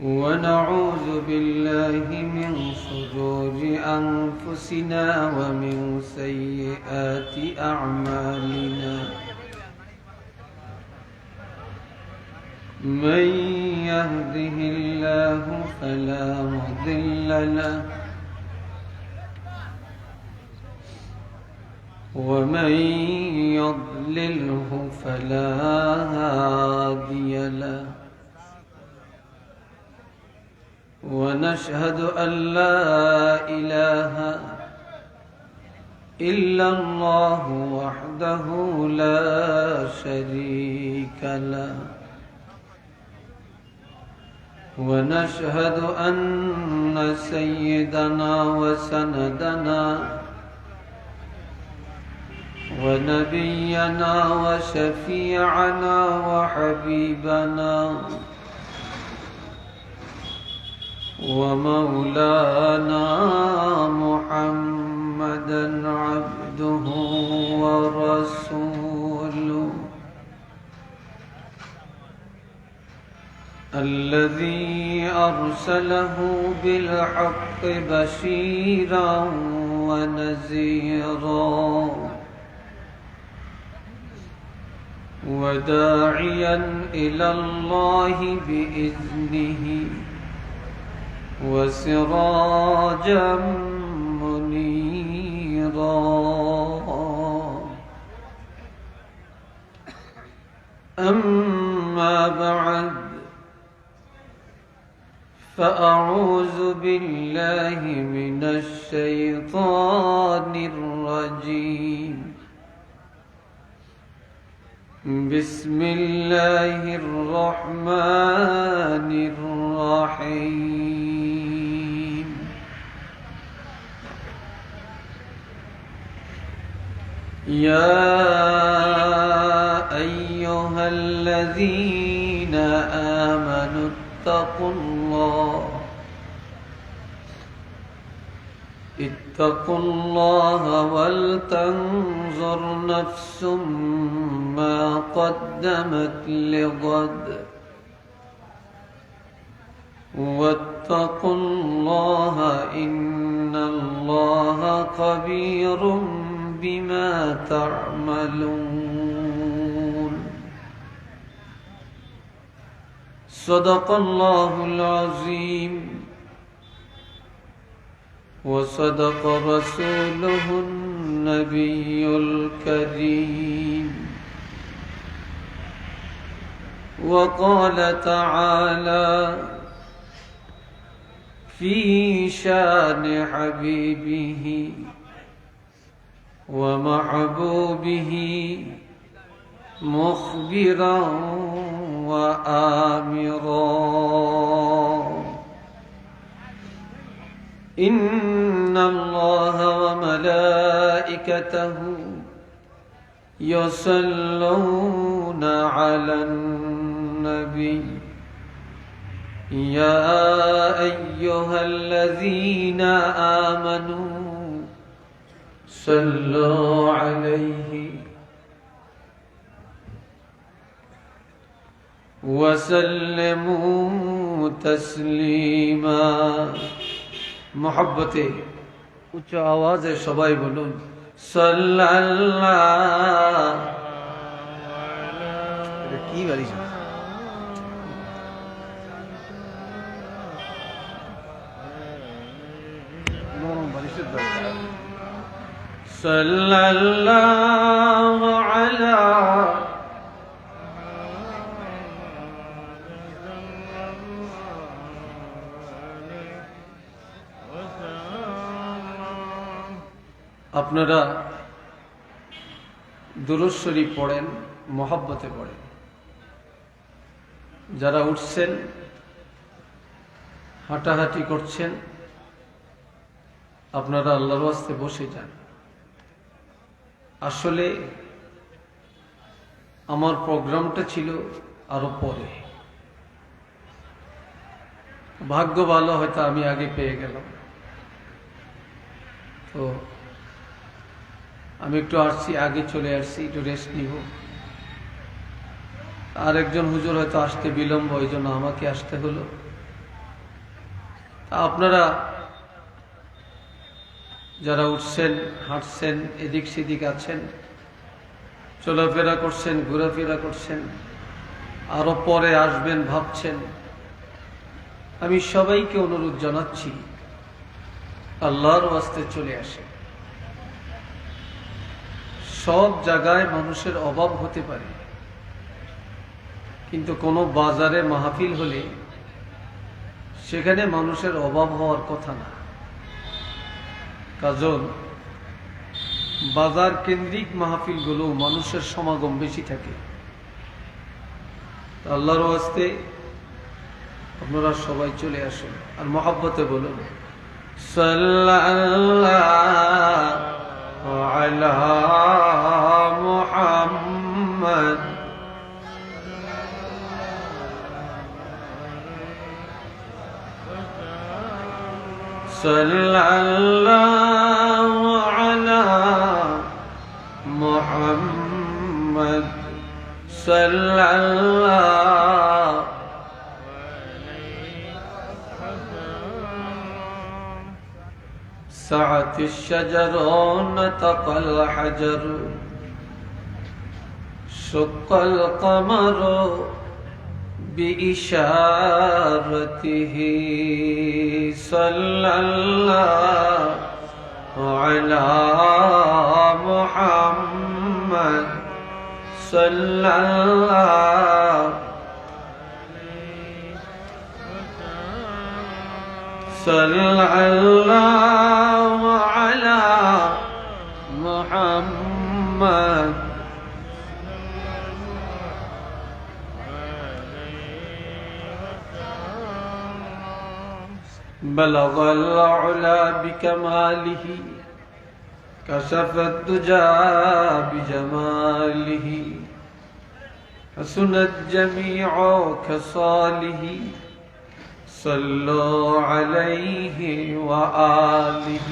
ونعوذ بالله من شرور أنفسنا ومن سيئات أعمالنا من يهده الله فلا مضل له ومن يضلله فلا هادي له ونشهد أن لا إله إلا الله وحده لا شريك له ونشهد أن سيدنا وسندنا ونبينا وشفيعنا وحبيبنا ومولانا محمدا عبده ورسوله الذي أرسله بالحق بشيرا ونذيرا وداعيا إلى الله بإذنه وسراجا منيرا أما بعد فأعوذ بالله من الشيطان الرجيم بسم الله الرحمن الرحيم يا أيها الذين آمنوا اتقوا الله ولتنظر نفس ما قدمت لغد واتقوا الله إن الله خبير بما تعملون صدق الله العظيم وصدق رسوله النبي الكريم وقال تعالى في شان حبيبه ومحبوبه مخبرا وآمرا إن الله وملائكته يصلون على النبي يا أيها الذين آمنوا صلوا عليه وسلموا تسليما محبته উচ্চ আওয়াজে সবাই বলুন সাল্লাল্লাহু কি বলিস নরম বালিশের দরকার সাল্লাল্লাহু আলা আপনারা দুরূদ শরীফ পড়েন, মহব্বতে পড়েন। যারা উঠছেন, হাঁটাহাঁটি করছেন, আপনারা আল্লাহর ওয়াস্তে বসে যান। আসলে আমার প্রোগ্রামটা ছিল আরো পরে, ভাগ্য ভালো হয়তো আমি আগে পেয়ে গেলাম। তো আমি একটু আসছি, আগে চলে আসছি, একটু রেস্ট নিব। আর একজন হুজুর হয়তো আসতে বিলম্ব, ওই জন্য আমাকে আসতে হলো। আপনারা যারা উঠছেন, হাঁটছেন, এদিক সেদিক আছেন, চলাফেরা করছেন, ঘোরাফেরা করছেন, আরো পরে আসবেন ভাবছেন, আমি সবাইকে অনুরোধ জানাচ্ছি আল্লাহর ওয়াস্তে চলে আসে। সব জায়গায় মানুষের অভাব হতে পারে, কিন্তু কোনো বাজারে মাহফিল হলে সেখানে মানুষের অভাব হওয়ার কথা না। কাজল বাজার কেন্দ্রিক মাহফিলগুলো মানুষের সমাগম বেশি থাকে। আল্লাহর ওয়াস্তে আপনারা সবাই চলে আসুন আর মহব্বতে বলুন সাল্লাল্লাহু আলা মুহাম্মদ সাল্লাল্লাহু আলা মুহাম্মদ সাল্লাল্লাহু سعت الشجر نطق الحجر شق القمر بإشارته صلى الله على محمد صلى الله صلى الله على محمد بلغ العلا بكماله كشف الدجى بجماله حسنت جميع خصاله صلوا عليه وآله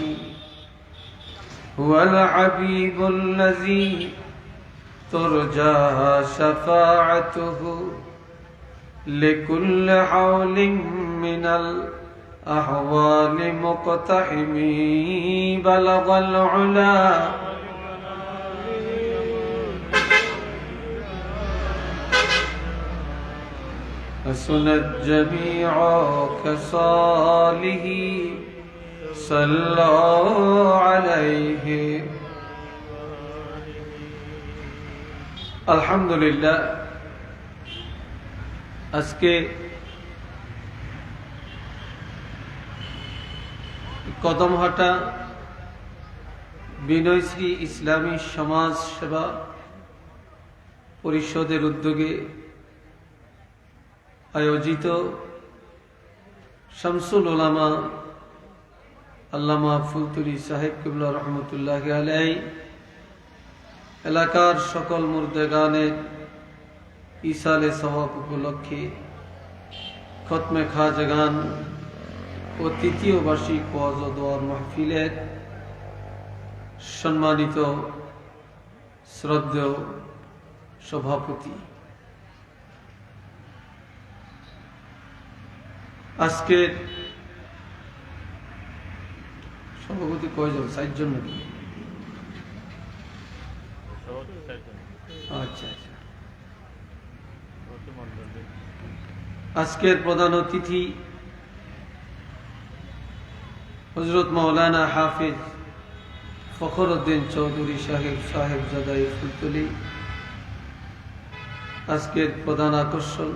هو الحبيب الذي ترجى شفاعته لكل حول من الأحوال مقتحم بلغ العلا حسنت جميع خصاله صلوا عليه আলহামদুলিল্লাহ। আজকে কদমহাটা বিনয়শ্রী ইসলামী সমাজ সেবা পরিষদের উদ্যোগে আয়োজিত শামসুল উলামা আল্লামা ফুলতুরি সাহেব কিবলা রহমতুল্লাহ আলাইহি এলাকার সকল মুর্দেগানের ইসালে সওয়াব উপলক্ষে খতমে খাজগান ও তৃতীয় বার্ষিক ওয়াজ ও দোয়ার মাহফিলের সম্মানিত শ্রদ্ধেয় সভাপতি, আজকের সভাপতি কয়জন? 4 জন নাকি? আচ্ছা আচ্ছা। আজকের প্রধান অতিথি হযরত মাওলানা হাফিজ ফখরউদ্দিন চৌধুরী সাহেবজাদা ফুলতলি। আজকের প্রধান আকর্ষণ,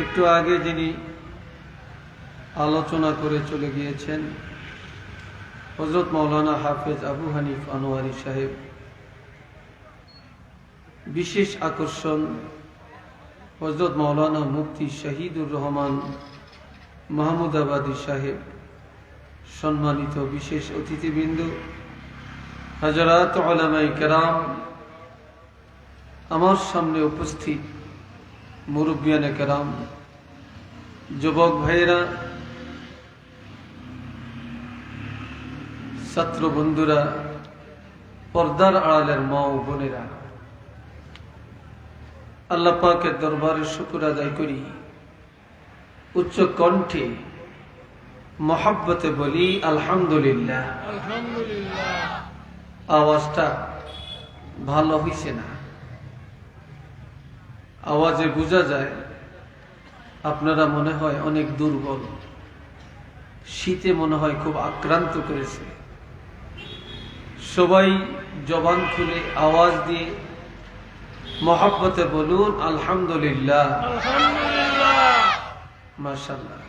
একটু আগে যিনি আলোচনা করে চলে গিয়েছেন হযরত মাওলানা হাফিজ আবু হানিফ আনোয়ারি সাহেব। বিশেষ আকর্ষণ হযরত মাওলানা মুফতি শহীদুর রহমান মাহমুদাবাদী সাহেব। সম্মানিত বিশেষ অতিথিবৃন্দ, হযরত উলামায়ে কেরাম, আমার সামনে উপস্থিত মুরব্বিয়ানে কেরাম, যুবক ভাইরা, ছাত্র বন্ধুরা, পর্দার আড়ালের মা ও বোনেরা, আল্লাহ পাকের দরবারে শুকর আদায় করি উচ্চ কণ্ঠে মহব্বতে বলি আলহামদুলিল্লাহ। আলহামদুলিল্লাহ। আওয়াজটা ভালো হইছে না, আওয়াজে বোঝা যায় আপনারা মনে হয় অনেক দুর্বল, শীতে মনে হয় খুব আক্রান্ত করেছে। সবাই জবান খুলে আওয়াজ দিয়ে মহব্বতে বলুন আলহামদুলিল্লাহ। আলহামদুলিল্লাহ। মাশাআল্লাহ।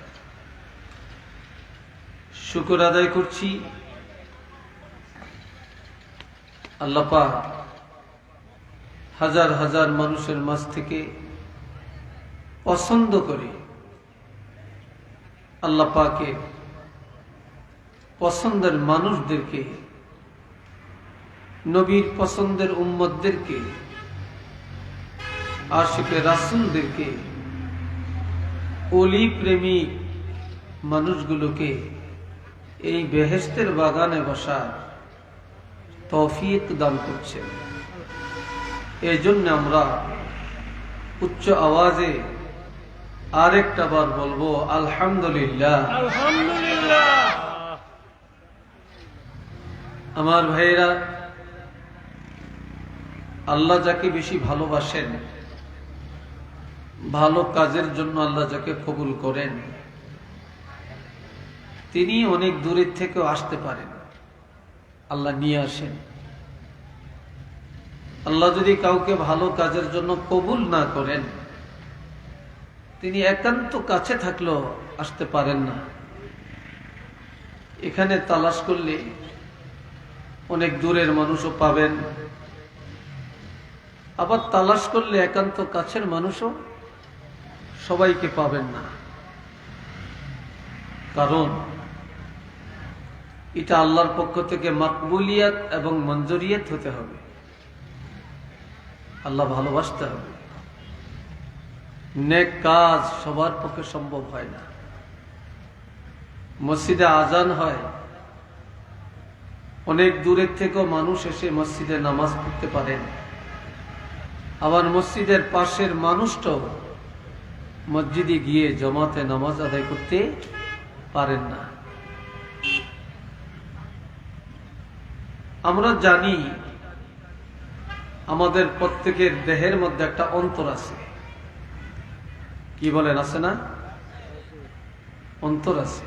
শুকর আদায় করছি আল্লাহ পাক হাজার হাজার মানুষের মাঝ থেকে পছন্দ করে আল্লাহ পাকের পছন্দের মানুষদেরকে, নবীর পছন্দের উম্মতদেরকে, আশিকে রাসূলদেরকে, ওলি প্রেমিক মানুষগুলোকে এই বেহেশতের বাগানে বসার তৌফিক দান করছেন। এই জন্য আমরা উচ্চ আওয়াজে আরেকটা বার বলবো আলহামদুলিল্লাহ। আলহামদুলিল্লাহ। আমার ভাইয়েরা, আল্লাহ যাকে বেশি ভালোবাসেন, ভালো কাজের জন্য আল্লাহ যাকে কবুল করেন, তিনি অনেক দূরের থেকেও আসতে পারেন, আল্লাহ নিয়ে আসেন। আল্লাহ যদি কাউকে ভালো কাজের জন্য কবুল না করেন, তিনি একান্ত কাছে থাকলেও আসতে পারেন না। এখানে তালাশ করলে অনেক দূরের মানুষও পাবেন, আবার তালাশ করলে একান্ত কাছের মানুষও সবাইকে পাবেন না। কারণ এটা আল্লাহর পক্ষ থেকে মাকবুলিয়াত এবং মঞ্জুরিয়াত হতে হবে, আল্লাহ ভালোবাসতে হবে। নেক কাজ সবার পক্ষে সম্ভব হয় না। মসজিদে আজান হয়, অনেক দূরের থেকেও মানুষ এসে মসজিদে নামাজ পড়তে পারেন, আবার মসজিদের পাশের মানুষটাও মসজিদে গিয়ে জামাতে নামাজ আদায় করতে পারেন না। আমরা জানি আমাদের প্রত্যেকের দেহের মধ্যে একটা অন্তর আছে। কি বলেন, আছে না? অন্তর আছে।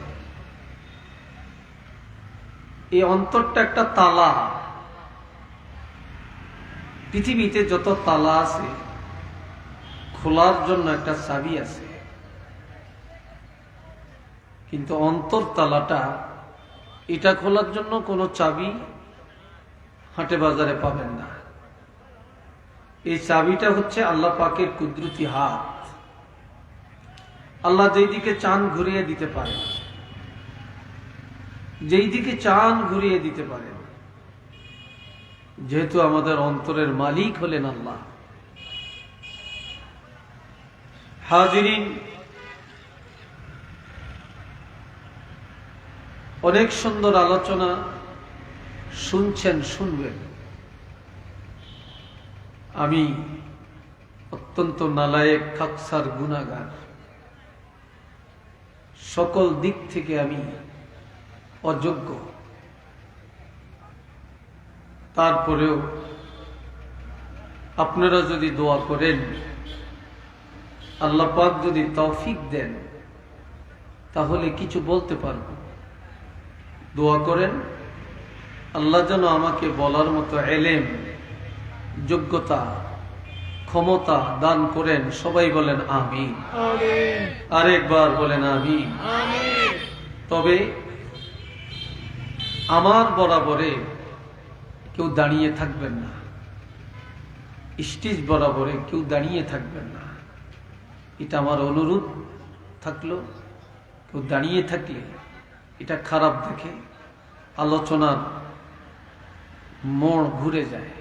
এই অন্তরটা একটা তালা। পৃথিবীতে যত তালা আছে, খোলার জন্য একটা চাবি আছে, কিন্তু অন্তর তালাটা, এটা খোলার জন্য কোনো চাবি হাটে বাজারে পাবেন না। এই চাবিটা হচ্ছে আল্লাহ পাকের কুদরতি হাত। আল্লাহ যেই দিকে চান ঘুরিয়ে দিতে পারেন, যেই দিকে চান ঘুরিয়ে দিতে পারেন। যেহেতু আমাদের অন্তরের মালিক হলেন আল্লাহ। হাজিরিন, অনেক সুন্দর আলোচনা শুনছেন, শুনবেন। আমি অত্যন্ত নালায়েক, খাকসার, গুনাহগার, সকল দিক থেকে আমি অযোগ্য। তারপরেও আপনারা যদি দোয়া করেন, আল্লাহ পাক যদি তৌফিক দেন, তাহলে কিছু বলতে পারব। দোয়া করেন আল্লাহ যেন আমাকে বলার মতো এলেম, যোগ্যতা, ক্ষমতা দান করেন। সবাই বলেন আমিন। আরেকবার বলেন আমিন। তবে আমার বরাবরে কেউ দাঁড়িয়ে থাকবেন না, স্টেজ বরাবরে কেউ দাঁড়িয়ে থাকবেন না, এটা আমার অনুরোধ থাকলো। কেউ দাঁড়িয়ে থাকলে এটা খারাপ দেখে আলোচনার মোড় ঘুরে যায়।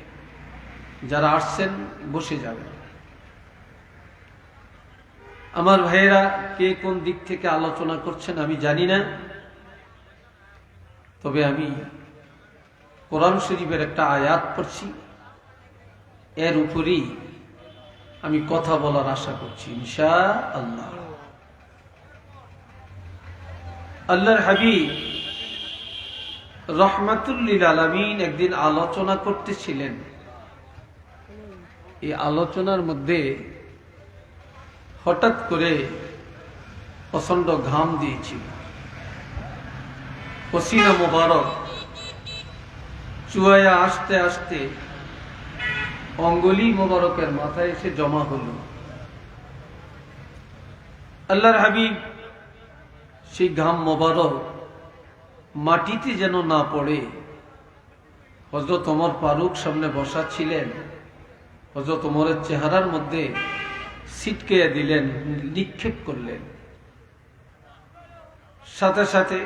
যারা আসছেন বসে যাবেন। আমার ভাইয়েরা, কে কোন দিক থেকে আলোচনা করছেন আমি জানি না, তবে আমি কোরআন শরীফের একটা আয়াত পড়ছি, এর উপরেই আমি কথা বলার আশা করছি ইনশাআল্লাহ। আল্লাহর হাবিব রহমাতুল লিল আলামিন একদিন আলোচনা করতেছিলেন। এই আলোচনার মধ্যে হঠাৎ করে প্রচন্ড ঘাম দিয়েছিল, পসিনা মোবারক চুয়ায়া আসতে আসতে অঙ্গুলি মোবারকের মাথায় এসে জমা হল। আল্লাহর হাবিব সেই ঘাম মোবারক মাটিতে যেন না পড়ে হযরত ওমর ফারুক সামনে বসা ছিলেন, হযরত ওমরের চেহারার মধ্যে ছিটকে দিলেন, নিক্ষেপ করলেন। সাথে সাথে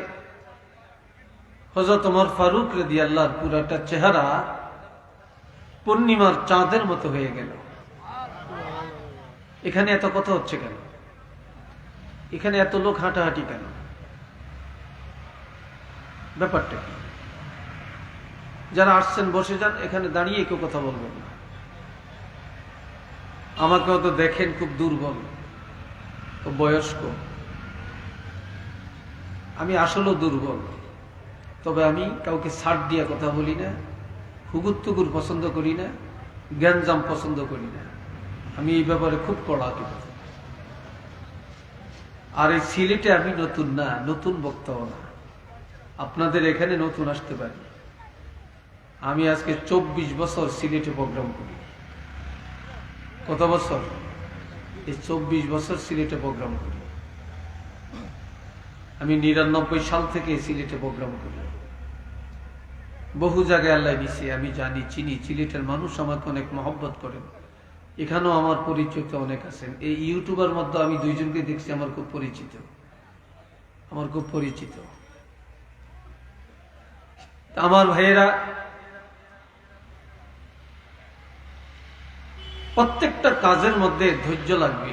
হযরত ওমর ফারুক রাদিয়াল্লাহু পুরাটা চেহারা পূর্ণিমার চাঁদের মতো হয়ে গেল। এখানে এত কথা হচ্ছে কেন? এখানে এত লোক হাঁটাহাঁটি কেন? ব্যাপারটা কি? যারা আসছেন বসে যান, এখানে দাঁড়িয়ে কেউ কথা বলবেন না। আমাকেও তো দেখেন খুব দুর্বল, খুব বয়স্ক। আমি আসলেও দুর্বল, তবে আমি কাউকে ছাড় দিয়া কথা বলি না, হুগুত্তুকুর পছন্দ করি না, জ্ঞানজাম পছন্দ করি না। আমি এই ব্যাপারে খুব কড়া। আর এই সিলেটে আমি নতুন না, নতুন বক্তাও না। আপনাদের এখানে নতুন আসতে পারি। আমি আজকে 24 বছর সিলেটে প্রোগ্রাম করি। কত বছর? এই 24 বছর সিলেটে প্রোগ্রাম করি। আমি 99 সাল থেকে সিলেটে প্রোগ্রাম করি। বহু জায়গায় আল্লাহ দিছে, আমি জানি, চিনি। সিলেটের মানুষ আমাকে অনেক মহব্বত করেন। এখানেও আমার পরিচিত অনেক আছেন। এই ইউটিউবের মধ্যে আমি দুইজনকে দেখছি আমার খুব পরিচিত, আমার ভাইয়েরা, প্রত্যেকটা কাজের মধ্যে ধৈর্য লাগবে।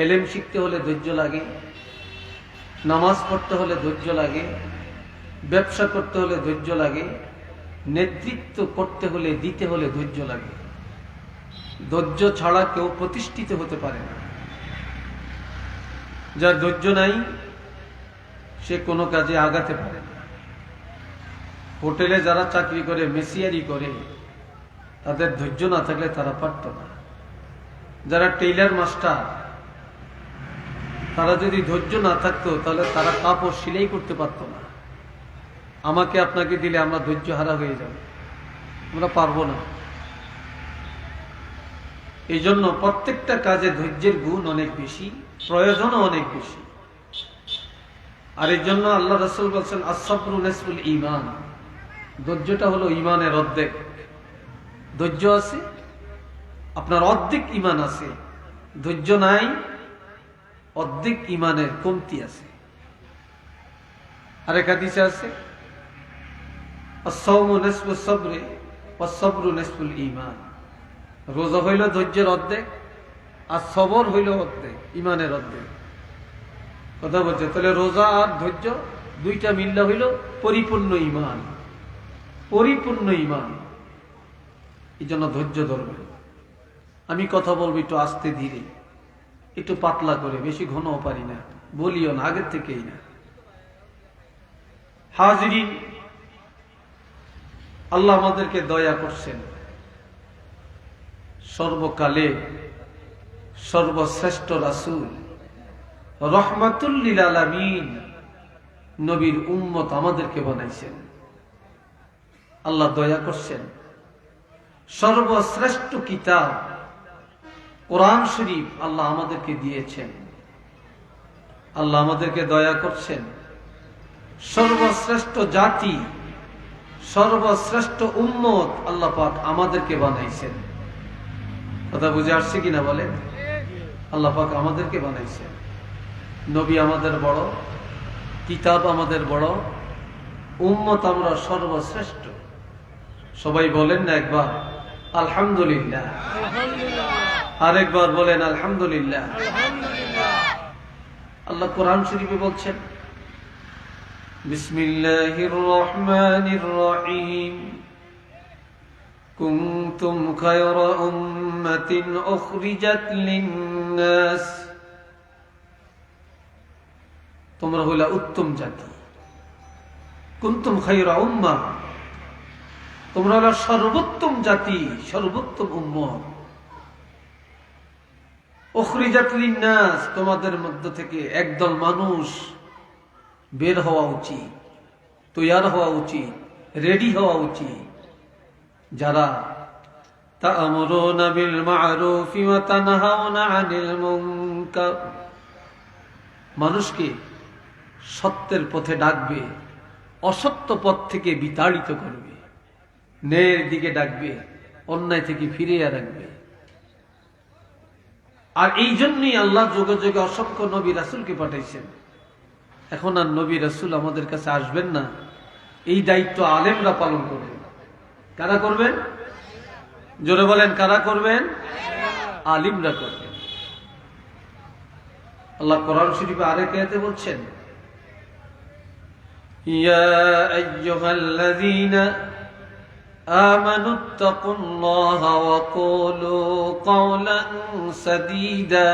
এলেম শিখতে হলে ধৈর্য লাগে, নামাজ পড়তে হলে ধৈর্য লাগে, ব্যবসা করতে হলে ধৈর্য লাগে, নেতৃত্ব করতে হলে, দিতে হলে ধৈর্য লাগে। ধৈর্য ছাড়া কেউ প্রতিষ্ঠিত হতে পারে না। যার ধৈর্য নাই সে কোনো কাজে আগাতে পারে না। হোটেলে যারা চাকরি করে, মেসিয়ারি করে, তাদের ধৈর্য না থাকলে তারা পারত না। যারা টেইলার মাস্টার, তারা যদি ধৈর্য না থাকতো তাহলে তারা কাপড় সেলাই করতে পারত না। আমাকে আপনাকে দিলে আমরা ধৈর্য হারা হয়ে যাব, আমরা পারবো না। এই জন্য প্রত্যেকটা কাজে ধৈর্যের গুণ অনেক বেশি, প্রয়োজনও অনেক বেশি। আর এই জন্য আল্লাহ রাসূল বলেছেন, আস-সাবরু নিসফুল ঈমান। ধৈর্যটা হলো ঈমানের অর্ধেক। ধৈর্য আছে, আপনার অর্ধেক ঈমান আছে। ধৈর্য নাই, অর্ধেক ঈমানের কমতি আছে। আরেক হাদিসে আছে, আস-সাওমু নিসফুস সাবরি ওয়াস-সাবরু নিসফুল ঈমান। রোজা হইল ধৈর্যের অর্ধেক, আর সবর হইল অর্ধেক, ঈমানের অর্ধেক। কথা বলছে, তাহলে রোজা আর ধৈর্য দুইটা মিললে হইল পরিপূর্ণ ঈমান। পরিপূর্ণ ঈমান। এই জন্য ধৈর্য ধরবে। আমি কথা বলবো একটু আস্তে ধীরে, একটু পাতলা করে, বেশি ঘনও পারি না, বলিও না, আগের থেকেই না। হাজিরিন, আল্লাহ আমাদেরকে দয়া করছেন। সর্বকালে সর্বশ্রেষ্ঠ রাসূল রহমাতুল লিল আলামিন নবীর উম্মত আমাদেরকে বানাইছেন। আল্লাহ দয়া করছেন। সর্বশ্রেষ্ঠ কিতাব কোরআন শরীফ আল্লাহ আমাদেরকে দিয়েছেন। আল্লাহ আমাদেরকে দয়া করছেন। সর্বশ্রেষ্ঠ জাতি, সর্বশ্রেষ্ঠ উম্মত আল্লাহ পাক আমাদেরকে বানাইছেন। কথা বুঝে আসছে কিনা বলেন? আল্লাহ পাক আমাদেরকে বানাইছেন। নবী আমাদের বড়, কিতাব আমাদের বড়, উম্মত আমরা সর্বশ্রেষ্ঠ। সবাই বলেন না একবার আলহামদুলিল্লাহ? আরেকবার বলেন আলহামদুলিল্লাহ। আল্লাহ কোরআন শরীফে বলছেন, বিসমিল্লাহির রহমানির রহিম, কুনতুম খায়রা উম্মাতিন উখরিজাত লিন-নাস তোমরা হইলা উত্তম জাতি, কুনতুম খায়রা উম্মাহ, তোমরা হলো সর্বোত্তম জাতি, সর্বোত্তম উম্মত। উখরিজাত লিন-নাস, তোমাদের মধ্য থেকে একদল মানুষ বের হওয়া উচিত, তৈয়ার হওয়া উচিত, রেডি হওয়া উচিত, যারা তা'মুরুনা বিল মা'রুফি ওয়া তানহাউনা আনিল মুনকার, মানুষকে সত্যের পথে ডাকবে, অসত্য পথ থেকে বিতাড়িত করবে, ন্যায়ের দিকে ডাকবে, অন্যায় থেকে ফিরিয়ে রাখবে। আর এই জন্যই আল্লাহ যুগে যুগে অসংখ্য নবী রাসূলকে পাঠাইছেন। এখন আর নবী রাসূল আমাদের কাছে আসবেন না, এই দায়িত্ব আলেমরা পালন করবেন। কারা করবেন? জোরে বলেন, কারা করবেন? আলিমরা করবেন। আল্লাহ কোরআন শরীফে আরেক আয়াতে বলছেন, ইয়া আইয়ুহাল্লাযীনা আমানুত্তাকুল্লাহা ওয়া কুলু কাওলান সাদীদা,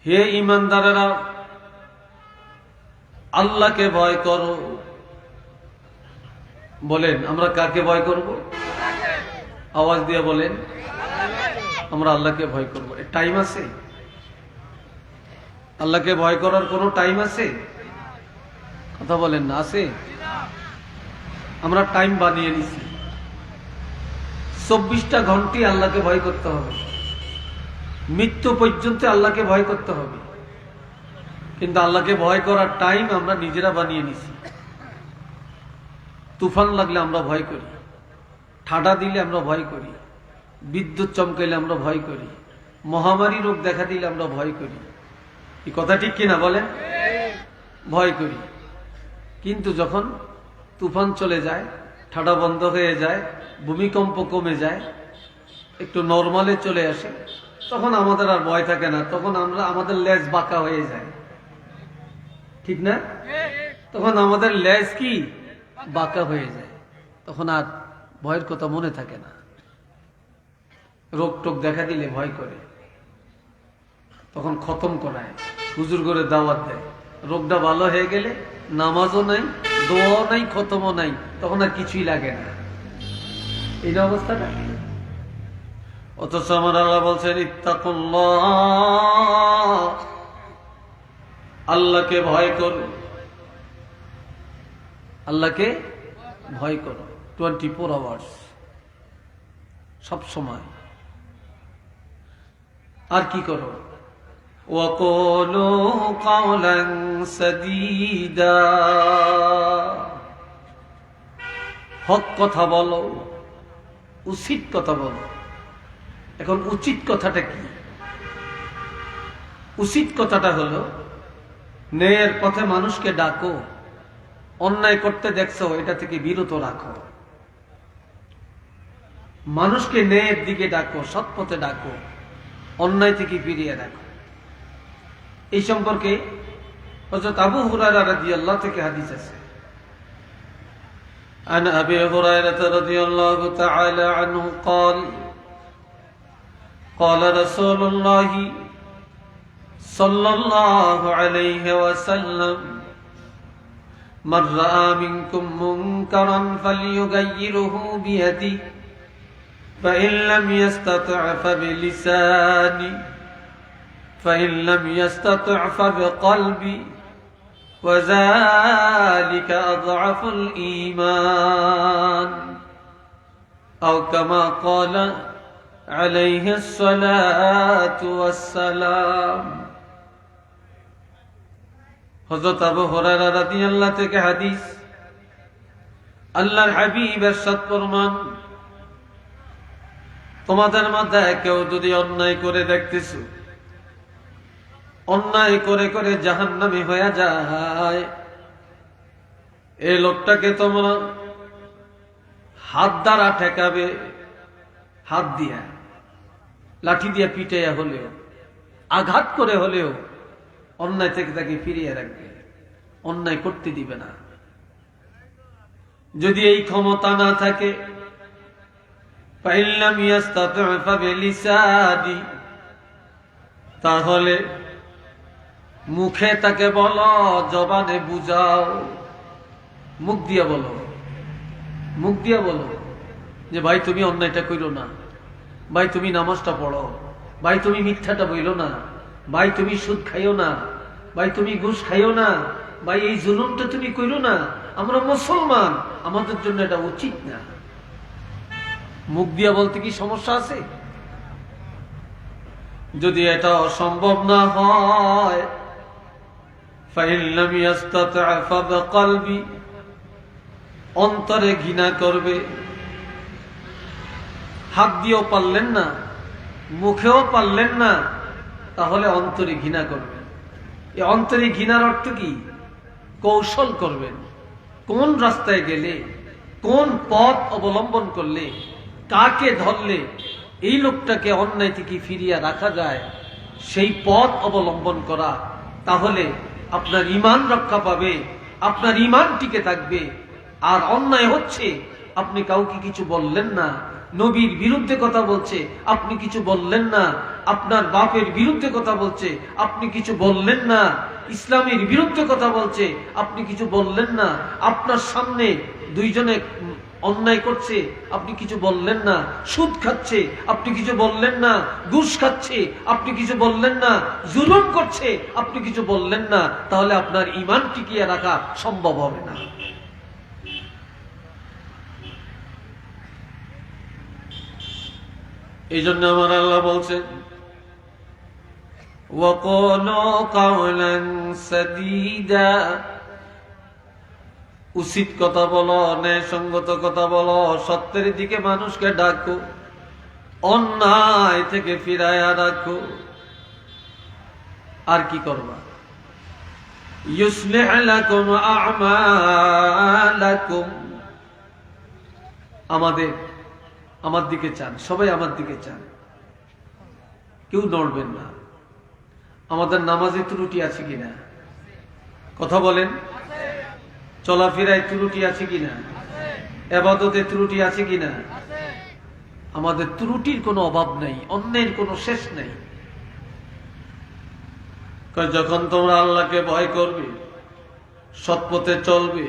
হে ঈমানদারেরা, আল্লাহকে ভয় করো। বলেন, আমরা কাকে ভয় করব? আওয়াজ দিয়ে বলেন, আমরা আল্লাহকে ভয় করব। এর টাইম আছে? আল্লাহকে ভয় করার কোনো টাইম আছে? কথা বলেন না, আছে? আমরা টাইম বানিয়ে নিছি, 24টা ঘন্টায় আল্লাহকে ভয় করতে হবে, মৃত্যু পর্যন্ত আল্লাহকে ভয় করতে হবে। কিন্তু আল্লাহকে ভয় করার টাইম আমরা নিজেরা বানিয়ে নিছি। তুফান লাগলে আমরা ভয় করি, ঠাডা দিলে আমরা ভয় করি, বিদ্যুৎ চমকাইলে আমরা ভয় করি, মহামারী রোগ দেখা দিলে আমরা ভয় করি। এই কথা ঠিক কিনা বলেন? ভয় করি। কিন্তু যখন তুফান চলে যায়, ঠাডা বন্ধ হয়ে যায়, ভূমিকম্প কমে যায়, একটু নরমালে চলে আসে, তখন আমাদের আর ভয় থাকে না। তখন আমাদের লেজ বাঁকা হয়ে যায়, ঠিক না? তখন আমাদের লেজ কি বাঁকা হয়ে যায়, তখন আর ভয়ের কথা মনে থাকে না। রোগ টোগ দেখা দিলে ভয় করে, তখন খতম করায়, হুজুর করে দাওয়াত দেয়। রোগটা ভালো হয়ে গেলে নামাজও নাই, দোয়াও নাই, খতমও নাই, তখন আর কিছুই লাগে না। এই অবস্থাটা। অথচ আমার আল্লাহ বলছেন, ইত্তাকুল্লাহ, আল্লাহকে ভয় করো, আল্লাহকে ভয় করো 24 আওয়ার্স, সব সময়। আর কি করো? ওয়াকুলু কাওলান সাদীদা, হক কথা বলো, উচিত কথা বলো। এখন উচিত কথাটা কি? উচিত কথাটা হলো, ন্যায়ের পথে মানুষকে ডাকো, অন্যায় করতে দেখছো এটা থেকে বিরত রাখো, মানুষকে ন্যায়ের দিকে ডাকো, সৎ পথে ডাকো, অন্যায় থেকে ফিরিয়ে রাখো। এই সম্পর্কে হযরত আবু হুরায়রা রাদিয়াল্লাহু থেকে হাদিস আছে। عن أبي هريرة رضي الله تعالى عنه قال قال رسول الله صلى الله عليه وسلم من رأى منكم منكرا فليغيره بيده فإن لم يستطع فبلسانه فإن لم يستطع فبقلبه وذلك أضعف الإيمان أو كما قال عليه الصلاة والسلام। হযরত আবু হুরায়রা রাদিয়াল্লাহু থেকে হাদিস, আল্লাহর হাবিব ইরশাদ ফরমান, তোমাদের মধ্যে কেউ যদি অন্যায় করে দেখতেছো, অন্যায় করে করে জাহান্নামী হয়ে যায়, এই লোকটাকে তোমরা হাত দ্বারা ঠেকাবে, হাত দিয়া, লাঠি দিয়া পিটাইয়া হলেও, আঘাত করে হলেও অন্যায় থেকে তাকে ফিরিয়ে রাখবে, অন্যায় করতে দিবে না। যদি এই ক্ষমতা না থাকে, তাহলে মুখে তাকে বলো, জবানে বুঝাও। মুখ দিয়া বলো, মুখ দিয়া বলো যে ভাই তুমি অন্যায়টা কইরো না, ভাই তুমি নামাজটা পড়ো, ভাই তুমি মিথ্যাটা বইলো না, ভাই তুমি সুদ খাইও না, ভাই তুমি ঘুষ খাইও না, ভাই এই জুলুমটা তুমি কইরো না, আমরা মুসলমান, আমাদের জন্য এটা উচিত না। মুখ দিয়া বলতে কি সমস্যা আছে? যদি এটা অসম্ভব না হয়, فَإِنْ لَمْ يَسْتَطِعْ فَبِقَلْبِهِ, অন্তরে ঘৃণা করবে। হাত দিয়েও পারলেন না, মুখেও পারলেন না, তাহলে অন্তরে ঘৃণা করবেন। এই অন্তরে ঘৃণার অর্থ কি? কৌশল করবেন, কোন রাস্তায় গেলে, কোন পথ অবলম্বন করলে, কাকে ধরলে এই লোকটাকে অন্যায় থেকে ফিরিয়ে রাখা যায়, সেই পথ অবলম্বন করা। তাহলে আপনার ঈমান রক্ষা পাবে, আপনার ঈমান টিকে থাকবে। আর অন্যায় হচ্ছে, আপনি কাউকে কিছু বললেন না, নবীর বিরুদ্ধে কথা বলছে, আপনি কিছু বললেন না, আপনার বাপের বিরুদ্ধে কথা বলছে, আপনি কিছু বললেন না, ইসলামের বিরুদ্ধে কথা বলছে, আপনি কিছু বললেন না, আপনার সামনে দুইজনে অন্যায় করছে, আপনি কিছু বললেন না, সুদ খাচ্ছে, আপনি কিছু বললেন না, ঘুষ খাচ্ছে, আপনি কিছু বললেন না, জুলুম করছে, আপনি কিছু বললেন না, তাহলে আপনার ঈমান টিকিয়ে রাখা সম্ভব হবে না। এই জন্য আমার আল্লাহ বলছেন, وَقُولُوا قَوْلًا سَدِيدًا, উচিত কথা বলো, ন্যায়সঙ্গত কথা বলো, সত্যের দিকে মানুষকে ডাকো, অন্যায় থেকে ফিরাইয়া রাখো। আর কি করবা? ইউসলিহ লাকুম আ'মালাকুম, আমার দিকে চান, সবাই আমার দিকে চান, কেউ নড়বেন না। আমাদের নামাজে ত্রুটি আছে কিনা? কথা বলেন। চলাফেরায় ত্রুটি আছে কিনা? ইবাদতে ত্রুটি আছে কিনা? আমাদের ত্রুটির কোনো অভাব নেই, অন্যের কোনো শেষ নেই। যখন তোমরা আল্লাহকে ভয় করবে, সৎ পথে চলবে,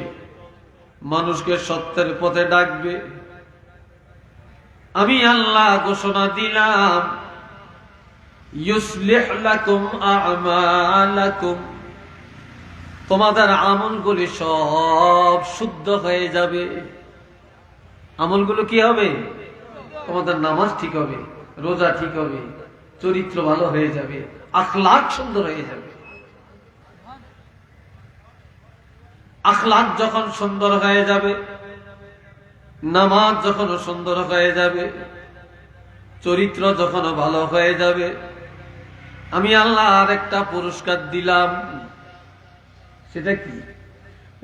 মানুষকে সত্যের পথে ডাকবে, আমি আল্লাহ ঘোষণা দিলাম, ইউসলিহ লাকুম আ'মালাকুম, তোমাদের আমলগুলি সব শুদ্ধ হয়ে যাবে। আমলগুলো কি হবে? তোমাদের নামাজ ঠিক হবে, রোজা ঠিক হবে, চরিত্র ভালো হয়ে যাবে, আখলাক সুন্দর হয়ে যাবে। আখলাক যখন সুন্দর হয়ে যাবে, নামাজ যখন সুন্দর হয়ে যাবে, চরিত্র যখন ভালো হয়ে যাবে, আমি আল্লাহ আরেকটা পুরস্কার দিলাম। সেটা কি?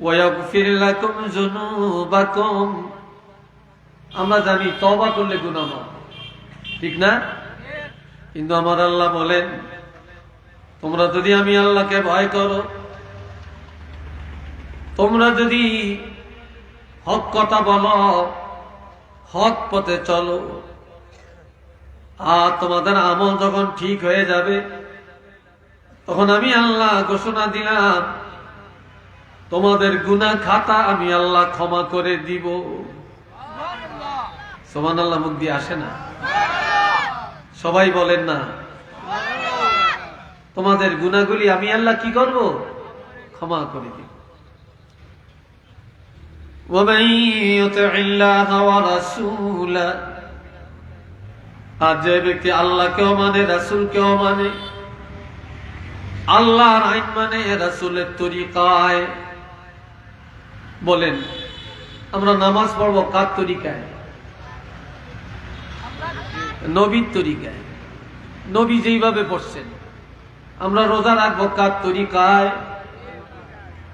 ওয়াগফির লাকুম যুনুবাকুম, আমরা জানি তওবা করলে গুনাহ মাফ, ঠিক না? কিন্তু আমার আল্লাহ বলেন, তোমরা যদি আমি আল্লাহকে ভয় করো, তোমরা যদি হক কথা বলো, হক পথে চলো, আর তোমাদের আমল যখন ঠিক হয়ে যাবে, তখন আমি আল্লাহ ঘোষণা দিলাম, তোমাদের গুনাহ খাতা আমি আল্লাহ ক্ষমা করে দিব। সুবহানাল্লাহ মুখ দিয়ে আসে না? সবাই বলেন না? তোমাদের গুনাহগুলি আমি আল্লাহ কি করব? ক্ষমা করে দিব। وَمَن يُطِعِ اللَّهَ وَرَسُولَهُ, আর যে ব্যক্তি আল্লাহকেও মানে, রাসূলকেও মানে, আল্লাহর আইন মানে, রাসূলের তরিকায়। বলেন, আমরা নামাজ পড়বো কার তরিকায়? নবীর তরিকায়। নবী যেইভাবে পড়ছেন। আমরা রোজা রাখবো কার তরিকায়?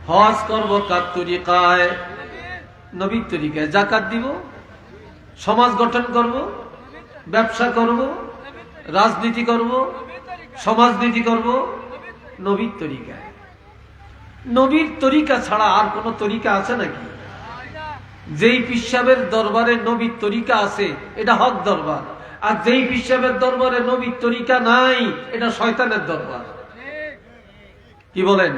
হজ করবো কার তরিকায়? নবীর তরিকায়। যাকাত দিব, সমাজ গঠন করব, ব্যবসা করব, রাজনীতি করব, সমাজনীতি করব, নবীর তরিকায়। নবীর তরিকা ছাড়া আর কোন তরিকা আছে নাকি? যেই পিসাবের দরবারে নবীর তরিকা আছে, এটা হক দরবার। আর যেই পিসাবের দরবারে নবীর তরিকা নাই, এটা শয়তানের দরবার। কি বলেন?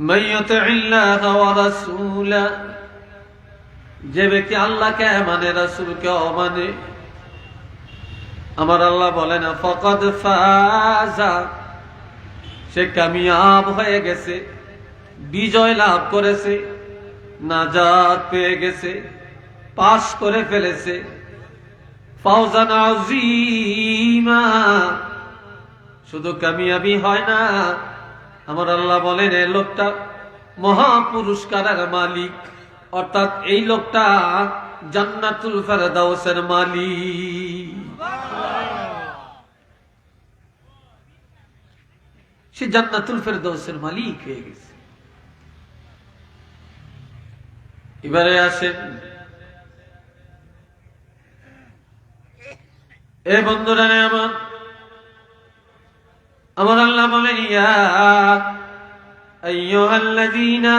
মান ইউতি'ল্লাহা ওয়া রাসূলা, যে ব্যক্তি আল্লাহকে মানে রাসূলকে অমানে, আমার আল্লাহ বলেন ফাকাদ ফাজা, সে কামিয়াব হয়ে গেছে, বিজয় লাভ করেছে, নাজাত পেয়ে গেছে, পাস করে ফেলেছে। ফাওজান আযীমা, শুধু কামিয়াবি হয় না, আমার আল্লাহ বলেন এই লোকটা মহা পুরস্কারের মালিক, অর্থাৎ এই লোকটা জান্নাতুল ফেরদাউসের মালিক। সে জান্নাতুল ফেরদাউসের মালিক হয়ে গেছে। এবারে আসেন, এ বন্ধুরা আমার আল্লাহ বলেন ইয়া আইয়ুহাল্লাযীনা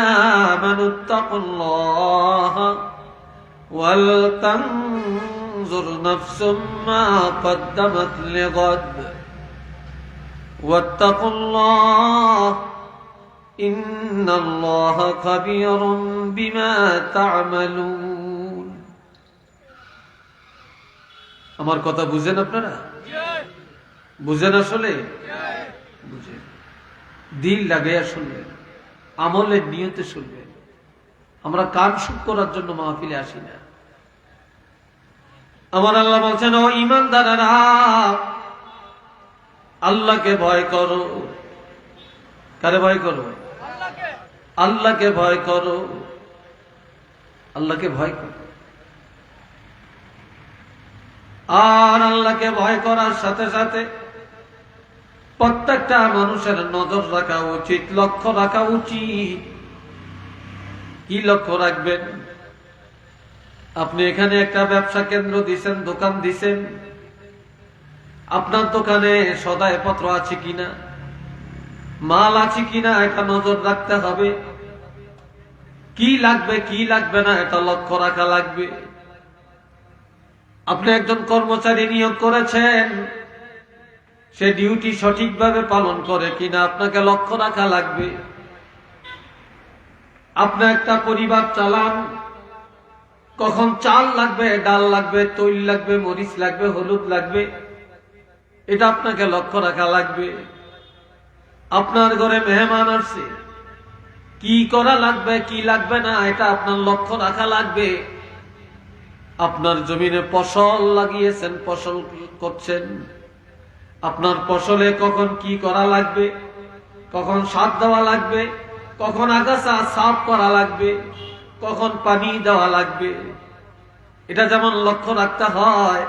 আমানুত্তাকুল্লাহা ওয়াল তানজুর নাফসুম মা কদ্দামাত লিগাদ ওয়াত্তাকুল্লাহ ইন্নাল্লাহা খাবীরুম বিমা তা'মালুন। আমার কথা বুঝেন আপনারা? বুঝেন? আসলে বুঝেন, দিল লাগাইয়া শুনবেন, আমলের নিয়তে শুনবেন। আমরা কান সুখ করার জন্য মাহফিলে আসি না। আমার আল্লাহ বলছেন ও ঈমানদারেরা, আল্লাহকে ভয় করো। কারে ভয় করো? আল্লাহকে ভয় করো। আল্লাহকে ভয় করো। আর আল্লাহকে ভয় করার সাথে সাথে প্রত্যেকটা মানুষের নজর রাখা উচিত, লক্ষ্য রাখা উচিত। কি লক্ষ্য রাখবেন? আপনি এখানে একটা ব্যবসা কেন্দ্র দিছেন, দোকান দিছেন, আপনার দোকানে সদাই পত্র আছে কিনা, মাল আছে কিনা, এটা নজর রাখতে হবে। কি লাগবে কি লাগবে না, এটা লক্ষ্য রাখা লাগবে। আপনি একজন কর্মচারী নিয়োগ করেছেন, সে ডিউটি সঠিকভাবে পালন করে কিনা, আপনাকে লক্ষ্য রাখা লাগবে। আপনি একটা পরিবার চালান, কখন চাল লাগবে, ডাল লাগবে, তৈল লাগবে, মরিচ লাগবে, হলুদ লাগবে, এটা আপনাকে লক্ষ্য রাখা লাগবে। আপনার ঘরে মেহমান আসছে, কি করা লাগবে কি লাগবে না, এটা আপনার লক্ষ্য রাখা লাগবে। আপনার জমিনে ফসল লাগিয়েছেন, ফসল করছেন, আপনার ফসলে কখন কি করা লাগবে, কখন সার দেওয়া লাগবে, কখন আগাছা সাফ করা লাগবে, কখন পানি দেওয়া লাগবে, এটা যেমন লক্ষ্য রাখতে হয়,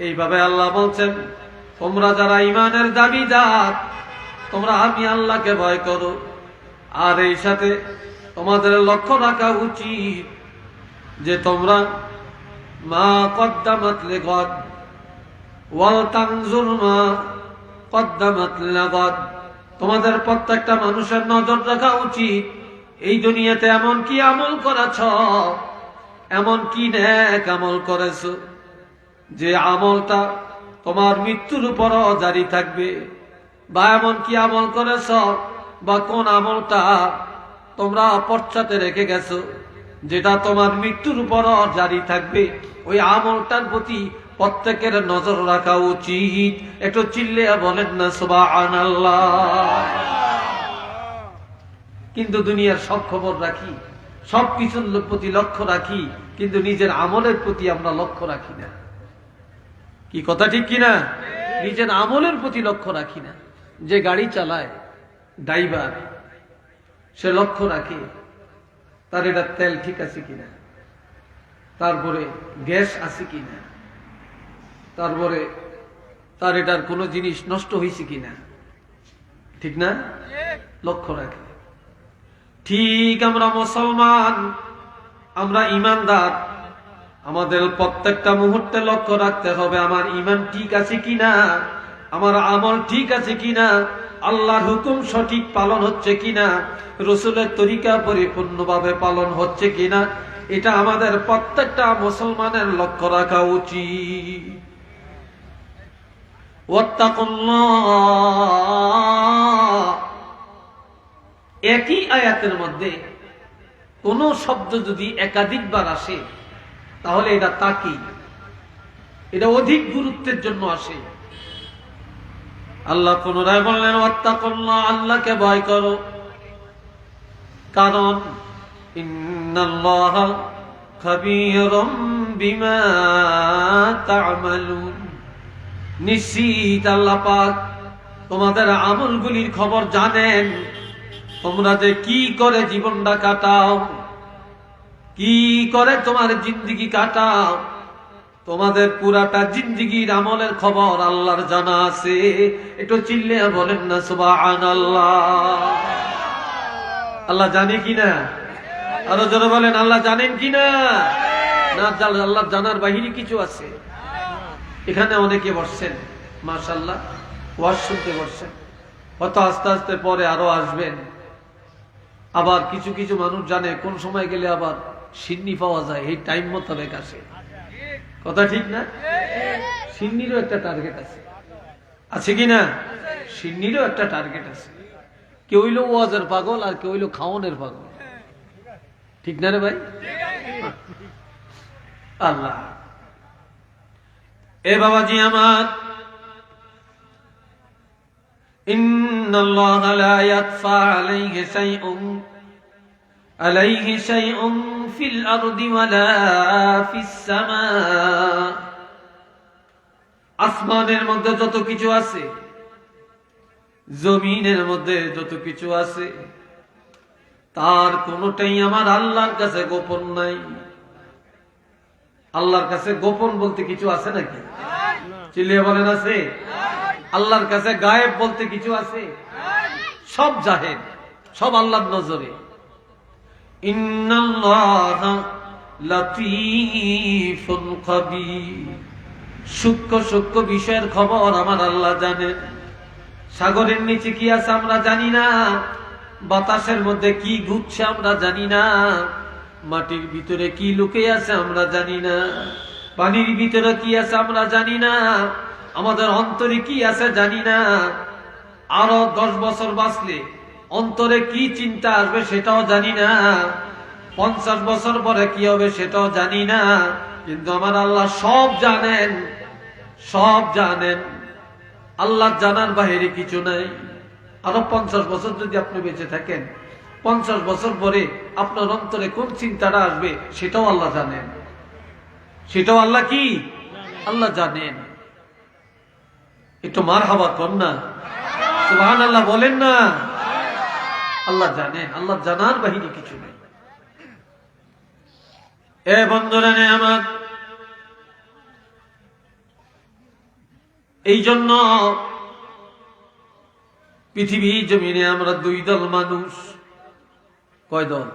এইভাবে আল্লাহ বলছেন তোমরা যারা ঈমানের দাবিদার, তোমরা আমি আল্লাহকে ভয় করো। আর এই সাথে তোমাদের লক্ষ্য রাখা উচিত যে তোমরা মা কদ্দামাত লিগাদ ওয়াল তানজুর মা কদ্দামাত লিগাদ, তোমাদের প্রত্যেকটা মানুষের নজর রাখা উচিত এই দুনিয়াতে এমন কি আমল করেছ, এমন কি নেক আমল করেছো যে আমলটা তোমার মৃত্যুর উপরও জারি থাকবে, বা এমন কি আমল করেছ বা কোন আমলটা তোমরা পশ্চাতে রেখে গেছো যেটা তোমার মৃত্যুর উপরও জারি থাকবে, ওই আমলটার প্রতি প্রত্যেকের নজর রাখা উচিত। একটু চিল্লিয়া বলেন না সুবহানাল্লাহ। কিন্তু দুনিয়ার সব খবর রাখি, সব কিছুর প্রতি লক্ষ্য রাখি, কিন্তু নিজের আমলের প্রতি আমরা লক্ষ্য রাখি না। কি কথা ঠিক কিনা? নিজের আমলের প্রতি লক্ষ্য রাখি না। যে গাড়ি চালায় ড্রাইভার, সে লক্ষ্য রাখে তার এটা তেল ঠিক আছে কিনা, তারপরে গ্যাস আছে কিনা, তারপরে তার এটার কোনো জিনিস নষ্ট হয়েছে কিনা, ঠিক না? লক্ষ্য রাখে। ঠিক আমরা মুসলমান, আমরা ঈমানদার, আমাদের প্রত্যেকটা মুহূর্তে লক্ষ্য রাখতে হবে আমার ঈমান ঠিক আছে কিনা, আমার আমল ঠিক আছে কিনা, আল্লাহর হুকুম সঠিক পালন হচ্ছে কিনা, রাসূলের তরিকা পরিপূর্ণভাবে পালন হচ্ছে কিনা, এটা আমাদের প্রত্যেকটা মুসলমানের লক্ষ্য রাখা উচিত। ওয়াত্তাকুল্লাহ, একই আয়াতের মধ্যে কোন শব্দ যদি একাধিকবার আসে তাহলে এটা তাকিদ, এটা অধিক গুরুত্বের জন্য আসে। আল্লাহ পুনরায় বললেন ওয়াত্তাকুল্লাহ, আল্লাহকে ভয় করো, কারণ ইন্নাল্লাহা খাবীরুম বিমা তা'মালুন, নিশ্চিত আল্লাহ পাক তোমাদের আমলগুলির খবর জানেন। তোমরা যে কি করে জীবনটা কাটাও, কি করে তোমার জিন্দেগি কাটাও, তোমাদের পুরাটা জিন্দেগির আমলের খবর আল্লাহর জানা আছে। একটু চিল্লে বলেন না সুবহানাল্লাহ। আল্লাহ জানে কিনা? আরো জোরে বলেন আল্লাহ জানেন কিনা? না, আল্লাহ জানার বাহিরে কিছু আছে? এখানে অনেকে বসছেন, মাশাআল্লাহ, ওয়াজ শুনতে বসছেন, হয়তো আস্তে আস্তে পরে আরো আসবেন। আবার কিছু কিছু মানুষ জানে কোন সময় গেলে আবার সিন্নি পাওয়া যায়, এই টাইম মোতাবেক আসে। কথা ঠিক না? সিন্নিরও একটা টার্গেট আছে, আছে কিনা? সিন্নিরও একটা টার্গেট আছে। কেউ হইলো ওয়াজের পাগল আর কেউ হইলো খাওয়ানোর পাগল, ঠিক না রে ভাই? আল্লাহ, এ বাবাজি আমার, ইন্নাল্লাহা লা ইয়াখফা আলাইহি শাইউন ফিল আরদি ওয়ালা ফিস সামা। আসমানের মধ্যে যত কিছু আছে, জমিনের মধ্যে যত কিছু আছে, তার কোনটাই আমার আল্লাহর কাছে গোপন নাই। আল্লাহর কাছে গোপন বলতে কিছু আছে নাকি? চিল্লিয়ে বলেন আছে? আল্লাহর কাছে গায়েব বলতে কিছু আছে? সব জাহের, সব আল্লাহর নজরে। ইন্নাল্লাহা লাতীফুন খাবীর, সূক্ষ্ম সূক্ষ্ম বিষয়ের খবর আমার আল্লাহ জানেন। সাগরের নিচে কি আছে আমরা জানি না, বাতাসের মধ্যে কি ঘুরছে আমরা জানি না, মাটির ভিতরে কি লুকিয়ে আছে আমরা জানি না, পানির ভিতরে কি আছে আমরা জানি না, আমাদের অন্তরে কি আছে জানি না। আরো 10 বছর বাঁচলে অন্তরে কি চিন্তা আসবে সেটাও জানি না, 50 বছর পরে কি হবে সেটাও জানি না। কিন্তু আমার আল্লাহ সব জানেন, সব জানেন। আল্লাহ জানার বাহিরে কিছু নাই। আরো 50 বছর যদি আপনি বেঁচে থাকেন, 50 বছর পরে আপনার অন্তরে কোন চিন্তাটা আসবে সেটাও আল্লাহ জানেন, সেটাও আল্লাহ কি? আল্লাহ জানেন। একটু মারহাবা কর না, সুবহানাল্লাহ বলেন না। আল্লাহ জানেন, আল্লাহ জানার বাহিরে কিছু নেই। এ বন্ধুরা নে আমার, এই জন্য পৃথিবী জমিনে আমরা 2 দল মানুষ। কয় দল?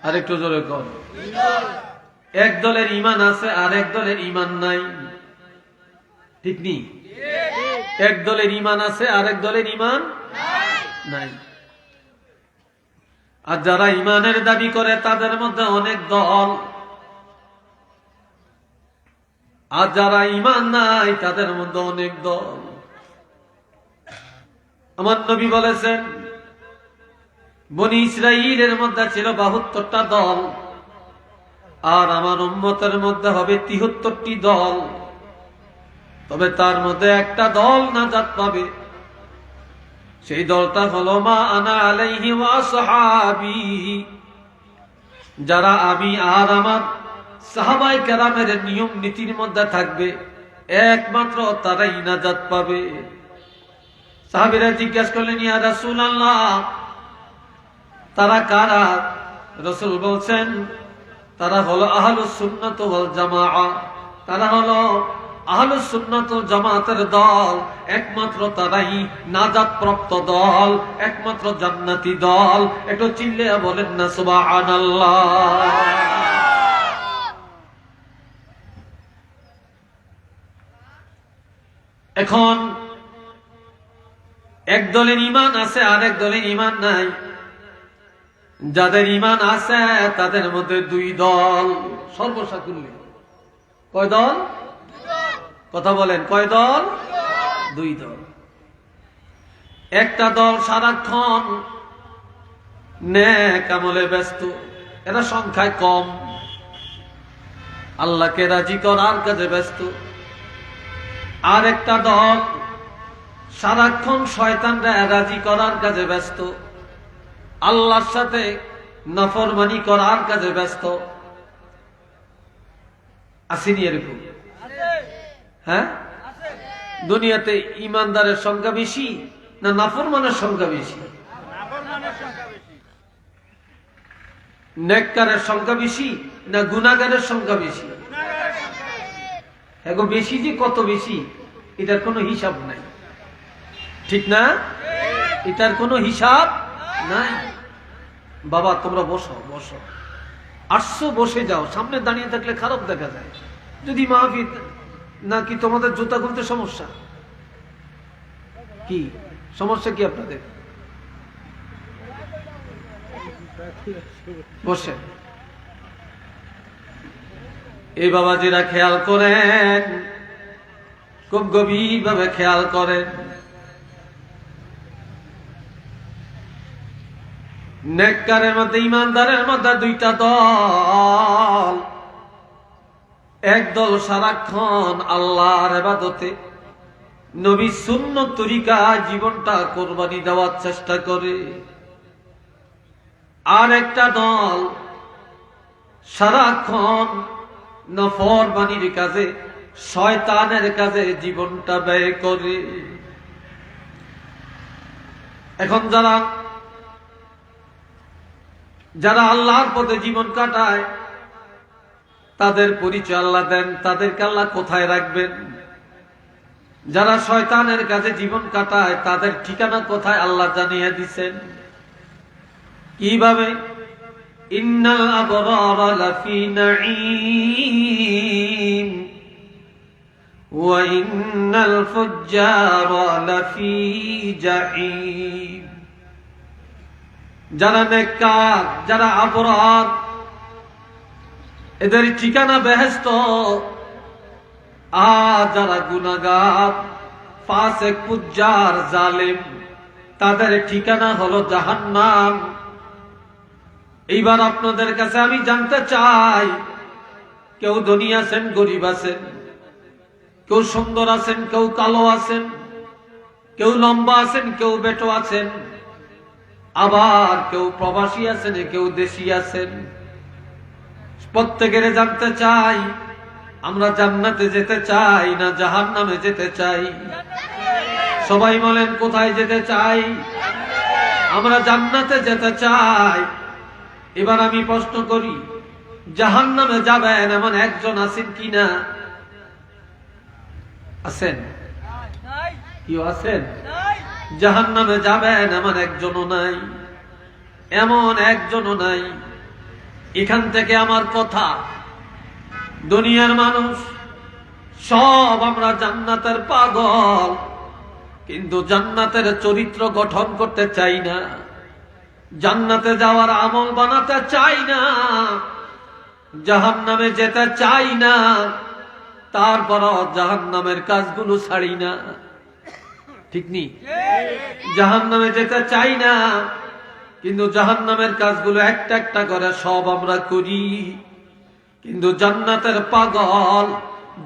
আর একটু জোরে কর। এক দলের ঈমান আছে আর এক দলের ঈমান নাই, ঠিক নি? এক দলের ঈমান আছে আর এক দলের ঈমান নাই। আর যারা ঈমানের দাবি করে তাদের মধ্যে অনেক দল, আর যারা ঈমান নাই তাদের মধ্যে অনেক দল। আমার নবী বলেছেন, বনি ইসরাঈলের মধ্যে ছিল 72টা দল, আর আমার উম্মতের মধ্যে হবে 73টি দল। তবে তার মধ্যে একটা দল নাজাত পাবে, সেই দলটা হলো মা আনা আলাইহি ওয়া আসহাবি, যারা আমি আর আমার সাহাবায়ে কেরামের নিয়ম নীতির মধ্যে থাকবে, একমাত্র তারাই নাজাত পাবে। সাহাবীরা জিজ্ঞাসা করলেন, ইয়া রাসূলুল্লাহ, তারা কারা? রাসূল বলছেন, তারা হলো আহলুস সুন্নাত ওয়াল জামাআ, তারা হলো আহলুস সুন্নাত ওয়াল জামাতের দল। একমাত্র তারাই নাজাত প্রাপ্ত দল, একমাত্র জান্নাতি দল। একটু চিল্লে বলেন না সুবহানাল্লাহ। এখন এক দলের ঈমান আছে আর এক দলের ঈমান নাই। যাদের ঈমান আছে তাদের মধ্যে 2 দল, সর্বসাকুল্যে। কয় দল? কথা বলেন, কয় দল? দুই দল। একটা দল সারাক্ষণ নেক আমলে ব্যস্ত, এরা সংখ্যায় কম, আল্লাহকে রাজি করার কাজে ব্যস্ত। আর একটা দল সারাক্ষণ শয়তানরা রাজি করার কাজে ব্যস্ত, আল্লাহর সাথে নাফরমানি করার কাজে ব্যস্ত। আসেনি এরকম? হ্যাঁ, দুনিয়াতে ইমানদারের সংখ্যা বেশি না নাফরমানের সংখ্যা বেশি? নেককারের সংখ্যা বেশি না গুনাহগারের সংখ্যা বেশি? এখন বেশি যে কত বেশি এটার কোনো হিসাব নাই, ঠিক না? এটার কোনো হিসাব নাই। বাবা তোমরা বসো বসো, আসছো বসে যাও, সামনে দাঁড়িয়ে থাকলে খারাপ দেখা যায়। যদি মাহফিল নাকি তোমাদের জুতা খুলতে সমস্যা? কি সমস্যা কি আপনাদের? বসে এই বাবাজিরা খেয়াল করেন, খুব গভীর ভাবে খেয়াল করেন। নেককারের মধ্যে ইমানদারের মধ্যে দুইটা দল। একদল সারাক্ষণ আল্লাহর ইবাদতে নবী সুন্নত তরিকায় জীবনটা কোরবানি দেওয়ার চেষ্টা করে। আর একটা দল সারাক্ষণ নাফরমানির কাজে, শয়তানের কাজে জীবনটা ব্যয় করে। এখন যারা আল্লাহর পথে জীবন কাটায় তাদের পরিচয় আল্লাহ দেন, তাদেরকে আল্লাহ কোথায় রাখবেন? যারা শয়তানের কাজে জীবন কাটায় তাদের ঠিকানা কোথায় আল্লাহ জানিয়ে দিছেন। কিভাবে? ইন্নাল আবরারা লাফি নাঈম ওয়া ইন্নাল ফুজ্জারা লাফি জাহিম। যারা নেককার, যারা আবরার, এদের ঠিকানা বেহেশত। আর যারা গুনাহগার, ফাসিক, ফুজ্জার, জালেম, তাদের ঠিকানা হলো জাহান্নাম। এইবার আপনাদের কাছে আমি জানতে চাই, কেউ ধনী আছেন, গরিব আছেন, কেউ সুন্দর আছেন, কেউ কালো আছেন, কেউ লম্বা আছেন, কেউ বেটো আছেন, আবার কেউ প্রবাসী আছেন, কেউ দেশি আছেন। প্রত্যেকের জানতে চাই, আমরা জান্নাতে যেতে চাই না জাহান্নামে যেতে চাই? সবাই বলেন কোথায় যেতে চাই? আমরা জান্নাতে যেতে চাই। এবার আমি প্রশ্ন করি, জাহান্নামে যাবেন এমন একজন আছেন কিনা? আছেন? কেউ আছেন? জাহান্নামে যাবেন এমন একজনও নাই, এমন একজনও নাই। এখান থেকে আমার কথা, দুনিয়ার মানুষ সব আমরা জান্নাতের পাগল, কিন্তু জান্নাতের চরিত্র গঠন করতে চাই না, জান্নাতে যাওয়ার আমল বানাতে চাই না, জাহান্নামে যেতে চাই না, তারপরও জাহান্নামের কাজগুলো ছাড়ি না। ঠিক নি? জাহান্নামে যেতে চাই না, কিন্তু জাহান্নামের কাজগুলো একটা একটা করে সব আমরা করি। কিন্তু জান্নাতের পাগল,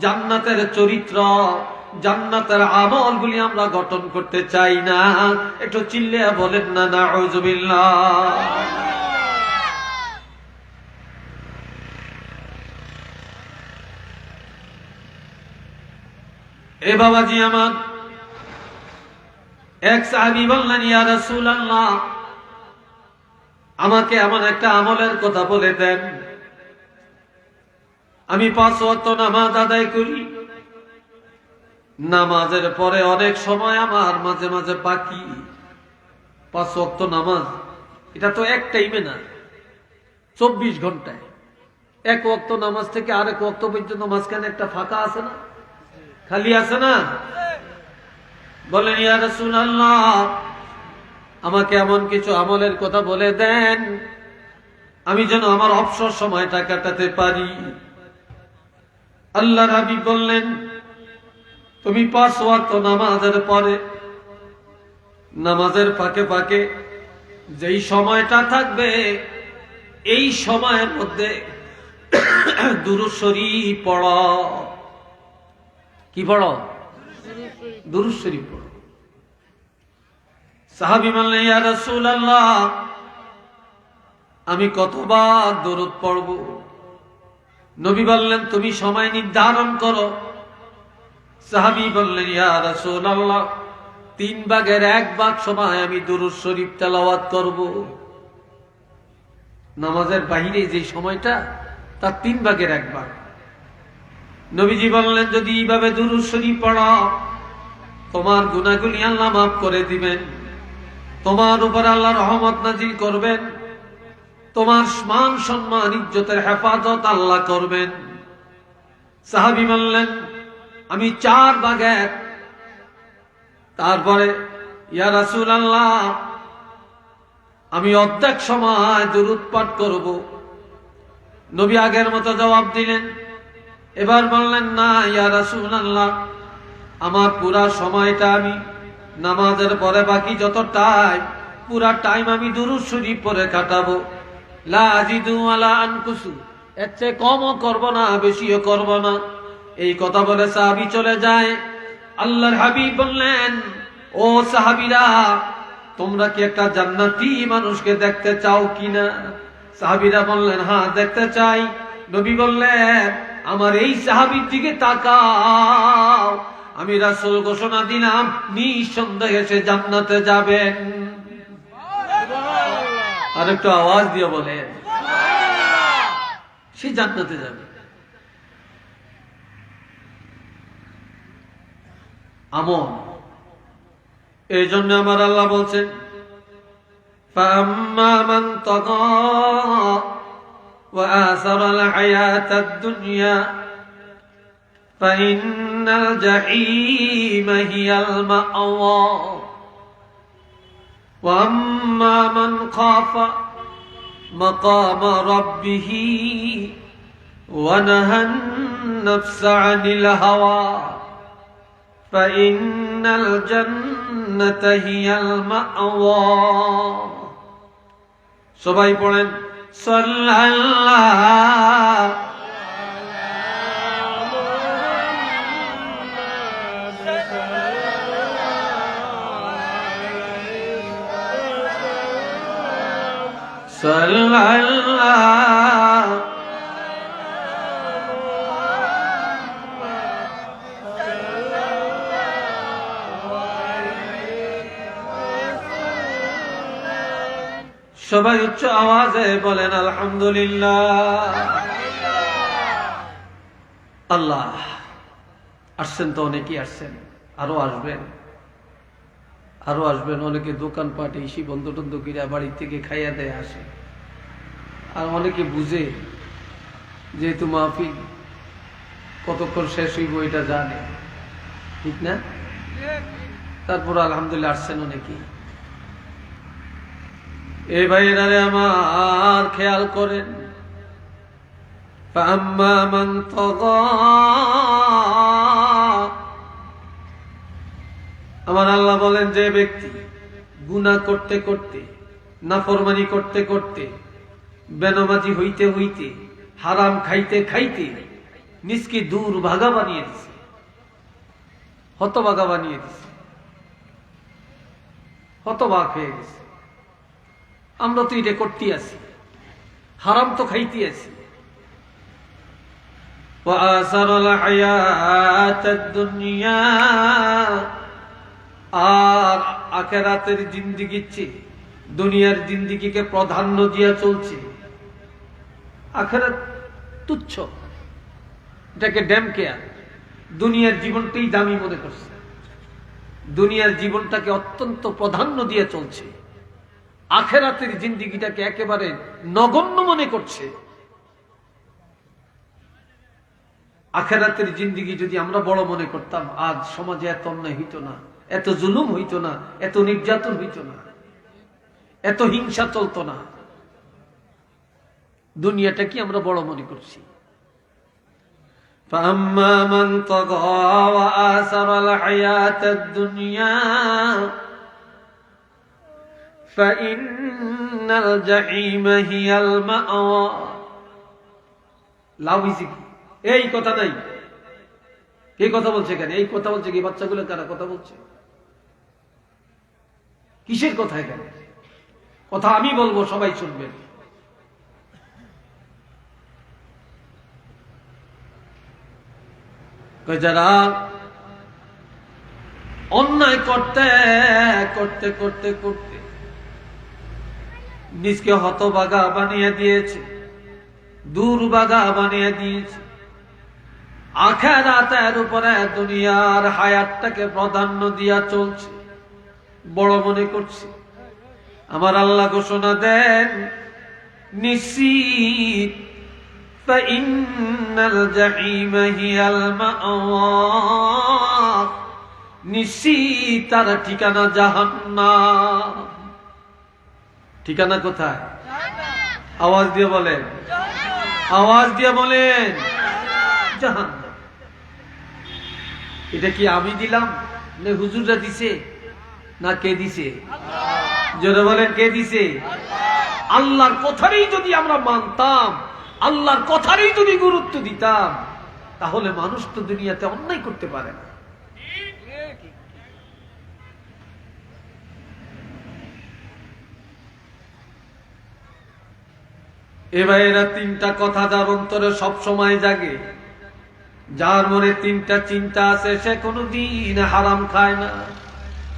জান্নাতের চরিত্র, জান্নাতের আমলগুলি আমরা গঠন করতে চাই না। একটু চিল্লিয়া বলেন না নাউযুবিল্লাহ। এ বাবাজি আমার, এক সাহাবী বললেন, ইয়া রাসূলুল্লাহ, আমাকে এমন একটা আমলের কথা বলে দেন, আমি 5 ওয়াক্ত নামাজ আদায় করি, নামাজের পরে অনেক সময় আমার মাঝে মাঝে বাকি। 5 ওয়াক্ত নামাজ, এটা তো এক টাইমে না, 24 ঘন্টায়। এক ওয়াক্ত নামাজ থেকে আরেক ওয়াক্ত পর্যন্ত মাঝখানে একটা ফাঁকা আছে না, খালি আছে না? বলেন, ইয়া রাসূলুল্লাহ, আমাকে এমন কিছু আমলের কথা বলে দেন আমি যেন আমার অবসর সময়টা কাটাতে পারি। আল্লাহর হাবিব বললেন, তুমি 5 ওয়াক্ত নামাজের পরে নামাজের ফাঁকে ফাঁকে যেই সময়টা থাকবে এই সময়ের মধ্যে দুরূদ শরীফ পড়ো। কি পড়ো? দুরূদ শরীফ পড়ো। সাহাবী বললেন, ইয়া রাসূলুল্লাহ, আমি কতবার দরুদ পড়ব? নবী বললেন, তুমি সময় নির্ধারণ করো। সাহাবী বললেন, ইয়া রাসূলুল্লাহ, 3 ভাগের 1 ভাগ সময় আমি দুরূদ শরীফ তেলাওয়াত করব। নামাজের বাইরে যে সময়টা তার 3 ভাগের 1 ভাগ। নবীজি বললেন, যদি এইভাবে দুরূদ শরীফ পড়ো তোমার গুনাহগুলি আল্লাহ মাফ করে দিবেন, তোমার উপর আল্লাহ রহমত নাজিল করবেন, তোমার মান সম্মান ইজ্জতের হেফাজত আল্লাহ করবেন। সাহাবী বললেন, আমি 4 ভাগের। তারপরে, ইয়া রাসূলুল্লাহ, আমি অর্ধেক সময় দুরূদ পাঠ করব। নবী আগের মতো জবাব দিলেন। এবার বললেন, না ইয়া রাসূলুল্লাহ, আমার পুরা সময়টা আমি নামাজের পরে বাকি যত টাইম, পুরা টাইম আমি দুরূদ শরীফ পড়ে কাটাবো। লা আজিদু ওয়ালা আনকুসু, এর চেয়ে কমও করব না, বেশিও করব না। এই কথা বলে সাহাবী চলে যায়। আল্লাহর হাবিব বললেন, ও সাহাবীরা, তোমরা কি একটা জান্নাতি মানুষকে দেখতে চাও কিনা? সাহাবীরা বললেন, হ্যাঁ দেখতে চাই। নবী বললেন, আমার এই সাহাবীর দিকে তাকাও, আমি রাসূল ঘোষণা দিলাম নিঃসন্দেহে সে জান্নাতে যাবেন। আর একটু আওয়াজ দিয়ে বলেন, সে জান্নাতে যাবে। আমল। এই জন্য আমার আল্লাহ বলছেন, فَأَمَّا مَنْ طَغَى وَآثَرَ الْحَيَاةَ الدُّنْيَا فَإِنَّ الْجَحِيمَ هِيَ الْمَأْوَى وَأَمَّا مَنْ خَافَ مَقَامَ رَبِّهِ وَنَهَى النَّفْسَ عَنِ الْهَوَى فَإِنَّ الْجَنَّةَ هِيَ الْمَأْوَى। সবাই পড়েন, সাল্লাল্লাহু সাল্লাল্লাহু সবাই উচ্চ আওয়াজে বলেন আলহামদুলিল্লাহ। আল্লাহ আসছেন তো, অনেকেই আসছেন, আরো আসবেন, আরো আসবেন। অনেকে দোকানপাট এসি বন্ধ টন্ধ কিরা বাড়ি থেকে খাইয়া দেয় আসে। আর অনেকে বুঝে, যেহেতু মাহফিল কতক্ষণ শেষ হইব এটা জানে, ঠিক না? তারপর আলহামদুলিল্লাহ আসছেন অনেকেই। এই ভাইয়েরা আমার খেয়াল করেন, فَأَمَّا مَنْ طَغَى, আমার আল্লাহ বলেন, যে ব্যক্তি গুনাহ করতে করতে, নাফরমানি করতে করতে, বেনামাজি হইতে হইতে, হারাম খাইতে খাইতে নিজকে দূর ভাগা বানিয়ে দিছে, হতভাগা বানিয়ে দিছে, হতভাগ হয়ে গেছে। আমরা তো এটা করতে আছি, হারাম তো খাইতে আছি। وآثر الحياة الدنيا, আর আখিরাতের জিন্দেগির চেয়ে দুনিয়ার জিন্দেগিকে প্রাধান্য দিয়া চলছে। আখিরাত তুচ্ছ, এটাকে ড্যাম কেয়ার। দুনিয়ার জীবনটাই দামি মনে করছে, দুনিয়ার জীবনটাকে অত্যন্ত প্রাধান্য দিয়ে চলছে, আখিরাতের জিন্দেগিটাকে একেবারে নগণ্য মনে করছে। আখিরাতের জিন্দেগি যদি আমরা বড় মনে করতাম, আজ সমাজে এত অন্যায় হইতো না, এত জুলুম হইতো না, এত নির্যাতন হইতো না, এত হিংসা চলতো না। দুনিয়াটা কি আমরা বড় মনে করছি। فأما من طغى وآثر الحياة الدنيا فإن الجحيم هي المأوى লাভ হইছে কি? এই কথা নাই। কে কথা বলছে কেন? এই কথা বলছে কি? বাচ্চাগুলো কারা কথা বলছে? কিসের কথা এখানে? কথা আমি বলবো, সবাই শুনবেন। যারা অন্যায় করতে করতে করতে করতে নিজকে হতভাগা বানিয়ে দিয়েছে, দুর্ভাগা বানিয়ে দিয়েছে, আখিরাতের উপরে দুনিয়ার হায়াতটাকে প্রাধান্য দিয়া চলছে, বড় মনে করছে। আমার আল্লাহ ঘোষণা দেন নিশ্চিত ফাইন্নাল জাহিম হিয়াল মাওয়া, নিশ্চিত তার ঠিকানা জাহান্নাম। ঠিকানা কোথায়? আওয়াজ দিয়ে বলেন, আওয়াজ দিয়ে বলেন, জাহান্নাম। এটা কি আমি দিলাম না হুজুররা দিছে না কে দিছে? জোরে বলেন, কে দিছে? আল্লাহর কথারই যদি আমরা মানতাম, আল্লাহর কথারই যদি গুরুত্ব দিতাম, তাহলে মানুষ তো দুনিয়াতে অন্যায় করতে পারে না। এবার এরা তিনটা কথা যার অন্তরে সব সময় জাগে, যার মনে তিনটা চিন্তা আছে, সে কোনোদিন হারাম খায় না,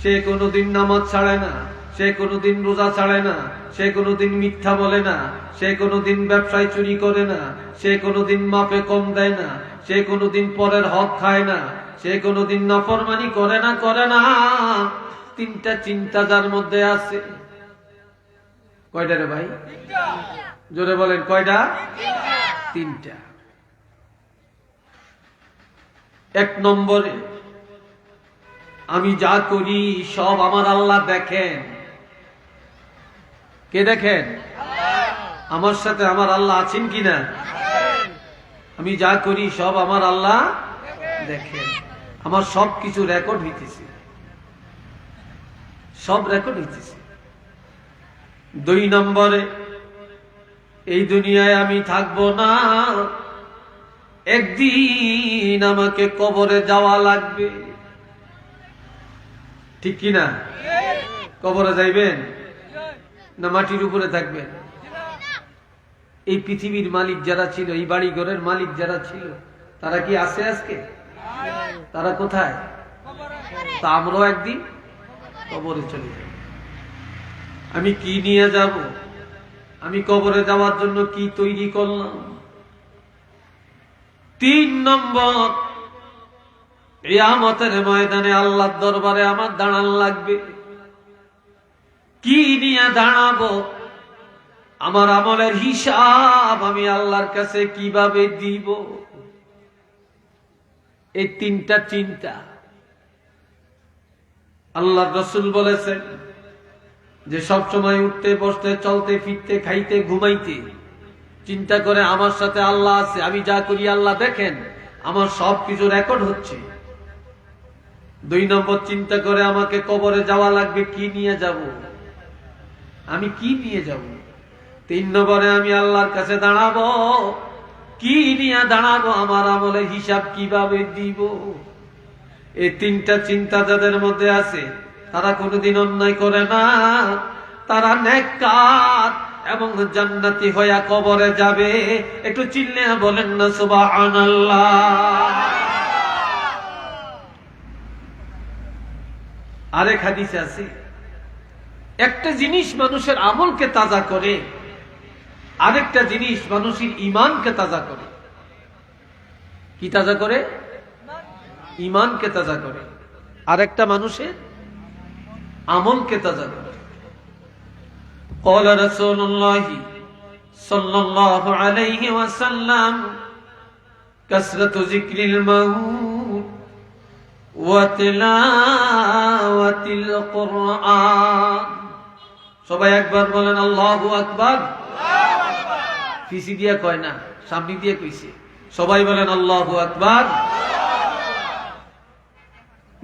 সে কোনোদিন নামাজ ছাড়ে না, সে কোনোদিন রোজা ছাড়ে না, সে কোনোদিন মিথ্যা বলে না, সে কোনোদিন ব্যবসায় চুরি করে না, সে কোনোদিন মাপে কম দেয় না, সে কোনোদিন পরের হক খায় না, সে কোনোদিন নাফরমানি করে না, করে না। তিনটা চিন্তা যার মধ্যে আছে। কয়টা রে ভাই? জোরে বলেন, কয়টা? তিনটা। এক নম্বরে, আমি যা করি সব আমার আল্লাহ দেখেন। কে দেখেন? আমার সাথে আমার আল্লাহ আছেন কিনা? আমি যা করি সব আমার আল্লাহ দেখেন। আমার সব কিছু রেকর্ড হইতেছে, সব রেকর্ড হইতেছে। দুই নম্বরে, এই দুনিয়ায় আমি থাকবো না, একদিন আমাকে কবরে যাওয়া লাগবে। ঠিক কিনা? কবরে যাইবেন না মাটির উপরে থাকবেন? এই পৃথিবীর মালিক যারা ছিল, এই বাড়ি ঘরের মালিক যারা ছিল, তারা কি আছে আজকে? তারা কোথায়? তা আমরাও একদিন কবরে চলে যাব। আমি কি নিয়ে যাব? আমি কবরে যাওয়ার জন্য কি তৈরি করলাম? তিন নম্বর, কিয়ামতের ময়দানে আল্লাহর দরবারে আমার দাঁড়ান লাগবে। কি নিয়ে দাঁড়াবো? আমার আমলের হিসাব আমি আল্লাহর কাছে কিভাবে দিব? এই তিনটা চিন্তা। আল্লাহর রাসূল বলেছেন যে সব সময় উঠতে বসতে চলতে ফিরতে খাইতে ঘুমাইতে চিন্তা করে আমার সাথে আল্লাহ আছে, আমি যা করি আল্লাহ দেখেন, আমার সব কিছু রেকর্ড হচ্ছে। দুই নম্বর, চিন্তা করে আমাকে কবরে যাওয়া লাগবে, কি নিয়ে যাব? আমি কি নিয়ে যাব? তিন নম্বরে, আমি আল্লাহর কাছে দাঁড়াবো, কি নিয়ে দাঁড়াবো? আমার আমলের হিসাব কিভাবে দিব? এই তিনটা চিন্তা যাদের মধ্যে আছে, তারা কোনোদিন অন্যায় করে না, তারা নেককার এবং জান্নাতি হইয়া কবরে যাবে। একটু চিল্লে বলেন না সুবহানাল্লাহ। আরেক হাদিসে আছে, একটা জিনিস মানুষের আমলকে তাজা করে, আরেকটা জিনিস মানুষের ঈমানকে তাজা করে। কি তাজা করে? ঈমানকে তাজা করে। আরেকটা মানুষের আমলকে তাজা করে। قال رسول الله صلى الله عليه وسلم كثرة ذكر الموت وتلاوة القرآن। সবাই একবার বলেন আল্লাহু আকবার। পিছি দিয়া কয় না, সামনে দিয়ে কইছে। সবাই বলেন আল্লাহু আকবার।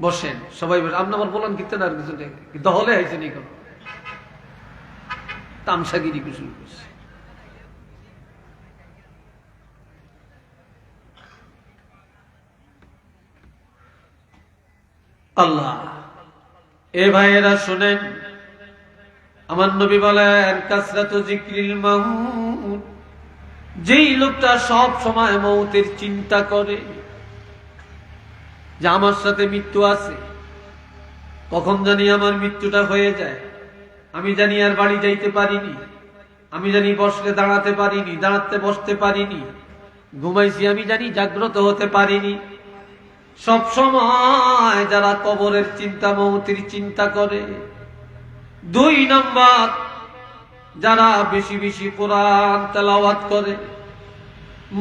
বসেন সবাই বলেন। আপনি আমার বলেন কিনতে না আর কিছু নেই, দহলে হয়েছে নি কোন তামসাগিরি শুরু করছে। আল্লাহ, এ ভাইয়েরা শুনেন, আমার নবী বলেন কাসরাতু যিকরিল মাউত, যেই লোকটা সব সময় মৌতের চিন্তা করে যে আমার সাথে মৃত্যু আছে, কখন জানি আমার মৃত্যুটা হয়ে যায়, আমি জানি আর বাড়ি যাইতে পারিনি, আমি জানি বসলে দাঁড়াতে পারিনি, দাঁড়াতে বসতে পারিনি, ঘুমাইছি আমি জানি জাগ্রত হতে পারিনি। সব সময় যারা কবরের চিন্তা, মৌতের চিন্তা করে। 2 নম্বর, যারা বেশি বেশি কোরআন তেলাওয়াত করে,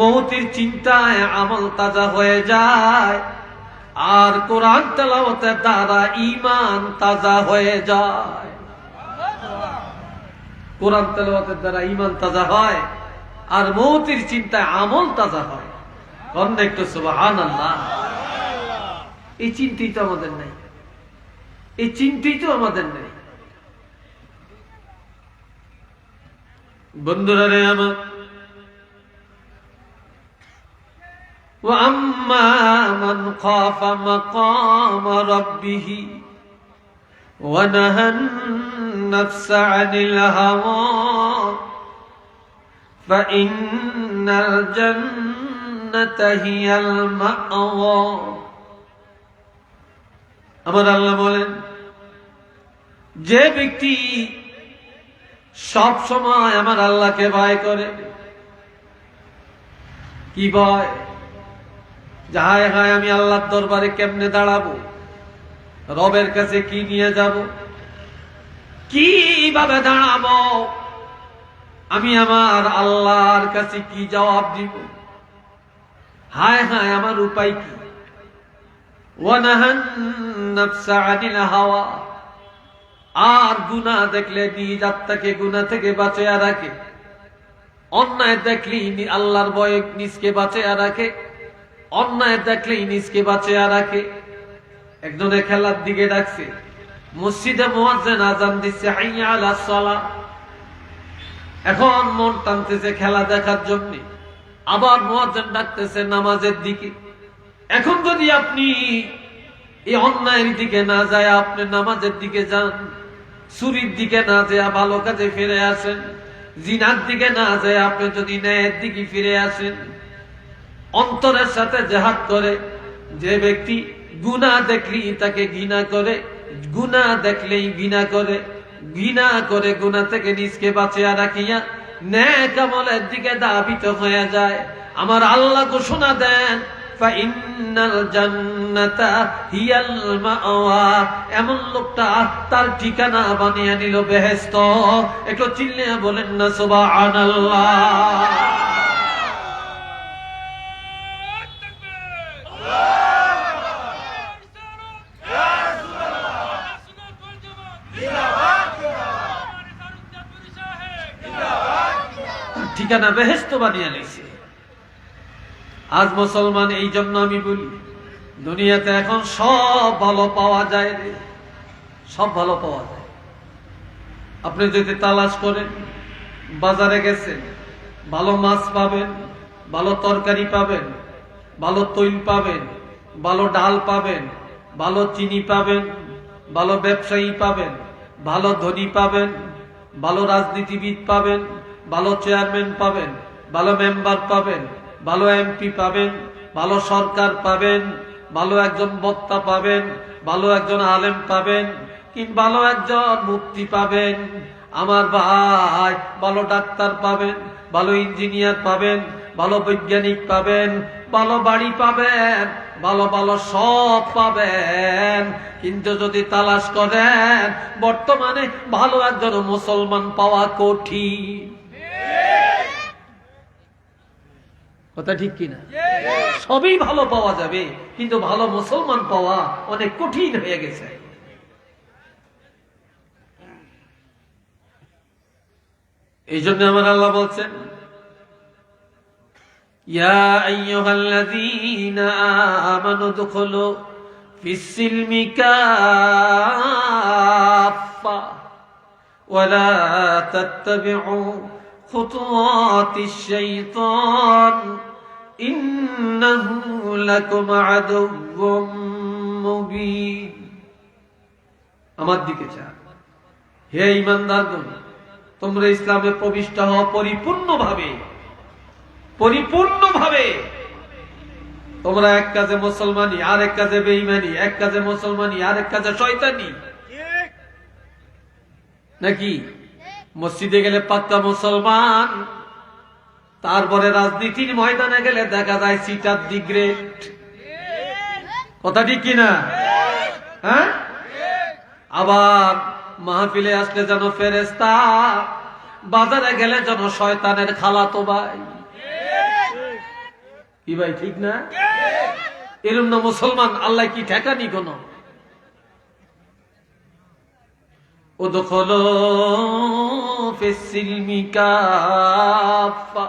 মৌতের চিন্তায় আমল তাজা হয়ে যায়, আর কোরআন তেলাওয়াতের দ্বারা ঈমান তাজা হয়ে যায়। কোরআন তেলাওয়াতের দ্বারা ঈমান তাজা হয়, আর মৌতের চিন্তায় আমল তাজা হয়। কন্যা একটু সুবহানাল্লাহ। এই চিন্তাই তো আমাদের নাই, এই চিন্তাই তো আমাদের নাই। বন্ধুরা রে আমার, وَأَمَّا مَنْ خَافَ مَقَامَ رَبِّهِ وَنَهَى النَّفْسَ عَنِ الْهَوَى فَإِنَّ الْجَنَّةَ هِيَ الْمَأْوَى। আমার আল্লাহ বলেন, যে ব্যক্তি সব সময় আমার আল্লাহকে ভয় করে, কি ভয়? হায় হায় আমি আল্লাহর দরবারে কেমনে দাঁড়াবো, রবের কাছে কি নিয়ে যাব, কিভাবে দাঁড়াবো, আমি আমার আল্লাহর কাছে কি জবাব দিব, হায় হায় আমার উপায় কি? ওয়ানাহান নাফসা আনিল হাওয়া, আর গুনাহ দেখলে নিজ আত্মাকে গুনাহ থেকে বাঁচিয়ে রাখে, অন্যায় দেখলে আল্লাহর ভয়ে নিজকে বাঁচিয়ে রাখে, অন্যায় দেখলে নিজকে বাঁচিয়ে রাখে। একজনে খেলার দিকে ডাকছে, মসজিদে মুয়াজ্জিন আযান দিচ্ছে হাইয়া আলাস সালাহ, এখন মন টানতেছে খেলা দেখার জন্য, আবার মুয়াজ্জিন ডাকতেছে নামাজের দিকে। এখন যদি আপনি এই অন্যায়ের দিকে না যায়, আপনি নামাজের দিকে যান, চুরির দিকে না যায় ভালো কাজে ফিরে আসেন, জিনার দিকে না যায় আপনি যদি ন্যায়ের দিকে ফিরে আসেন, অন্তরের সাথে জিহাদ করে। যে ব্যক্তি গুনাহ দেখলেই তাকে ঘৃণা করে, গুনাহ দেখলেই ঘৃণা করে, ঘৃণা করে গুনাহ থেকে নিজকে বাঁচিয়ে রাখিয়া নেক আমলের দিকে ধাবিত হয়ে যায়, আমার আল্লাহ ঘোষণা দেন ফাইন্নাল জান্নাতা হিয়াল মাওয়া, এমন লোকটা তার ঠিকানা বানিয়ে নিল বেহেশত। একটু চিল্লিয়ে বলেন না সুবহানাল্লাহ। ঠিকানা বেহেশত বানিয়ে নিয়েছে। আজ মুসলমান, এই জন্য আমি বলি দুনিয়াতে এখন সব ভালো পাওয়া যায় রে, সব ভালো পাওয়া যায়। আপনি যদি তালাশ করেন, বাজারে গেছেন, ভালো মাছ পাবেন, ভালো তরকারি পাবেন, ভালো তৈল পাবেন, ভালো ডাল পাবেন, ভালো চিনি পাবেন, ভালো ব্যবসায়ী পাবেন, ভালো ধনী পাবেন, ভালো রাজনীতিবিদ পাবেন, ভালো চেয়ারম্যান পাবেন, ভালো মেম্বার পাবেন, ভালো এমপি পাবেন, ভালো সরকার পাবেন, ভালো একজন বক্তা পাবেন, ভালো একজন আলেম পাবেন, কিংবা ভালো একজন মুফতি পাবেন। আমার ভাই, ভালো ডাক্তার পাবেন, ভালো ইঞ্জিনিয়ার পাবেন, ভালো বৈজ্ঞানিক পাবেন, ভালো বাড়ি পাবেন, ভালো ভালো সব পাবেন। কিন্তু যদি তালাশ করেন, বর্তমানে ভালো একজন মুসলমান পাওয়া কঠিন। কথা ঠিক কিনা? সবই ভালো পাওয়া যাবে, কিন্তু ভালো মুসলমান পাওয়া অনেক কঠিন হয়ে গেছে। এই জন্য আমার আল্লাহ বলছেন ইয়া আইয়ুহাল্লাযীনা আমানু দুখুলু ফিস-সিলমি কাফফা ওয়া লা তাত্তাবি'উ খুতুওয়াতিশ শাইতান ইন্নাহু লাকুম আদুউম মুবিন। আমার দিকে চাও, হে ঈমানদারগণ, তোমরা ইসলামে প্রবিষ্ট হও পরিপূর্ণভাবে। তোমরা এক কাজে মুসলমানি, আর এক কাজে বেঈমানি, এক কাজে মুসলমানি আর এক কাজে শয়তানি নাকি? মসজিদে গেলে পাক্কা মুসলমান, তারপরে রাজনীতির ময়দানে গেলে দেখা যায় সিটার দি গ্রেট। কথা ঠিক কিনা? হ্যাঁ, আবার মাহফিলে আসলে যেন ফেরেশতা, বাজারে গেলে যেন শয়তানের খালাতো ভাই। কি ভাই, ঠিক না? এরম না মুসলমান? আল্লাহ কি ঠেকানি কোন? উদখুলু ফিস-সিলমি কাফফা,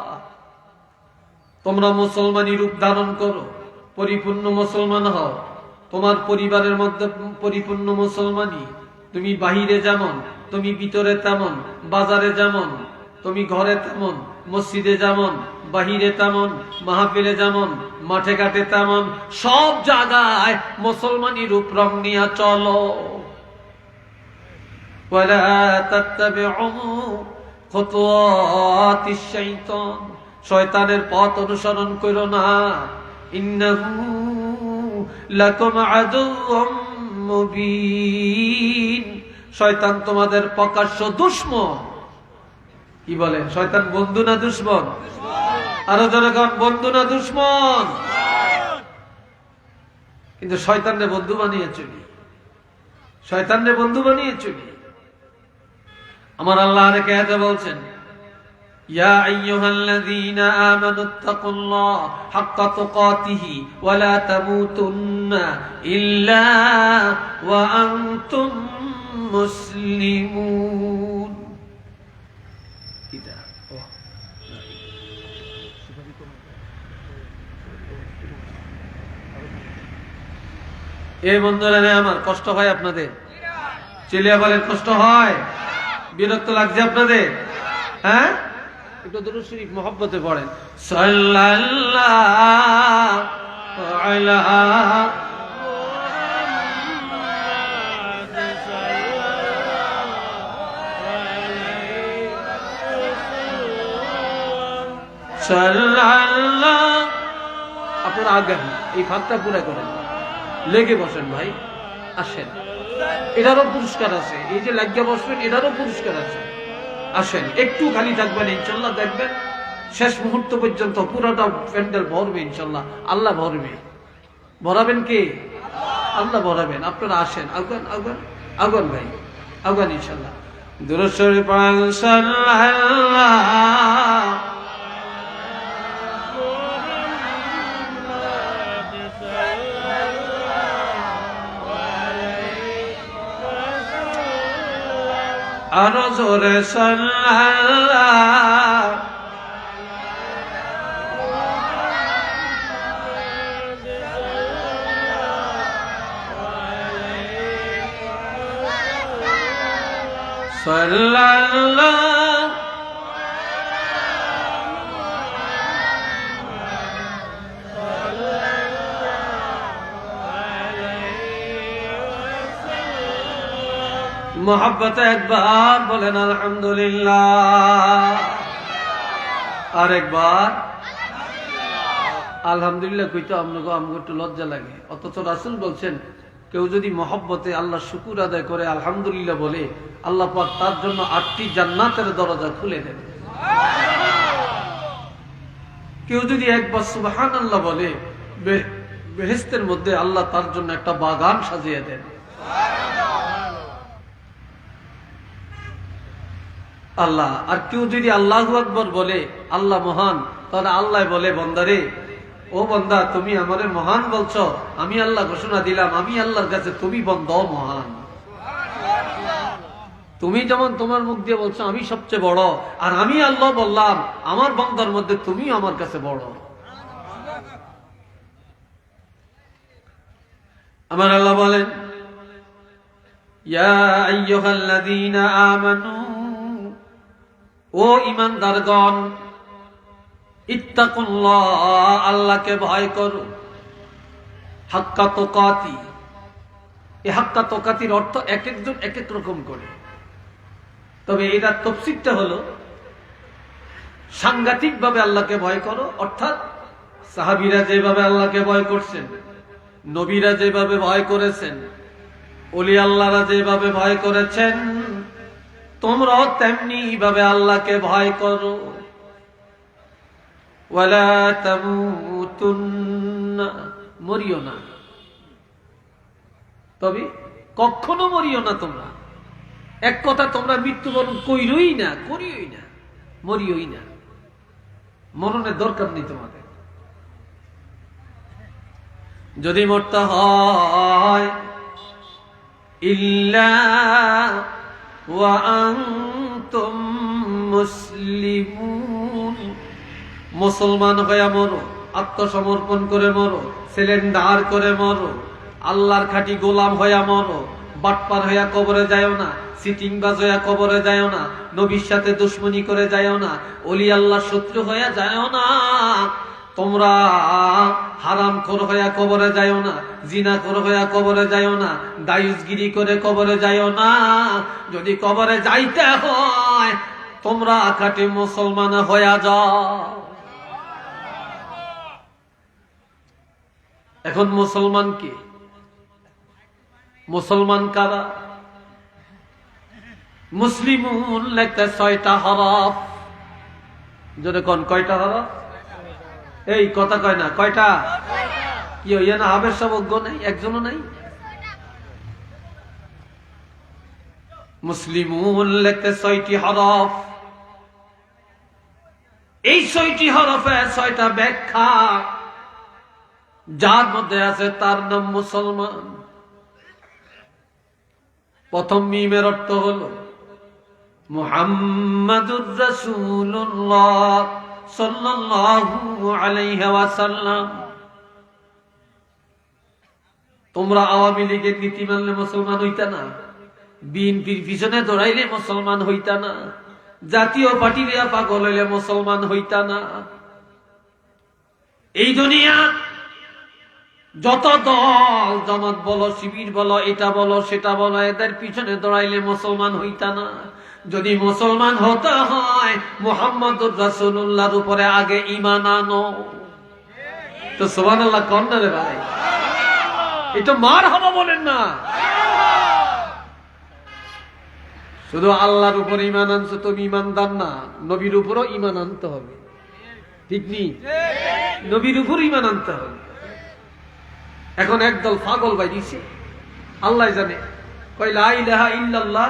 তোমরা মুসলমানি রূপ ধারণ করো, পরিপূর্ণ মুসলমান হও। তোমার পরিবারের মধ্যে পরিপূর্ণ মুসলমানি। তুমি বাহিরে যেমন, তুমি ভিতরে তেমন, বাজারে যেমন, তুমি ঘরে তেমন, মসজিদে যেমন, বাহিরে তেমন, মাহফিলে যেমন, মাঠে ঘাটে তেমন, সব জায়গায় মুসলমানি রূপ রং নিয়ে চলো। ওয়ালা তাত্তাবিউ খুতুওয়াতিশ শাইতান, শয়তানের পথ অনুসরণ করো না। ইন্নাহু লাকুম আদুউম মুবিন, শয়তান তোমাদের প্রকাশ্য দুশমন। কি বলেন, শয়তান বন্ধু না দুশমন? আরো জনগণ, বন্ধু না দুশমন? কিন্তু শয়তানরে বন্ধু বানিয়ে চলি, শয়তানরে বন্ধু বানিয়ে চলি। আমার আল্লাহ আরেক আয়াতে বলছেন, ইয়া আইয়ুহাল্লাযীনা আমানুত্তাকুল্লাহ হাক্কা তুকাতিহি ওয়া লা তামুতুন্না ইল্লা ওয়া আনতুম মুসলিমুন। এই বন্ধুরা, আমার কষ্ট হয় আপনাদের? চিল্লিয়া বলেন, কষ্ট হয়? বিরক্ত লাগছে আপনাদের? হ্যাঁ, একটু দুরূদ শরীফ মহব্বতে পড়েন। সাল্লাল্লাহু আলা সাল্লাল্লাহু, আপনারা আগান, এই ফাঁকটা পুরা করেন, লেগে বসেন ভাই, আসেন, এটারও পুরস্কার আছে। এই যে লাগিয়ে বসবেন, এটারও পুরস্কার আছে। আসেন, একটু খালি থাকবেন, ইনশাল্লাহ দেখবেন শেষ মুহূর্ত পর্যন্ত পুরাটা প্যান্ডেল ভরবে ইনশাল্লাহ। আল্লাহ ভরবে। ভরাবেন কে? আল্লাহ ভরাবেন। আপনারা আসেন, আগান আগান আগান ভাই, আগান ইনশাল্লাহ। দুরূদ শরীফ পড়েন, সাল্লাল্লাহু আরো জোরে সাল্লাল্লাহু সাল্লাল্লাহু মোহাব্বতে একবার বলেন আলহামদুলিল্লাহ, আর একবার আলহামদুলিল্লাহ কইতে আমগো একটু লজ্জা লাগে। অথচ রাসূল বলছেন, কেউ যদি মহব্বতে আল্লাহ শুকুর আদায় করে আলহামদুলিল্লাহ বলে, আল্লাহ পাক তার জন্য 8টি জান্নাতের দরজা খুলে দেন। কেউ যদি একবার সুবহানাল্লাহ বলে, বেহেশতের মধ্যে আল্লাহ তার জন্য একটা বাগান সাজিয়ে দেন। আল্লাহ, আর কেউ যদি আল্লাহু আকবার বলে, আল্লাহ মহান, তাহলে আল্লাহ বলে, বন্দারে, ও বন্দা, তুমি আমারে মহান বলছো, আমি আল্লাহ ঘোষণা দিলাম, আমি আল্লাহর কাছে তুমি বন্দা মহান। তুমি যেমন তোমার মুখ দিয়ে বলছো আমি সবচেয়ে বড়, আর আমি আল্লাহ বললাম আমার বন্দার মধ্যে তুমি আমার কাছে বড়। আমার আল্লাহ বলেন, ইয়া আইয়ুহাল্লাযীনা আমানু, ও ঈমানদারগণ, ইত্তাকুল্লাহ, আল্লাহকে ভয় করো, হাক্কা তুকাতি। এই হাক্কা তুকাতির অর্থ এক একজন এক এক রকম করে, তবে এটা তাফসীরটা হলো সাংঘাতিকভাবে আল্লাহকে ভয় করো, অর্থাৎ সাহাবীরা যেভাবে আল্লাহকে ভয় করছেন, নবীরা যেভাবে ভয় করেছেন, ওলি আল্লাহরা যেভাবে ভয় করেছেন, তোমরাও তেমনি ভাবে আল্লাহকে ভয় করো। ওয়ালা তামুতুন্না, মরিও না, তবে কখনো মরিও না তোমরা। এক কথা, তোমরা মৃত্যুবরণ করিই না, মরিওই না, মরণের দরকার নেই তোমাদের। যদি মরতে হয়, ইল্লা ওয়া আনতুম মুসলিমুন, মুসলমান হয়ে মরো, আত্মসমর্পণ করে মরো, সিলিন্ডার করে মরো, আল্লাহর খাঁটি গোলাম হয়ে মরো, বাটপার হইয়া কবরে যায়ও না, সিটিংবাজ হইয়া কবরে যায়ও না, নবীর সাথে দুশ্মনী করে যায়ও না, ওলি আল্লাহর শত্রু হইয়া যায়ও না, তোমরা হারামখোর হইয়া কবরে যায়ও না, জিনাখোর হইয়া কবরে যায়ও না, দায়ুসগিরি করে কবরে যায়ও না। যদি কবরে যাইতে হয়, তোমরা খাঁটি মুসলমান হইয়া যাও। এখন মুসলমান কি? মুসলমান কারা? মুসলিমুন লেখতে 6টা হরফ। যদি কোন কয়টা হরফ? এই কথা কয় না, কয়টা? কি হইয়া না হাবের সব অজ্ঞ নাই, একজনও নাই। মুসলিমুন লেখতে 6টি হরফ। এই 6টি হরফে 6টা ব্যাখ্যা, যার মধ্যে আছে তার নাম মুসলমান। প্রথম মিমের অর্থ হলো মুহাম্মাদুর রাসূলুল্লাহ সাল্লাল্লাহু আলাইহি ওয়াসাল্লাম। তোমরা আওয়ামী লীগের নীতি মানলে মুসলমান হইতা না, বিএনপির পিছনে দৌড়াইলে মুসলমান হইতা না, জাতীয় পার্টির পাগল হইলে মুসলমান হইতা না। এই দুনিয়া যত দল, জামাত বলো, শিবির বলো, এটা বলো, সেটা বলো, এদের পিছনে দৌড়াইলে মুসলমান হইতা না। যদি মুসলমান হতে হয়, মুহাম্মদুর রাসূলুল্লাহর উপরে আগে ঈমান আনো। তো সুবহানাল্লাহ কোন না রে ভাই? এটা মারহাবা বলেন না। শুধু আল্লাহর উপর ঈমান আনছো তুমি ঈমানদার না, নবীর উপরও ঈমান আনতে হবে। ঠিক নি? নবীর উপর ঈমান আনতে হবে। এখন একদল পাগল বাইরিছে, আল্লাহ জানে, কয় লা ইলাহা ইল্লাল্লাহ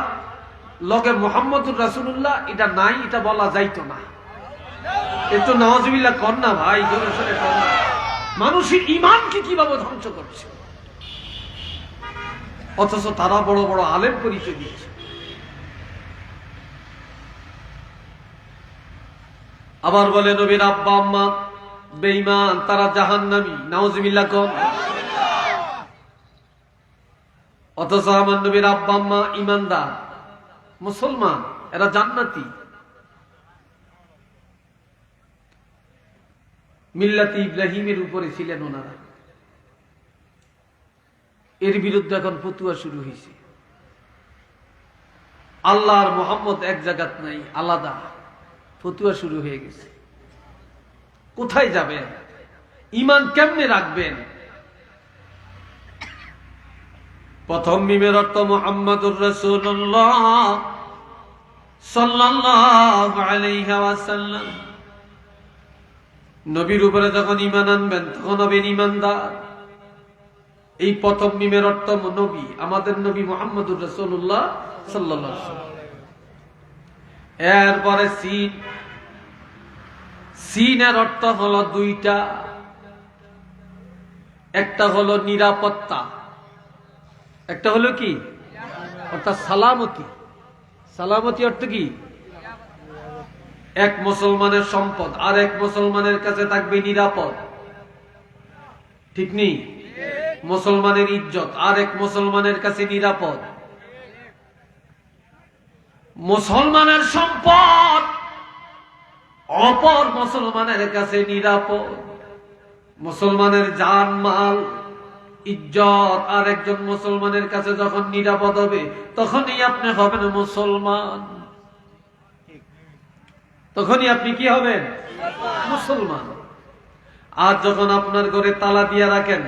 লগে মুহাম্মদুর রাসূলুল্লাহ এটা নাই, এটা বলা যাইতো না। এতো নাউজুবিল্লাহ কর না ভাই, জোরে সোরে কর না। মানুষের ঈমানকে কিভাবে ধ্বংস করছে, অথচ তারা বড় বড় আলেম পরিচয় দিচ্ছে। আবার বলে নবীর আব্বা আম্মা বেঈমান, তারা জাহান্নামী, নাউজুবিল্লাহ কর। অথচ আমার নবীর আব্বা আম্মা ঈমানদার, মুসলমান, এরা জান্নাতি। মিল্লাতে ইব্রাহিমের উপরে ছিলেন ওনারা। এর বিরুদ্ধে এখন ফতুয়া শুরু হয়েছে। আল্লাহ আর মুহাম্মদ এক জায়গাত নাই, আলাদা। ফতুয়া শুরু হয়ে গেছে। কোথায় যাবেন? ঈমান কেমনে রাখবেন? প্রথম মিমের অর্থ মুহাম্মাদুর রাসূলুল্লাহ সাল্লাল্লাহু আলাইহি ওয়াসাল্লাম। নবীর উপরে যখন ঈমান আনবেন তখন হবেন ঈমানদার। এই প্রথম মিমের অর্থ নবী, আমাদের নবী মুহাম্মাদুর রাসূলুল্লাহ সাল্লাল্লাহু আলাইহি ওয়াসাল্লাম। এরপরে সিন, সিনের অর্থ হলো 2টা। একটা হলো নিরাপত্তা, একটা হলো কি অর্থাৎ সালামতি। সালামতি অর্থ কি? এক মুসলমানের সম্পদ আর এক মুসলমানের কাছে থাকবে নিরাপদ। ঠিক নেই? মুসলমানের ইজ্জত আরেক মুসলমানের কাছে নিরাপদ, মুসলমানের সম্পদ অপর মুসলমানের কাছে নিরাপদ, মুসলমানের জান মাল ইজ্জত আরেকজন মুসলমানের কাছে যখন নিরাপদ হবে তখনই আপনি হবেন মুসলমান, তখনই আপনি কি হবেন? মুসলমান। আর যখন আপনার ঘরে তালা দিয়া রাখেন,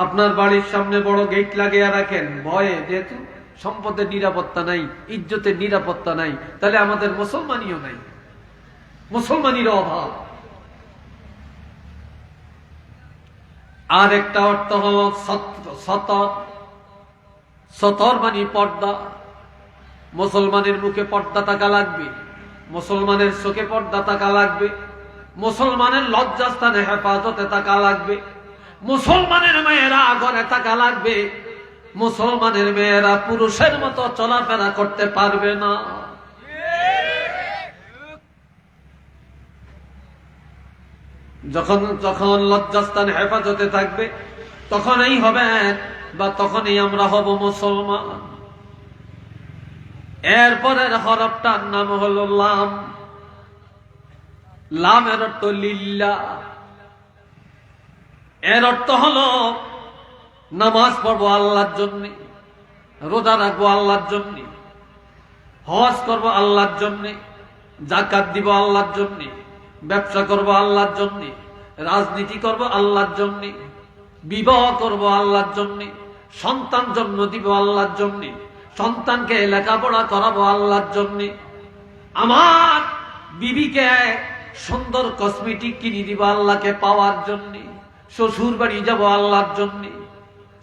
আপনার বাড়ির সামনে বড় গেট লাগিয়ে রাখেন, ভয়ে, যেহেতু সম্পদের নিরাপত্তা নাই, ইজ্জতের নিরাপত্তা নাই, তাহলে আমাদের মুসলমানিও নাই, মুসলমানির অভাব। আর একটা অর্থ হল সতর, সতর মানে পর্দা। মুসলমানের মুখে পর্দা থাকা লাগবে, মুসলমানের চোখে পর্দা থাকা লাগবে, মুসলমানের লজ্জাস্থানে হেফাজতে থাকা লাগবে, মুসলমানের মেয়েরা ঘরে থাকা লাগবে, মুসলমানের মেয়েরা পুরুষের মতো চলাফেরা করতে পারবে না। যখন যখন লজ্জাস্থান হেফাজতে থাকবে তখনই হবেন বা তখনই আমরা হব মুসলমান। এরপরের হরফটার নাম হলো লাম। লামের অর্থ লিল্লাহ। এর অর্থ হলো নামাজ পড়বো আল্লাহর জন্য, রোজা রাখবো আল্লাহর জন্য, হজ করবো আল্লাহর জন্য, যাকাত দিব আল্লাহর জন্য, ব্যবসা করবো আল্লাহর জন্য, রাজনীতি করবো আল্লাহর জন্য, বিবাহ করবো আল্লাহর জন্য, সন্তান জন্ম দিব আল্লাহর জন্য, সন্তানকে লেখাপড়া করাবো আল্লাহর জন্য, আমার বিবিকে সুন্দর কসমেটিক কিনে দিব আল্লাহকে পাওয়ার জন্য, শ্বশুর বাড়ি যাবো আল্লাহর জন্য,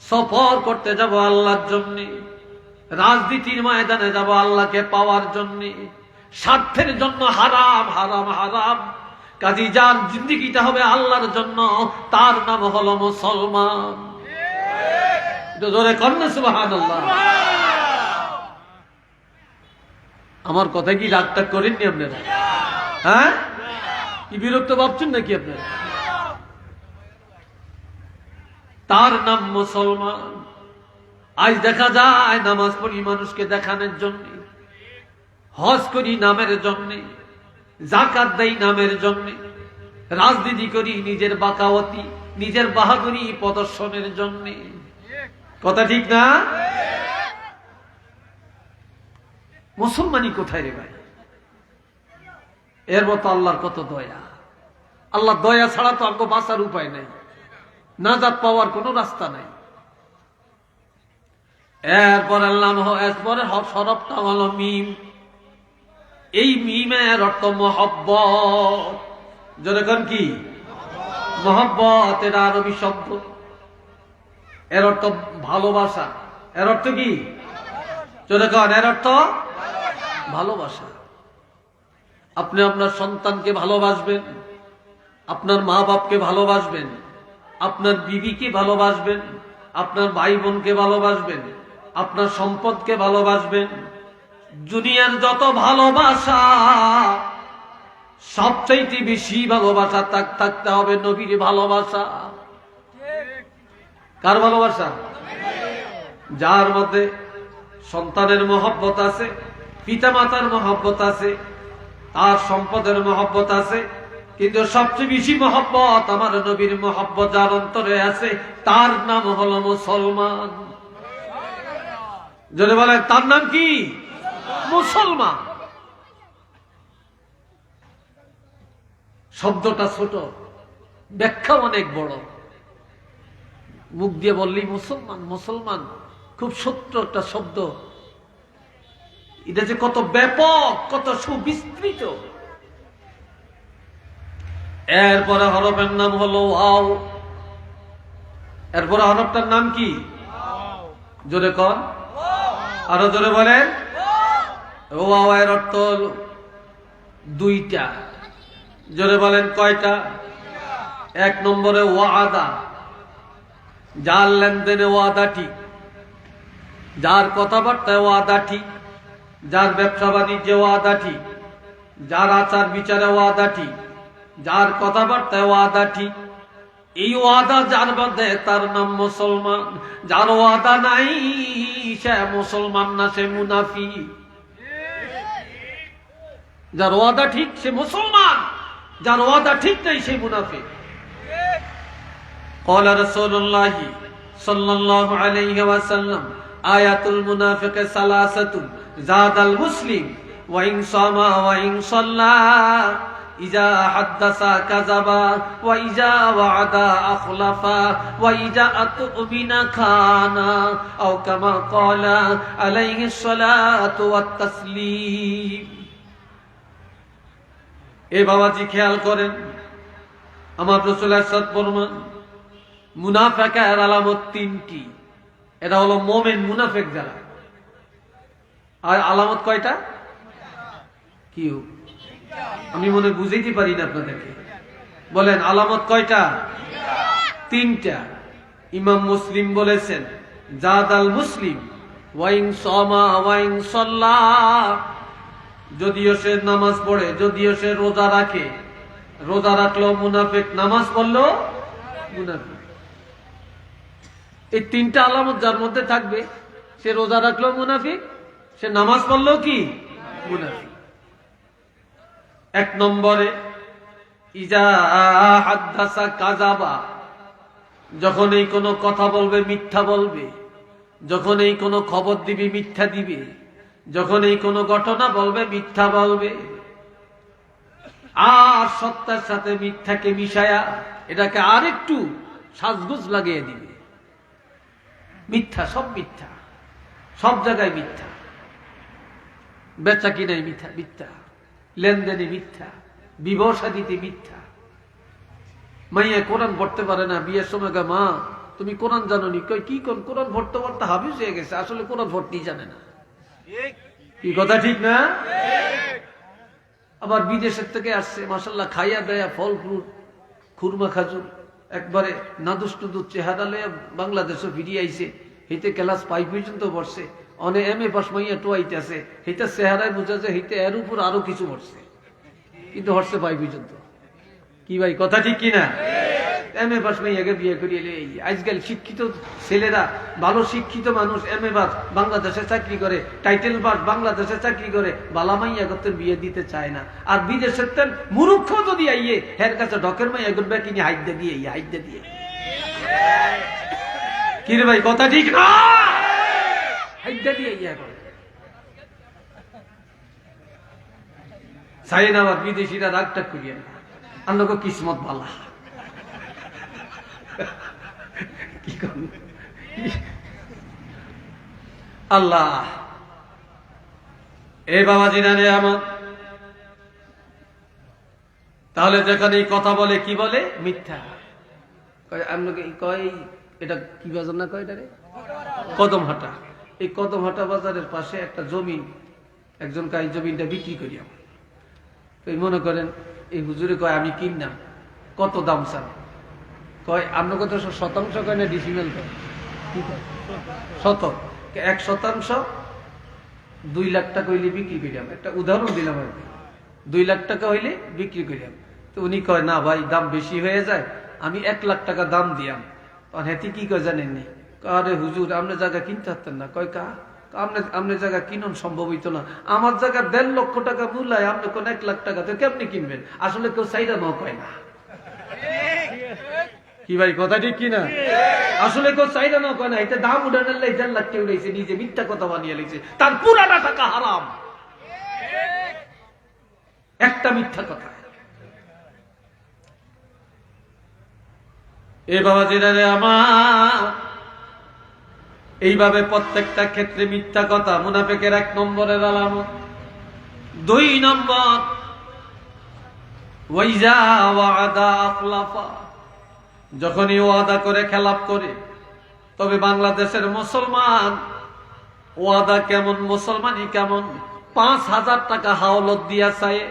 সফর করতে যাব আল্লাহর জন্য, রাজনীতির ময়দানে যাব আল্লাহকে পাওয়ার জন্য, স্বার্থের জন্য হারাম হারাম হারাম। কাজী যার জিন্দেগিটা হবে আল্লাহর জন্য তার নাম হলো মুসলমান। জোরে কন্যা সুবহানাল্লাহ। আমার কথা কি রাগটাগ করেননি আপনারা? হ্যাঁ, কি বিরক্ত ভাবছেন নাকি আপনারা? তার নাম মুসলমান। আজ দেখা যায় নামাজ পড়ি মানুষকে দেখানোর জন্য, হজ করি নামের জন্য, যাকাত দেই নামের জন্য, রাজনীতি করি নিজের বাকাওয়াতি নিজের বাহাদুরি প্রদর্শনের জন্য। কথা ঠিক না? মুসলমানি কোথায় রে ভাই? এর মতো আল্লাহর কত দয়া। আল্লাহ দয়া ছাড়া তো আমাকে বাঁচার উপায় নাই, নাজাত পাওয়ার কোন রাস্তা নাই। এরপরে সরবটা হলো মিম। এই মিমের অর্থ মহব্বত। যেরকম কি মহব্বত, এর আরবি শব্দ, এর অর্থ ভালোবাসা। এর অর্থ কি? যেরকম এর অর্থ ভালোবাসা। আপনি আপনার সন্তানকে ভালোবাসবেন, আপনার মা বাপকে ভালোবাসবেন, আপনার বিবিকে ভালোবাসবেন, আপনার ভাই বোনকে ভালোবাসবেন, আপনার সম্পদকে ভালোবাসবেন। দুনিয়ার যত ভালোবাসা সবচাইতে বেশি ভালোবাসা থাকতে হবে নবীর ভালোবাসা। কার ভালোবাসা? যার মধ্যে সন্তানের মহব্বত আছে, পিতামাতার মহব্বত আছে, তার সম্পদের মহব্বত আছে, কিন্তু সবচেয়ে বেশি মহব্বত আমার নবীর মহব্বত যার অন্তরে আছে তার নাম হলো মুসলমান। যদি বলে তার নাম কি? মুসলমান। শব্দটা ছোট, ব্যাখ্যা অনেক বড়। মুখ দিয়ে বললেই মুসলমান মুসলমান, খুব ছোট্ট একটা শব্দ। এটা যে কত ব্যাপক, কত সুবিস্তৃত। এরপরে হরফের নাম হলো ওয়াও। এরপরে হরফটার নাম কি? জোরে কর, আরো জোরে বলেন। ওয়াও এর অর্থ হলো দুইটা। জোরে বলেন কয়টা? এক নম্বরে ওয়াদা, যার লেনদেনে ওয়াদা ঠিক, যার কথাবার্তায় ওয়াদা ঠিক, যার ব্যবসা বাণিজ্যে ওয়াদা ঠিক, যার আচার বিচারে ওয়াদা ঠিক, যার কথাবার্তায় ওয়াদা ঠিক। এই ওয়াদা যার বাদে তার নাম মুসলমান, যার ওয়াদা নাই সে মুসলমান না, সে মুনাফিক। যার ওয়াদা ঠিক সে মুসলমান, যার ওয়াদা ঠিক নাই সে মুনাফিক। قال رسول الله صلى الله عليه وسلم آيات المنافق ثلاثة زاد المسلم وإن صام وإن صلى إذا حدث كذب وإذا وعد أخلف وإذا أؤمن خان أو كما قال عليه الصلاة والتسليم। এ বাবাজি খেয়াল করেন, আমার রাসূলের সাদ ফরমান মুনাফিকের আলামত তিনটি। এটা হলো মুমিন মুনাফিক যারা। আর আলামত কয়টা? কি আমি মনে বুঝাইতে পারি না আপনাদেরকে, বলেন আলামত কয়টা? তিনটা। ইমাম মুসলিম বলেছেন জাদাল মুসলিম ওয়াইন সামা ওয়াইন সাল্লা, যদিও সে নামাজ পড়ে, যদিও সে রোজা রাখে, রোজা রাখলো মুনাফিক, নামাজ পড়লো মুনাফিক। এই তিনটা আলামত যার মধ্যে থাকবে, সে রোজা রাখলো মুনাফিক, সে নামাজ পড়লো কি মুনাফিক। এক নম্বরে ইজা হাদ্দাসা কাযাবা, যখন এই কোনো কথা বলবে মিথ্যা বলবে, যখন এই কোনো খবর দিবে মিথ্যা দিবে, যখন এই কোনো ঘটনা বলবে মিথ্যা বলবে। আর সত্যের সাথে মিথ্যাকে মিশায়া এটাকে আরেকটু সাজগোজ লাগিয়ে দিবে। মিথ্যা, সব মিথ্যা, সব জায়গায় মিথ্যা, বেচা কিনাই মিথ্যা, মিথ্যা লেনদেনে মিথ্যা, বিবাহ শাদীতে মিথ্যা। মাইয়া কোরআন পড়তে পারে না, বিয়ের সময় মা তুমি কোরআন জানো নি? কই কি কোরআন পড়তে পড়তে হাফিজ হয়ে গেছে, আসলে কোরআন পড়তেই জানে না। কি কথা ঠিক না? আবার বিদেশের থেকে আসছে, মাশাআল্লাহ খাইয়া দেয়া ফল ফ্রুট খুরমা খাজুর একবারে নাদুস টুদুস চেহারা লইয়া বাংলাদেশও ফিরিয়ে আইছে। হিতে ক্লাস 5 পর্যন্ত বসছে, অনে এমএ পাস মাইয়া টোয়াইতে আছে, হিতে চেহারায় বোঝা যায় হিতে এর উপর আরো কিছু বসছে, কিন্তু হচ্ছে 5 পর্যন্ত। কি ভাই কথা ঠিক কিনা? এমএ পাস মাইয়াকে বিয়ে করিয়ে আজকাল শিক্ষিত ছেলেরা, ভালো শিক্ষিত মানুষ এমএ পাস বাংলাদেশে চাকরি করে, টাইটেল পাস বাংলাদেশে চাকরি করে, বালা মাইয়া করতে বিয়ে দিতে চায় না। আর বিদেশের তেল মূর্খ যদি আইয়ে হের কাছে ঢকের মাইয়া করবে কিনে হাইদা দিয়ে হাইদা দিয়ে। কি রে ভাই কথা ঠিক না? হাইদা দিয়ে ইয়া করে চাই না। আবার বিদেশিরা রাগটা করিয়ে না, আমরা কিসমত বালা। আল্লাহ এ বাবাজি রে আমার, তাহলে যেখানে কথা বলে কি বলে? মিথ্যা। কয় এটা কি বাজার না কয় এটারে? কদমহাটা। এই কদমহাটা বাজারের পাশে একটা জমি, একজন এই জমিটা বিক্রি করি। এই মনে করেন এই হুজুরে কয় আমি কিনলাম, কত দাম চান? কয় আপনার কত শতাংশ কয় না ডিসিমেল কয়? শতক। 1% 2 লাখ টাকা হইলে বিক্রি করিলাম। একটা উদাহরণ দিলাম আর কি, 2 লাখ টাকা হইলে বিক্রি করিলাম। তো উনি কয় না ভাই দাম বেশি হয়ে যায়, আমি 1 লাখ টাকা দাম দিয়াম। তখন হেতি কি কয় জানেননি? আরে হুজুর আপনার জায়গা কিনতে পারতেন না। কয় কা আপনার জায়গা কিনুন সম্ভব হইতো না, আমার জায়গা 1.5 লক্ষ টাকা মূল্যায়, আপনি কোন 1 লাখ টাকা, তো কেমনি কিনবেন? আসলে কেউ চাইরা নাও কয় না। কি ভাই কথা ঠিক কিনা? আসলে কেউ চাইরা নাও কয় না। এটা দাম উঠানোর লাই 1.5 লাখ কেউ উঠাইছে, নিজে মিথ্যা কথা বানিয়ে লেগেছে, তার পুরাটা টাকা হারাম। একটা মিথ্যা কথা। এ বাবা জিরারে আমার, এইভাবে প্রত্যেকটা ক্ষেত্রে মিথ্যা কথা মুনাফিকের 1 নম্বরের আলামত। 2 নম্বর ওয়াইজা ওয়াদা আখলাফা, যখনই ওয়াদা করে খেলাপ করে। তবে বাংলাদেশের মুসলমান ওয়াদা কেমন, মুসলমানই কেমন? 5,000 টাকা হাওলাত দিয়া চায়,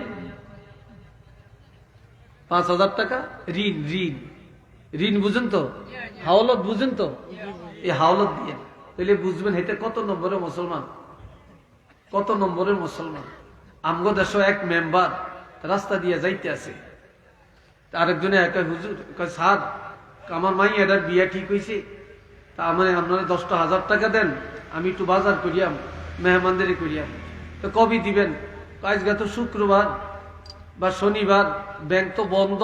5,000 টাকা ঋণ। ঋণ ঋণ বুঝেন তো? হাওলাত বুঝেন তো? এই হাওলাত দিয়ে তাহলে বুঝবেন হেতে কত নম্বরের মুসলমান, কত নম্বরের মুসলমান। আমগো দেশ এক মেম্বার রাস্তা দিয়ে যাইতে আছে, আরেকজনে একা হুজুর কয় স্যার আমার মাই এটার বিয়া ঠিক হয়েছে, তা আমার আপনারা 10,000 টাকা দেন, আমি একটু বাজার করিয়াম, মেহমানদারি করিয়াম। তো কবে দিবেন? আজকে তো শুক্রবার বা শনিবার, ব্যাংক তো বন্ধ,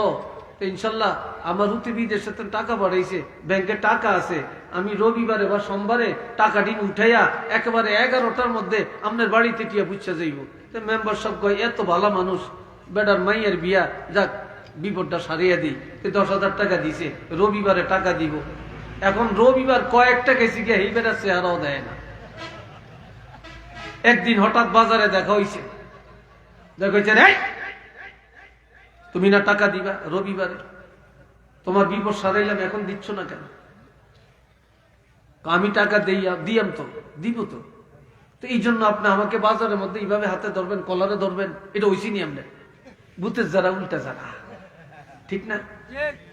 তো ইনশাল্লাহ আমার হুতি বিদেশে তো টাকা বাড়াইছে, ব্যাংকে টাকা আছে, আমি রবিবারে বা সোমবারে টাকাটি উঠাইয়া একেবারে 11টার মধ্যে আপনার বাড়িতে টিয়া বুঝছা যাইব। তো মেম্বার সব কয় এত ভালো মানুষ, বেটার মাইয়ের বিয়া, যাক বিপদটা সারিয়া দিই। 10,000 টাকা দিছে, রবিবারে টাকা দিব। এখন রবিবার কয়েকটা গেছি গিয়ে এই বেটার চেহারাও দেয় না। একদিন হঠাৎ বাজারে দেখা হইছে, দেখেছে রে তুমি না টাকা দিবা রবিবারে, তোমার বিপদ সারাইলাম, এখন দিচ্ছ না কেন? আমি টাকা দিয়াম তো, দিব তো। তো এই জন্য আপনি আমাকে বাজারের মধ্যে এইভাবে হাতে ধরবেন, কলারে ধরবেন, এটা ওইসি নি আমরা ভূতের যারা উল্টা যারা, ঠিক না?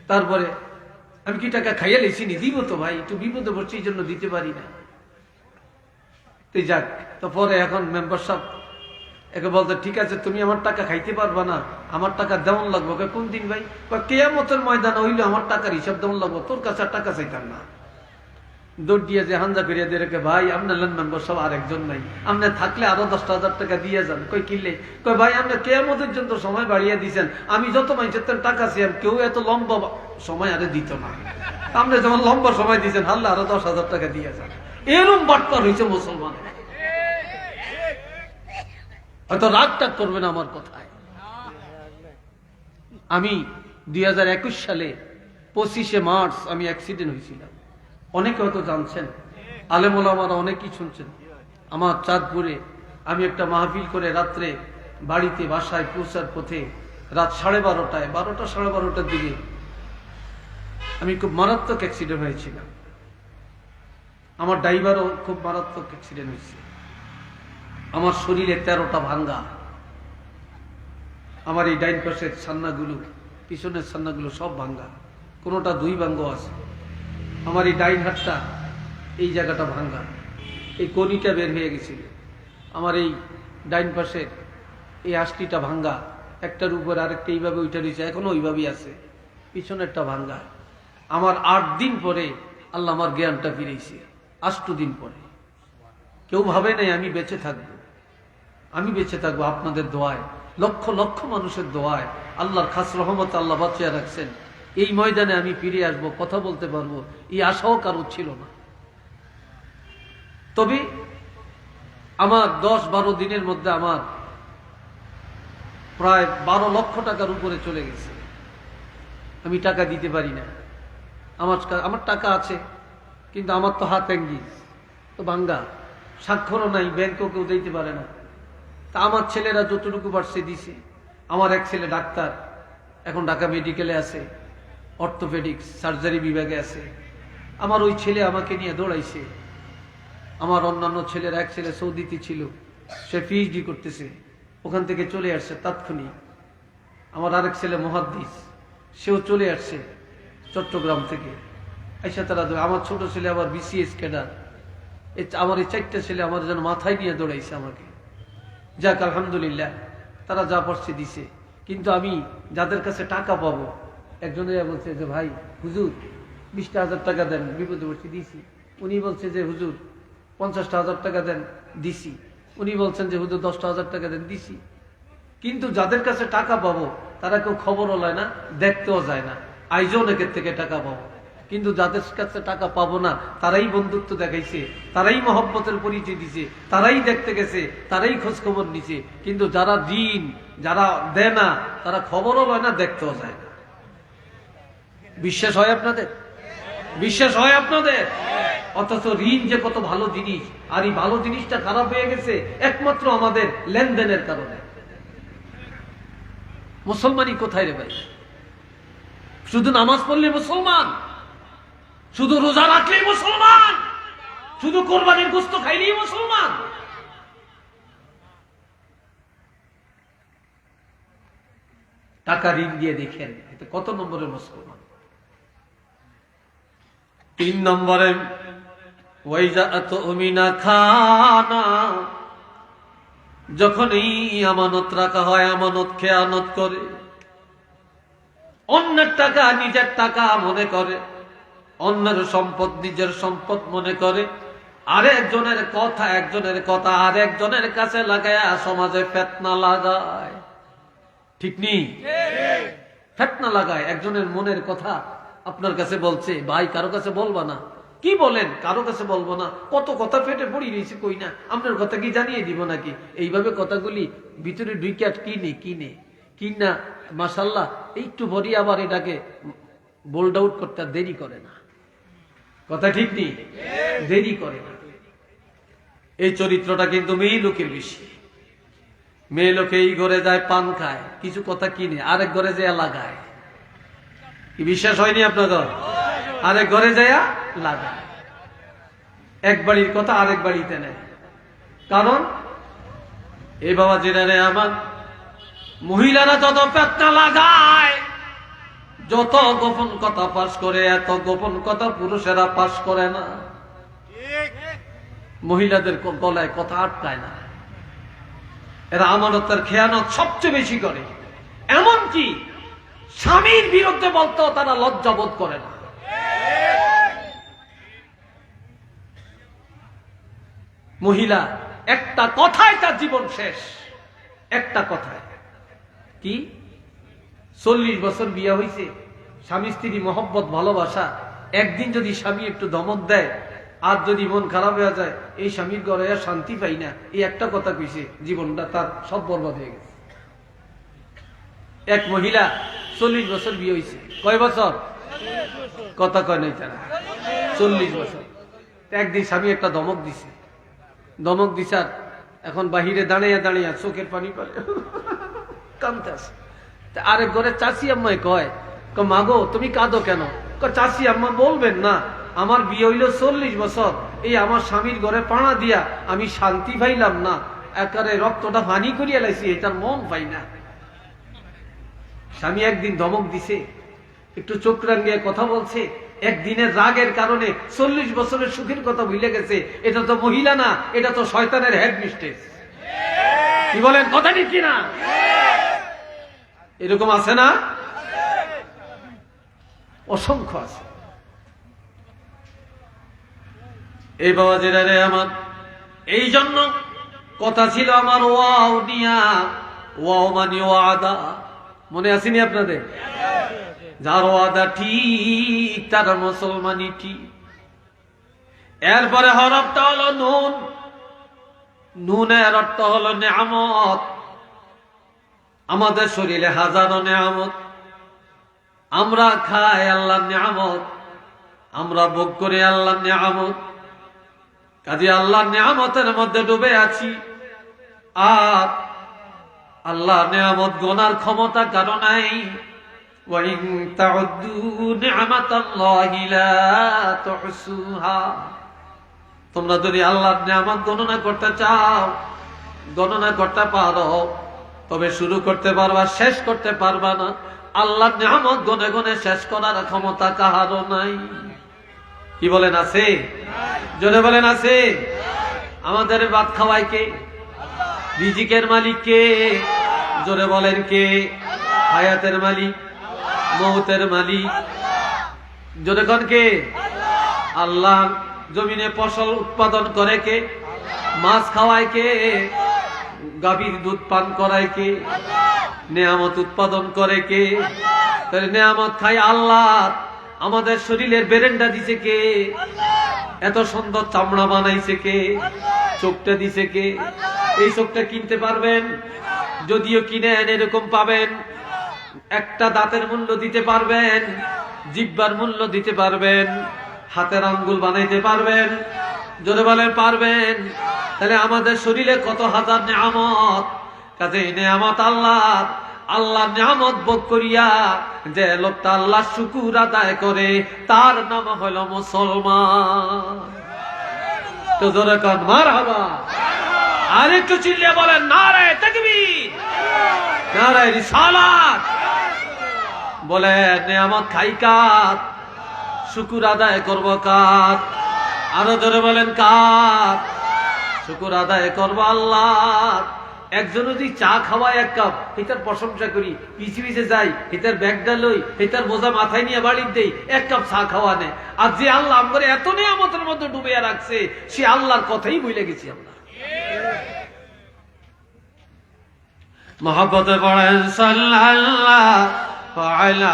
তারপরে আমি কি টাকা খাইয়া লেছি নি, দিব তো ভাই, একটু বিপদে পড়ছি এই জন্য দিতে পারি না। তো যাক, তো পরে এখন মেম্বার সাহেব একে বলতে, ঠিক আছে তুমি আমার টাকা খাইতে পারবা না, আমার টাকা দেওয়ান লাগবো। কোন দিন ভাই? কেয়ামতের ময়দান হইলে আমার টাকার হিসাব দেওয়ান লাগবো, তোর কাছে আর টাকা চাইতাম না। দৌড় দিয়ে যে হাঞ্জা করিয়া দিয়ে রেখে, ভাই আপনার মেম্বার সব আরেকজন নাই, আপনি থাকলে আরো 10,000 টাকা দিয়ে যান। কই কিনলে? কই ভাই আপনি কেয়ামতের জন্য সময় বাড়িয়ে দিচ্ছেন, আমি যত মানুষের টাকা ছিলাম কেউ এত লম্বা সময় আরে দিত না, আপনি যেমন লম্বা সময় দিচ্ছেন, হাল্লা আরো 10,000 টাকা দিয়ে যান। এরম বাটপার হয়েছে মুসলমান। হয়তো রাগটা করবেন আমার কথায়। আমি 2021 সালে 25শে মার্চ আমি অ্যাক্সিডেন্ট হয়েছিলাম, অনেকে হয়তো জানছেন, আলেম ওলামারা অনেকেই শুনছেন। আমার চাঁদপুরে আমি একটা মাহফিল করে রাত্রে বাড়িতে বাসায় পৌঁছার পথে রাত 12:30, 12টা 12:30টার দিকে আমি খুব মারাত্মক অ্যাক্সিডেন্ট হয়েছিলাম। আমার ড্রাইভারও খুব মারাত্মক অ্যাক্সিডেন্ট হয়েছে। আমার শরীরে 13টা ভাঙ্গা, আমার এই ডাইন পাশের ছান্নাগুলো, পিছনের ছান্নাগুলো সব ভাঙ্গা, কোনোটা 2 ভাঙ্গ আছে। আমার এই ডাইন হাতটা এই জায়গাটা ভাঙ্গা, এই কনিটা বের হয়ে গেছিল। আমার এই ডাইন পাশের এই আষ্টিটা ভাঙ্গা, একটার উপর আরেকটা এইভাবে ওইটা রয়েছে, এখনো ওইভাবেই আছে, পিছনেরটা ভাঙ্গা। আমার 8 দিন পরে আল্লাহ আমার জ্ঞানটা ফিরেছে, 8 দিন পরে। কেউ ভাবে নাই আমি বেঁচে থাকবো, আমি বেঁচে থাকবো আপনাদের দোয়ায়, লক্ষ লক্ষ মানুষের দোয়ায়, আল্লাহর খাস রহমত আল্লাহ বাঁচিয়ে রাখছেন। এই ময়দানে আমি ফিরে আসবো, কথা বলতে পারবো, এই আশাও কারো ছিল না। তবে আমার 10-12 দিনের মধ্যে আমার প্রায় 12 লক্ষ টাকার উপরে চলে গেছে। আমি টাকা দিতে পারি না, আমার টাকা আছে কিন্তু আমার তো হাত এঙ্গিজ, তো ভাঙ্গা, স্বাক্ষরও নাই, ব্যাংকও কেউ দিতে পারে না। তা আমার ছেলেরা যতটুকু পারছে দিছে। আমার এক ছেলে ডাক্তার, এখন ঢাকা মেডিকেলে আছে, অর্থোপেডিক্স সার্জারি বিভাগে আছে। আমার ওই ছেলে আমাকে নিয়ে দৌড়াইছে। আমার অন্যান্য ছেলের, এক ছেলে সৌদিতে ছিল, সে পিএইচডি করতেছে, ওখান থেকে চলে আসছে তাৎক্ষণিক। আমার আরেক ছেলে মুহাদ্দিস, সেও চলে আসছে চট্টগ্রাম থেকে। আইসা তারা, আমার ছোট ছেলে আবার বিসিএস ক্যাডার। আমার এই 4টা ছেলে আমার যেন মাথায় নিয়ে দৌড়াইছে আমাকে। যাক আলহামদুলিল্লাহ, তারা যা পারছে দিছে। কিন্তু আমি যাদের কাছে টাকা পাবো, একজনে বলছে যে ভাই হুজুর 20,000 টাকা দেন, বিপদে পড়ছি, দিছি। উনি বলছে যে হুজুর 50,000 টাকা দেন, দিছি। উনি বলছেন যে হুজুর 10,000 টাকা দেন, দিছি। কিন্তু যাদের কাছে টাকা পাবো তারা কেউ খবরও লয় না, দেখতেও যায় না। আইজও অনেকের থেকে টাকা পাবো, কিন্তু যাদের কাছে টাকা পাবো না তারাই বন্ধুত্ব দেখাইছে, তারাই মহব্বতের পরিচয় দিছে, তারাই দেখতে গেছে, তারাই খোঁজ খবর নিছে। কিন্তু যারা দিন, যারা দেয় না, তারা খবরও লয় না, দেখতেও যায় না। বিশ্বাস হয় আপনাদের? বিশ্বাস হয় আপনাদের? অথচ ঋণ যে কত ভালো জিনিস, আর এই ভালো জিনিসটা খারাপ হয়ে গেছে একমাত্র আমাদের লেনদেনের কারণে। মুসলমানই কোথায় রে ভাই? শুধু নামাজ পড়লে মুসলমান, শুধু রোজা রাখলেই মুসলমান, শুধু কোরবানির গোশত খাইলেই মুসলমান? টাকা ঋণ দিয়ে দেখেন এতে কত নম্বরের মুসলমান। 3 নম্বরে যখন এই আমানত রাখা হয়, আমানত খেয়ানত করে, অন্যের টাকা নিজের টাকা মনে করে, অন্যের সম্পদ নিজের সম্পদ মনে করে, একজনের কথা আরেকজনের কাছে লাগায় সমাজে ফিতনা লাগায়। ঠিক নেই? ফিতনা লাগায়। একজনের মনের কথা আপনার কাছে বলছে, ভাই কারো কাছে বলবা না। কি বলেন? কারো কাছে বলবো না। কত কথা পেটে পড়ি রয়েছে, কই না, আপনার কথা কি জানিয়ে দিব নাকি? এইভাবে কথাগুলি ভিতরে ঢুইকা কিনা মাশাআল্লাহ একটু ভরি আবার এটাকে বোল্ড আউট করতে দেরি করে না। কথা ঠিক নেই? দেরি করে না। এই চরিত্রটা কিন্তু মেয়ে লোকের বেশি। মেয়ে লোকে এই ঘরে যায় পান খায়, কিছু কথা কিনে আরেক ঘরে যায় লাগায়। কি বিশ্বাস হয়নি আপনাদের? আরেক ঘরে যায় লাগায়, এক বাড়ির কথা আরেক বাড়িতে নেয়। কারণ এই বাবা জেনারে আমার মহিলারা যত ফিতনা লাগায়, যত গোপন কথা পাস করে, এত গোপন কথা পুরুষেরা পাস করে না। মহিলাদের গলায় কথা আটকায় না। এরা আমানতের খেয়ানত সবচেয়ে বেশি করে। এমনকি স্বামীর বিরুদ্ধে বলতেও তারা লজ্জা বোধ করে না। মহিলা একটা কথায় তার জীবন শেষ। একটা কথায়। কি 40 বছর বিয়ে হয়েছে, স্বামী স্ত্রী মহব্বত ভালোবাসা, একদিন যদি স্বামী একটু ধমক দেয় আর যদি মন খারাপ হয়ে যায়, এই স্বামীর ঘরে আর শান্তি পাই না, এই একটা কথা কইছে, জীবনটা তার সব বরবাদ হয়ে গেছে। এক মহিলা 40 বছর বিয়ে হয়েছে। কয় বছর? কথা কয় নাই তারা। 40 বছর। একদিন স্বামী একটা ধমক দিছে। আর এখন বাহিরে দাঁড়িয়ে চোখের পানি পারে, কাঁদতে আসে। আরেক ঘরে চাচি আম্মায় কয়, মাগো তুমি কাঁদো কেন? চাচি আম্মা বলবেন না, আমার বিয়ে হইল 40 বছর, এই আমার স্বামীর ঘরে পাড়া দিয়া আমি শান্তি পাইলাম না, একারে রক্তটা পানি করিয়া লাইছি, এটার মন পাই না। স্বামী একদিন ধমক দিছে, একটু চোখ রাঙিয়ে কথা বলছে, একদিনের রাগের কারণে 40 বছরের সুখের কথা ভুলে গেছে। এটা তো মহিলা না, এটা তো শয়তানের হেড মিস্ট্রেস। কি বলেন? কথা ঠিক কিনা? এরকম আছে না? অসংখ্য আছে। এই বাবা জেনারে আমার, এই জন্য কথা ছিল আমার ওয়াও নিয়া, ওয়াও মানে ওয়াদা। মনে আসেনি আপনাদের? যার ওয়াদা ঠিক তার মুসলমানি ঠিক। এরপরে হরফটা হলো নুন। নুনের অর্থ হলো নেয়ামত। আমাদের শরীরে হাজারো নেয়ামত, আমরা খাই আল্লাহর নেয়ামত, আমরা ভোগ করি আল্লাহর নেয়ামত। কাজে আল্লাহর নেয়ামতের মধ্যে ডুবে আছি, আর আল্লাহর নেয়ামত গোনার ক্ষমতা কারো নাই। ওয়াইন তাউদ্দু নি'মাতাল্লাহি লা তুহসুহা। তোমরা যদি আল্লাহর নেয়ামত গণনা করতে চাও, গণনা করতে পারো, তবে শুরু করতে পারবা, শেষ করতে পারবা না। আল্লাহর নেয়ামত গনে গনে শেষ করার ক্ষমতা কাহারও নাই। কি বলেন? আছে? জোরে বলেন আছে? আমাদের ভাত খাওয়ায় কে? রিজিকের মালিক কে? জোরে বলেন কে? হায়াতের মালিক, মৌতের মালিক, জোরে কোন কে? আল্লাহ। জমিনে ফসল উৎপাদন করে কে? মাছ খাওয়ায় কে? গাভীর দুধ পান করায় কে? নেয়ামত উৎপাদন করে কে? নেয়ামত খাই আল্লাহ। আমাদের শরীরের বেরেন্ডা দিছে কে? এত সুন্দর চামড়া বানাইছে কে? চোখটা দিছে কে? এই চোখটা কিনতে পারবেন? যদিও কিনেন এরকম পাবেন। একটা দাঁতের মূল্য দিতে পারবেন, জিহ্বার মূল্য দিতে পারবেন, হাতের আঙ্গুল বানাইতে পারবেন। জোরে বলেন পারবেন? তাহলে আমাদের শরীরে কত হাজার নেয়ামত। কাজে নেয়ামত আল্লাহ। আল্লাহ নেয়ামত ভোগ করিয়া যে লোকটা আল্লাহ শুকুর আদায় করে, তার নাম হলো মুসলমান। তো জোরে কান মারহাবা। আর একটু চিল্লিয়ে বলেন নারে তাকবীর, নারে রিসালাত। বলে নেয়ামত খাই কার? শুকুর আদায় করব কার? আরো জোরে বলেন কার? শুকুর আদায় করব আল্লাহ। একজন যদি চা খাওয়ায় 1 কাপ, এটার প্রশংসা করি, পিছে পিছে যাই, এটার ব্যাগটা লই, এটার বোঝা মাথায় নিয়ে বাড়ির দেই, 1 কাপ চা খাওয়া নেয়। আর যে আল্লাহ আমাদের এত নিয়ামতের মধ্যে ডুবিয়ে রাখছে, সে আল্লাহর কথাই ভুলে গেছি আমরা। মহব্বতে পড়েন সাল্লাল্লাহু আলা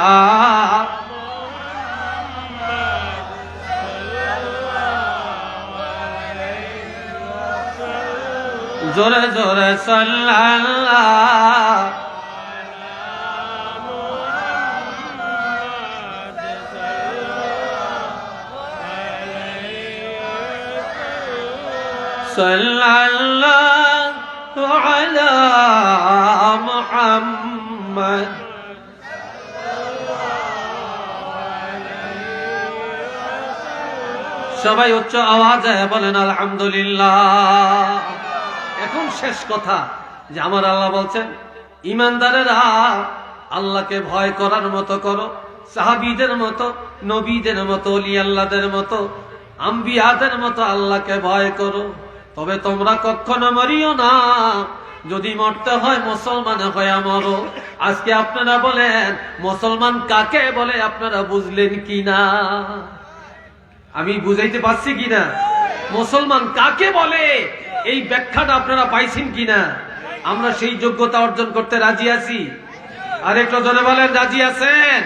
জোরে জোরে সাল্লাল্লাহু সাল্লাল্লাহু আলা মুহাম্মদ। সবাই উচ্চ আওয়াজে বলেন আলহামদুলিল্লাহ। এখন শেষ কথা যে আমার আল্লাহ বলছেন, ইমানদারেরা আল্লাহকে ভয় করার মতো করো, সাহাবীদের মতো, নবীদের মতো, ওলি আল্লাহদের মতো, আম্বিয়াদের মতো আল্লাহকে ভয় করো। তবে তোমরা কখনো মরিও না, যদি মরতে হয় মুসলমান হয়ে মরো। আজকে আপনারা বলেন মুসলমান কাকে বলে, আপনারা বুঝলেন কিনা? আমি বুঝাইতে পারছি কিনা? মুসলমান কাকে বলে এই ব্যাখ্যাটা আপনারা পাইছেন কিনা? আমরা সেই যোগ্যতা অর্জন করতে রাজি আছি? আরেকটু জোরে বলেন, রাজি আছেন?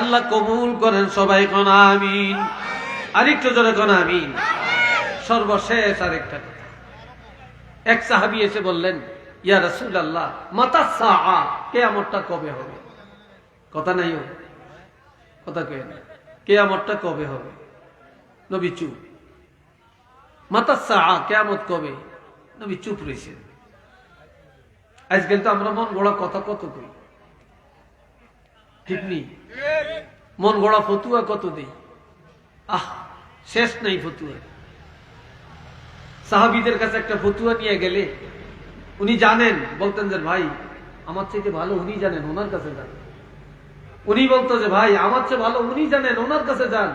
আল্লাহ কবুল করেন সবাই, কোন আমিন। আরেকটু জোরে কোন আমিন। সর্বশেষ আরেকটা কথা, এক সাহাবী এসে বললেন, ইয়া রাসূলুল্লাহ মাতা সাআ, কিয়ামতটা কবে হবে? কথা নাই, কথা কই না, কিয়ামতটা কবে হবে? নবী চুপ। মাতা সাআ, কিয়ামত কবে? নবী চুপ রইছেন। আজকাল তো আমরা মন গড়া কথা কত কই, ঠিক নেই? মন গড়া ফতুয়া কত দেই, শেষ নাই ফতুয়া। সাহাবীদের কাছে একটা ফতুয়া নিয়ে গেলে উনি জানেন, বলতেন যে ভাই আমার চাইতে ভালো উনি জানেন, ওনার কাছে যান। উনি বলতো যে ভাই আমার চেয়ে ভালো উনি জানেন, ওনার কাছে যান।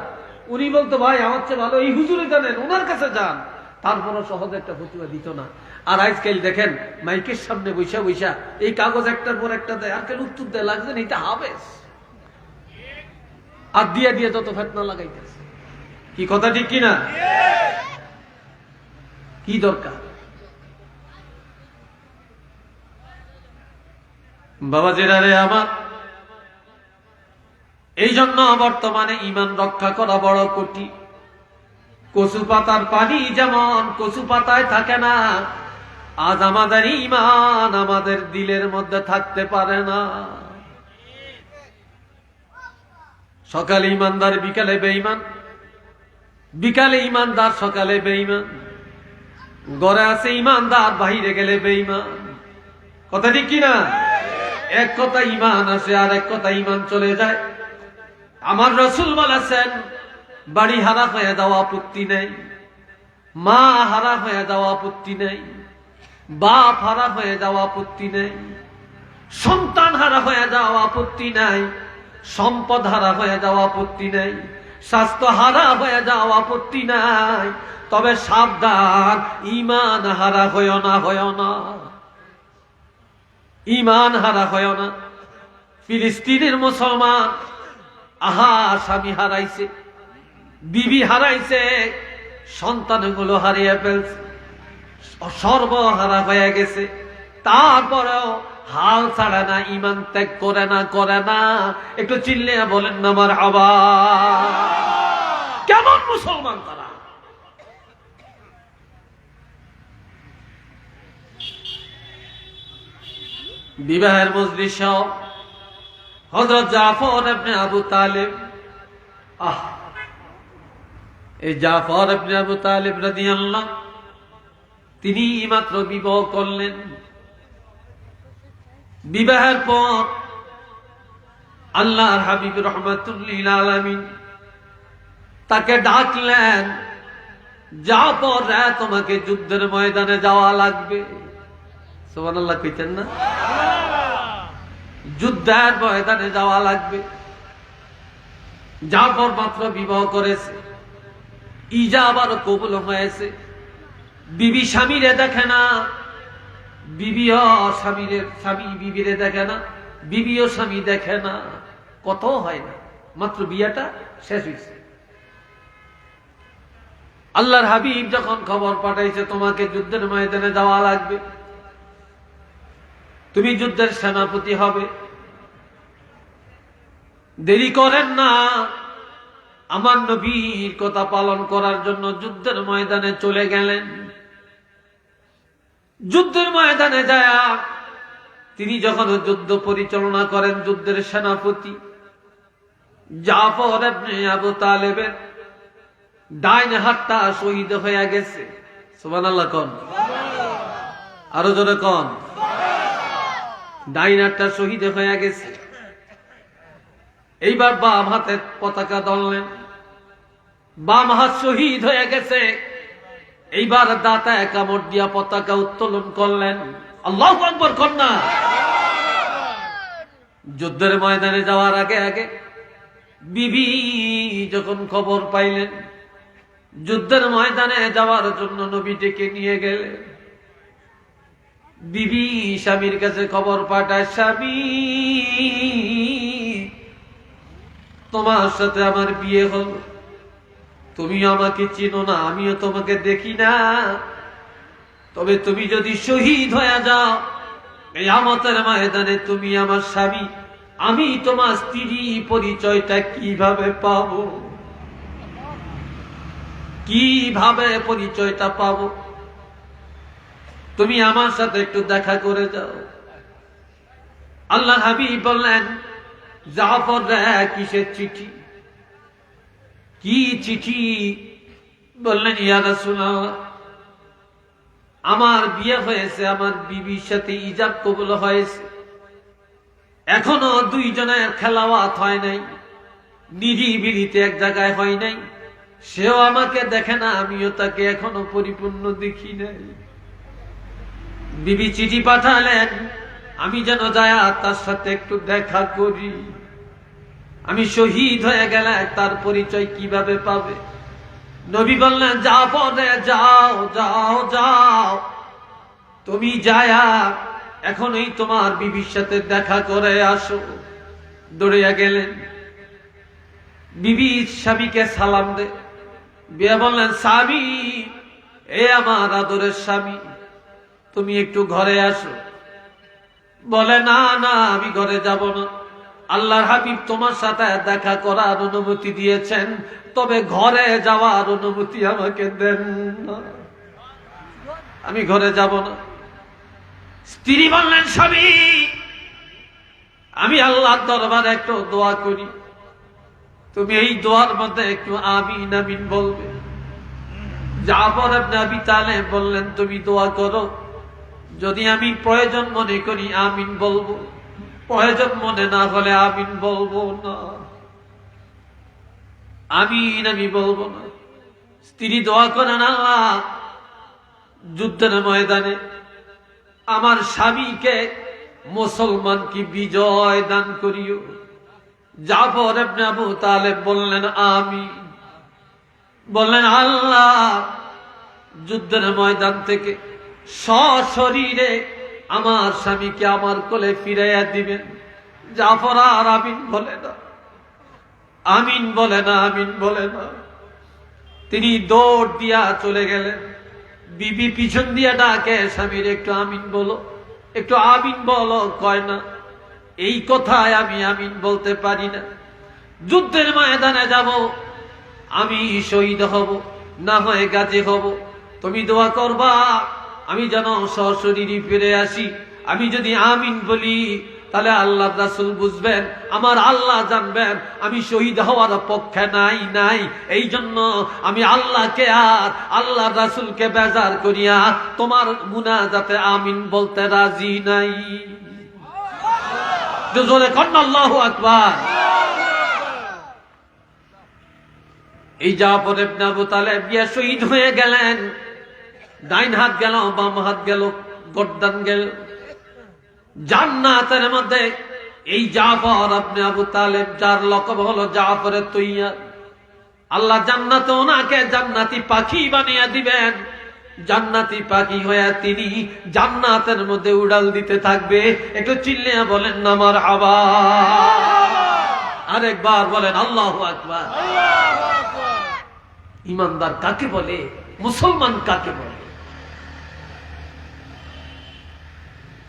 উনি বলতো ভাই আমার চেয়ে ভালো এই হুজুরে জানেন, ওনার কাছে যান। তারপরও সহজে একটা ফতুয়া দিত না। আর আজকাল দেখেন মাইকের সামনে বৈশা বৈশা এই কাগজ একটার পর একটা দেয়, আর কেন উত্তর দেয়, লাগছেন এটা হাবেস। আর দিয়ে দিয়ে যত ফেতনা লাগাইতেছে। কি কথা ঠিক কিনা? কি দরকার? বাবা জেরারে আমার, এই জন্য বর্তমানে ঈমান রক্ষা করা বড় কঠিন। কচু পাতার পানি যেমন কচু পাতায় থাকে না, আজ আমাদের ঈমান আমাদের দিলের মধ্যে থাকতে পারে না। সকালে ঈমানদার, বিকালে বেঈমান, বিকালে ঈমানদার, সকালে বেঈমান। ঘরে আছে ঈমানদার, বাহিরে গেলে বেঈমান। কথা ঠিক কিনা? এক কথা ঈমান আসে, আর এক কথা ঈমান চলে যায়। আমার রাসূল বলেছেন, বাড়ি হারা হয়ে যাওয়া আপত্তি নেই, মা হারা হয়ে যাওয়া আপত্তি নেই, বাপ হারা হয়ে যাওয়া আপত্তি নেই, সন্তান হারা হয়ে যাওয়া আপত্তি নাই, সম্পদ হারা হয়ে যাওয়া আপত্তি নেই, স্বাস্থ্য হারা হয়ে যাওয়া আপত্তি নাই। তবে সাবধান, ঈমান হারা হয়েও না, হয়েও না, ঈমান হারা হয়েও না। ফিলিস্তিনের মুসলমান, স্বামী হারাইছে, বিবি হারাইছে, সন্তানগুলো হারিয়ে ফেলছে, সর্বহারা হয়ে গেছে। তারপরেও হাল ছাড়ে না, ঈমান ত্যাগ করে না, করে না। একটু চিল্লে বলেন না মারহাবা। কেমন মুসলমান তারা? বিবাহের মজলিস হযরত জাফর ইবনে আবু তালিব, এই জাফর ইবনে আবু তালিব রাদিয়াল্লাহু, তিনি মাত্র বিবাহ করলেন। বিবাহের পর আল্লাহর হাবিব রাহমাতুল লিল আলামিন তাকে ডাকলেন, জাফর রে, তোমাকে যুদ্ধের ময়দানে যাওয়া লাগবে। সুবহানাল্লাহ কইতেন না? যুদ্ধের ময়দানে যাওয়া লাগবে। জাফর মাত্র বিবাহ করেছে, ইজাবার কবুল হয়েছে। বিবি স্বামীরে দেখে না, বিবিও স্বামী বিবিরে দেখে না, বিবিও স্বামী দেখে না, কত হয় না, মাত্র বিয়াটা শেষ হয়েছে। আল্লাহর হাবিব যখন খবর পাঠাইছে তোমাকে যুদ্ধের ময়দানে যাওয়া লাগবে, তুমি যুদ্ধের সেনাপতি হবে, দেরি করেন না, আমার নবীর কথা পালন করার জন্য যুদ্ধের ময়দানে চলে গেলেন। যুদ্ধের ময়দানে যায় তিনি যখন যুদ্ধ পরিচালনা করেন, যুদ্ধের সেনাপতি জাফর ইবনে আবু তালেবের ডাইন হাতটা শহীদ হয়ে গেছে। সুবহানাল্লাহ কোন, আরো জোরে কোন। ডাইন হাতটা শহীদ হয়ে গেছে। এইবার বাম হাতের পতাকা ধরলেন, বাম হাত শহীদ হয়ে গেছে। এইবার দাঁতায় কামড় দিয়া পতাকা উত্তোলন করলেন। আল্লাহু আকবার কন্যা। যুদ্ধের ময়দানে যাওয়ার আগে আগে বিবি যখন খবর পাইলেন যুদ্ধের ময়দানে যাওয়ার জন্য নবী ডেকে নিয়ে গেলেন, বিবি স্বামীর কাছে খবর পাঠায়, স্বামী তোমার সাথে আমার বিয়ে হল, তুমি আমাকে চিনো না, আমিও তোমাকে দেখি না, তবে তুমি যদি শহীদ হয়ে যাও কিয়ামতের ময়দানে তুমি আমার স্বামী, আমি তোমার স্ত্রী, পরিচয়টা কিভাবে পাবো? কিভাবে পরিচয়টা পাবো? তুমি আমার সাথে একটু দেখা করে যাও। আল্লাহ হাবিব বললেন, জাফর রে কিসের চিঠি? কি চিঠি? বললেন, ইয়া রাসূলুল্লাহ, আমার বিয়ে হয়েছে, আমার বিবির সাথে ইজাব কবুল হয়েছে, এখনো দুইজনের খেলাওয়াত হয় নাই, নিরিবিলিতে এক জায়গায় হয় নাই, সেও আমাকে দেখে না, আমিও তাকে এখনো পরিপূর্ণ দেখি নাই। বিবি চিঠি পাঠালেন, আমি যেন যায় তার সাথে একটু দেখা করি, আমি শহীদ হয়ে গেলে তার পরিচয় কিভাবে পাবে? নবী বললেন, যাও যাও যাও যাও, তুমি যায়া এখনই তোমার বিবির সাথে দেখা করে আসো। দৌড়িয়া গেলেন, বিবি স্বামীকে সালাম দে, বিয়ে বললেন, স্বামী, এ আমার আদরের স্বামী, তুমি একটু ঘরে আসো। বলে, না না, আমি ঘরে যাব না, আল্লাহর হাবিব তোমার সাথে দেখা করার অনুমতি দিয়েছেন, তবে ঘরে যাওয়ার অনুমতি আমাকে দেন না, আমি ঘরে যাব না। স্ত্রী বললেন, স্বামী, আমি আল্লাহর দরবারে একটু দোয়া করি, তুমি এই দোয়ার মধ্যে একটু আমিন আমিন বলবে। জাফর ইবনে আবি তালেব বললেন, তুমি দোয়া করো, যদি আমি প্রয়োজন মনে করি আমিন বলবো, প্রয়োজন মনে না হলে আমিন বলবো না, আমিন আমি বলবো না। স্ত্রী দোয়া করেন, আল্লাহ, যুদ্ধের ময়দানে আমার স্বামীকে মুসলমান কি বিজয় দান করিও। জাফর ইবনে আবু তালেব বললেন, আমিন। বললেন, আল্লাহ যুদ্ধের ময়দান থেকে সশরীরে আমার স্বামীকে আমার কোলে ফিরাইয়া দিবেন। জাফর আর আমিন বলে না, আমিন বলে না, আমিন বলে না। তিনি দৌড় দিয়া চলে গেলেন। বিবি পিছন দিয়া ডাকে, স্বামীর একটু আমিন বলো, একটু আমিন বলো, কয় না। এই কথায় আমি আমিন বলতে পারি না। যুদ্ধের ময়দানে যাব, আমি শহীদ হব, না হয় গাজী হব, তুমি দোয়া করবা আমি যেন সশরীরে ফিরে আসি। আমি যদি আমিন বলি তাহলে আল্লাহ রাসূল বুঝবেন, আমার আল্লাহ জানবেন আমি শহীদ হওয়ার পক্ষে নাই। এই জন্য আমি আল্লাহকে আর আল্লাহ রাসূলকে বেজার করিয়া তোমার মুনাজাতে আমিন বলতে রাজি নাই। জোরে কন্না আল্লাহু আকবার। এই জাফর ইবনে আবু তালেব গিয়া শহীদ হয়ে গেলেন। ডাইন হাত গেল, বাম হাত গেল, গর্দান গেল। জান্নাতের মধ্যে এই জাফর ইবনে আবু তালেব, যার লকব হলো জাফরে তৈয়ার, আল্লাহ জান্নাতে ওনাকে জান্নাতি পাখি বানিয়ে দিবেন। জান্নাতি পাখি হয়ে তিনি জান্নাতের মধ্যে উড়াল দিতে থাকবে। একটু চিল্লিয়া বলেন না মারহাবা, আরেকবার বলেন আল্লাহু আকবার। আল্লাহু আকবার। ইমানদার কাকে বলে, মুসলমান কাকে বলে?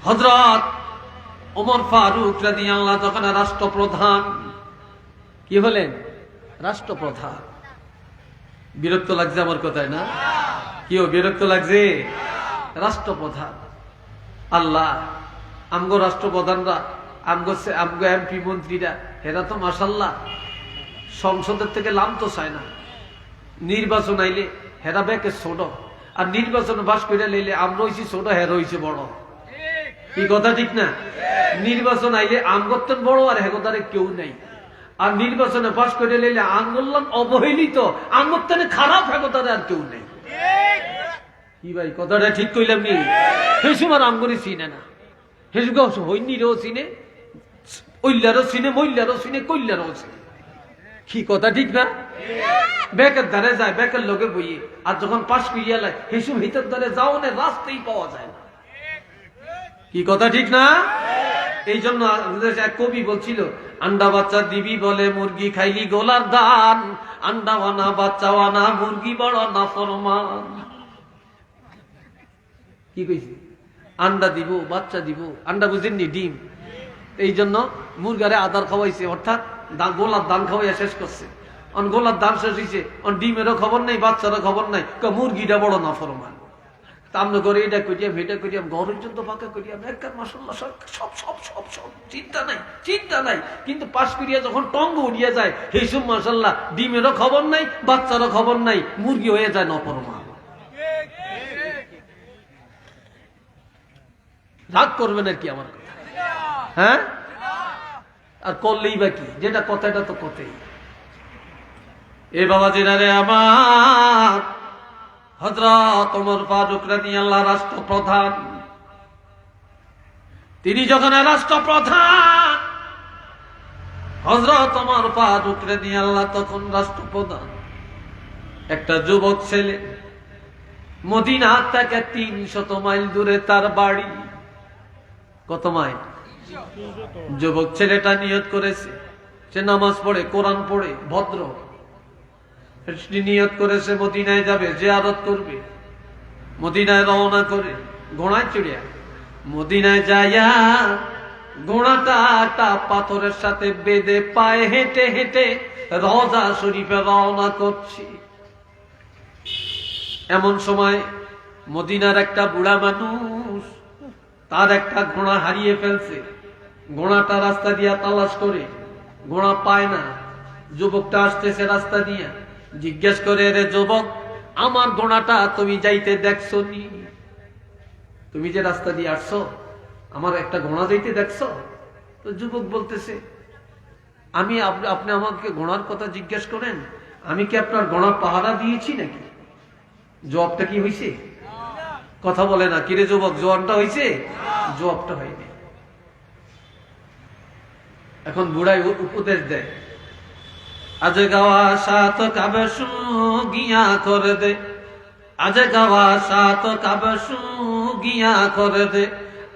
হযরত ওমর ফারুক রাদিয়াল্লাহু যখন রাষ্ট্রপ্রধান, কি হলেন? রাষ্ট্রপ্রধান। বিরক্ত লাগছে আমার কথায় না? কিও বিরক্ত লাগছে? রাষ্ট্রপ্রধান। আল্লাহ, আমগো রাষ্ট্রপ্রধানরা, আমগো এমপি মন্ত্রীরা, এরা তো মাশাআল্লাহ সংসদের থেকে লাম তো চায় না। নির্বাচন আইলে হেরা বেকে ছোট, আর নির্বাচন বাস করে লইলে আমরা হইছি ছোট, হেরা হইছে বড়। কি কথা ঠিক না? নির্বাচন আইলে আমগত্তন বড় আর হেগোদারে কেউ নাই, আর নির্বাচনে পাশ করে লইলে আঙ্গুল্লাম অবহেলিত, আমগত্তনে খারাপ হেগোদারে আর কেউ নেই। কি ভাই কথাটা ঠিক কইলাম নি? হেসুমার আমগরে চিনে না, হেসুগা হইনিরও চিনে, ওইল্লারও চিনে, মইল্লারও চিনে, কইল্লারও চিনে। কি কথা ঠিক না? ব্যাকের ধারে যায়, ব্যাকের লোকে বইয়ে, আর যখন পাশ করিয়া লাই হেসুম হিতের ধারে যাও না, রাস্তাই পাওয়া যায় না। কি কথা ঠিক না? এই জন্য এক কবি বলছিল, আন্ডা বাচ্চা দিবি বলে মুরগি খাইলি গোলার দান, আন্ডা ওয়ানা বাচ্চা ওয়ানা মুরগি বড় না ফরমান। কি কইছি? আন্ডা দিব, বাচ্চা দিব, আন্ডা বুঝেননি ডিম। এই জন্য মুরগারে আদার খাওয়াইছে, অর্থাৎ গোলার দান খাওয়াইয়া শেষ করছে। গোলার দান শেষ হয়েছে, ডিমেরও খবর নাই, বাচ্চারও খবর নাই, মুরগিটা বড় না ফরমান। আমরা ঘরে এটা করিয়াম, এটা করিয়াম, ঘরের জন্য ফাঁকা করিয়াম, একবার মাশাআল্লাহ সব সব সব সব চিন্তা নাই, চিন্তা নাই। কিন্তু পাশ করিয়া যখন টঙ্গ উড়িয়া যায়, সেই সব মাশাআল্লাহ ডিমেরও খবর নাই, বাচ্চারও খবর নাই, মুরগি হয়ে যায় নফরমান। রাগ করবেন আর কি আমার কথা? হ্যাঁ, আর করলেই বা কি? যেটা কথা এটা তো কথাই। এ বাবা জেনারে আমার, হযরত ওমর ফারুক রাদিয়াল্লাহু রাষ্ট্রপ্রধান, তিনি যখন রাষ্ট্রপ্রধান, হযরত ওমর ফারুক রাদিয়াল্লাহু তখন রাষ্ট্রপ্রধান, একটা যুবক ছেলে, মদিনা থেকে 300 মাইল দূরে তার বাড়ি। কত মাইল? যুবক ছেলেটা নিয়ত করেছে, সে নামাজ পড়ে, কোরআন পড়ে, ভদ্র, নিয়ত করেছে মদিনায় যাবে, জিয়ারত করবে। মদিনায় রওনা করে ঘোড়ায় চড়িয়া মদিনায় যাইয়া ঘোড়াটা একটা পাথরের সাথে বেঁধে পায়ে হেঁটে হেঁটে রওজা শরীফে রওনা করছি। এমন সময় মদিনার একটা বুড়া মানুষ, তার একটা ঘোড়া হারিয়ে ফেলছে। ঘোড়াটা রাস্তা দিয়া তালাশ করে, ঘোড়া পায় না। যুবকটা আসতেছে রাস্তা দিয়া, জিজ্ঞেস করে, রে যুবক, আমার ঘোড়াটা তুমি যাইতে দেখছো নি? তুমি যে রাস্তা দিয়ে আসছো, আমার একটা ঘোড়া যাইতে দেখছো? তো যুবক বলতেছে, আমি আপনি আমাকে ঘোড়ার কথা জিজ্ঞেস করেন, আমি কি আপনার ঘোড়া পাহারা দিয়েছি নাকি? জবাবটা কি হয়েছে? কথা বলে না। কিরে যুবক, জবাবটা হয়েছে? জবাবটা হয়নি। এখন বুড়াই উপদেশ দেয়, আজ গাওয়া সাত কাবে গিয়া করে দে, আজ গাওয়া সাত কাবে গিয়া করে দে,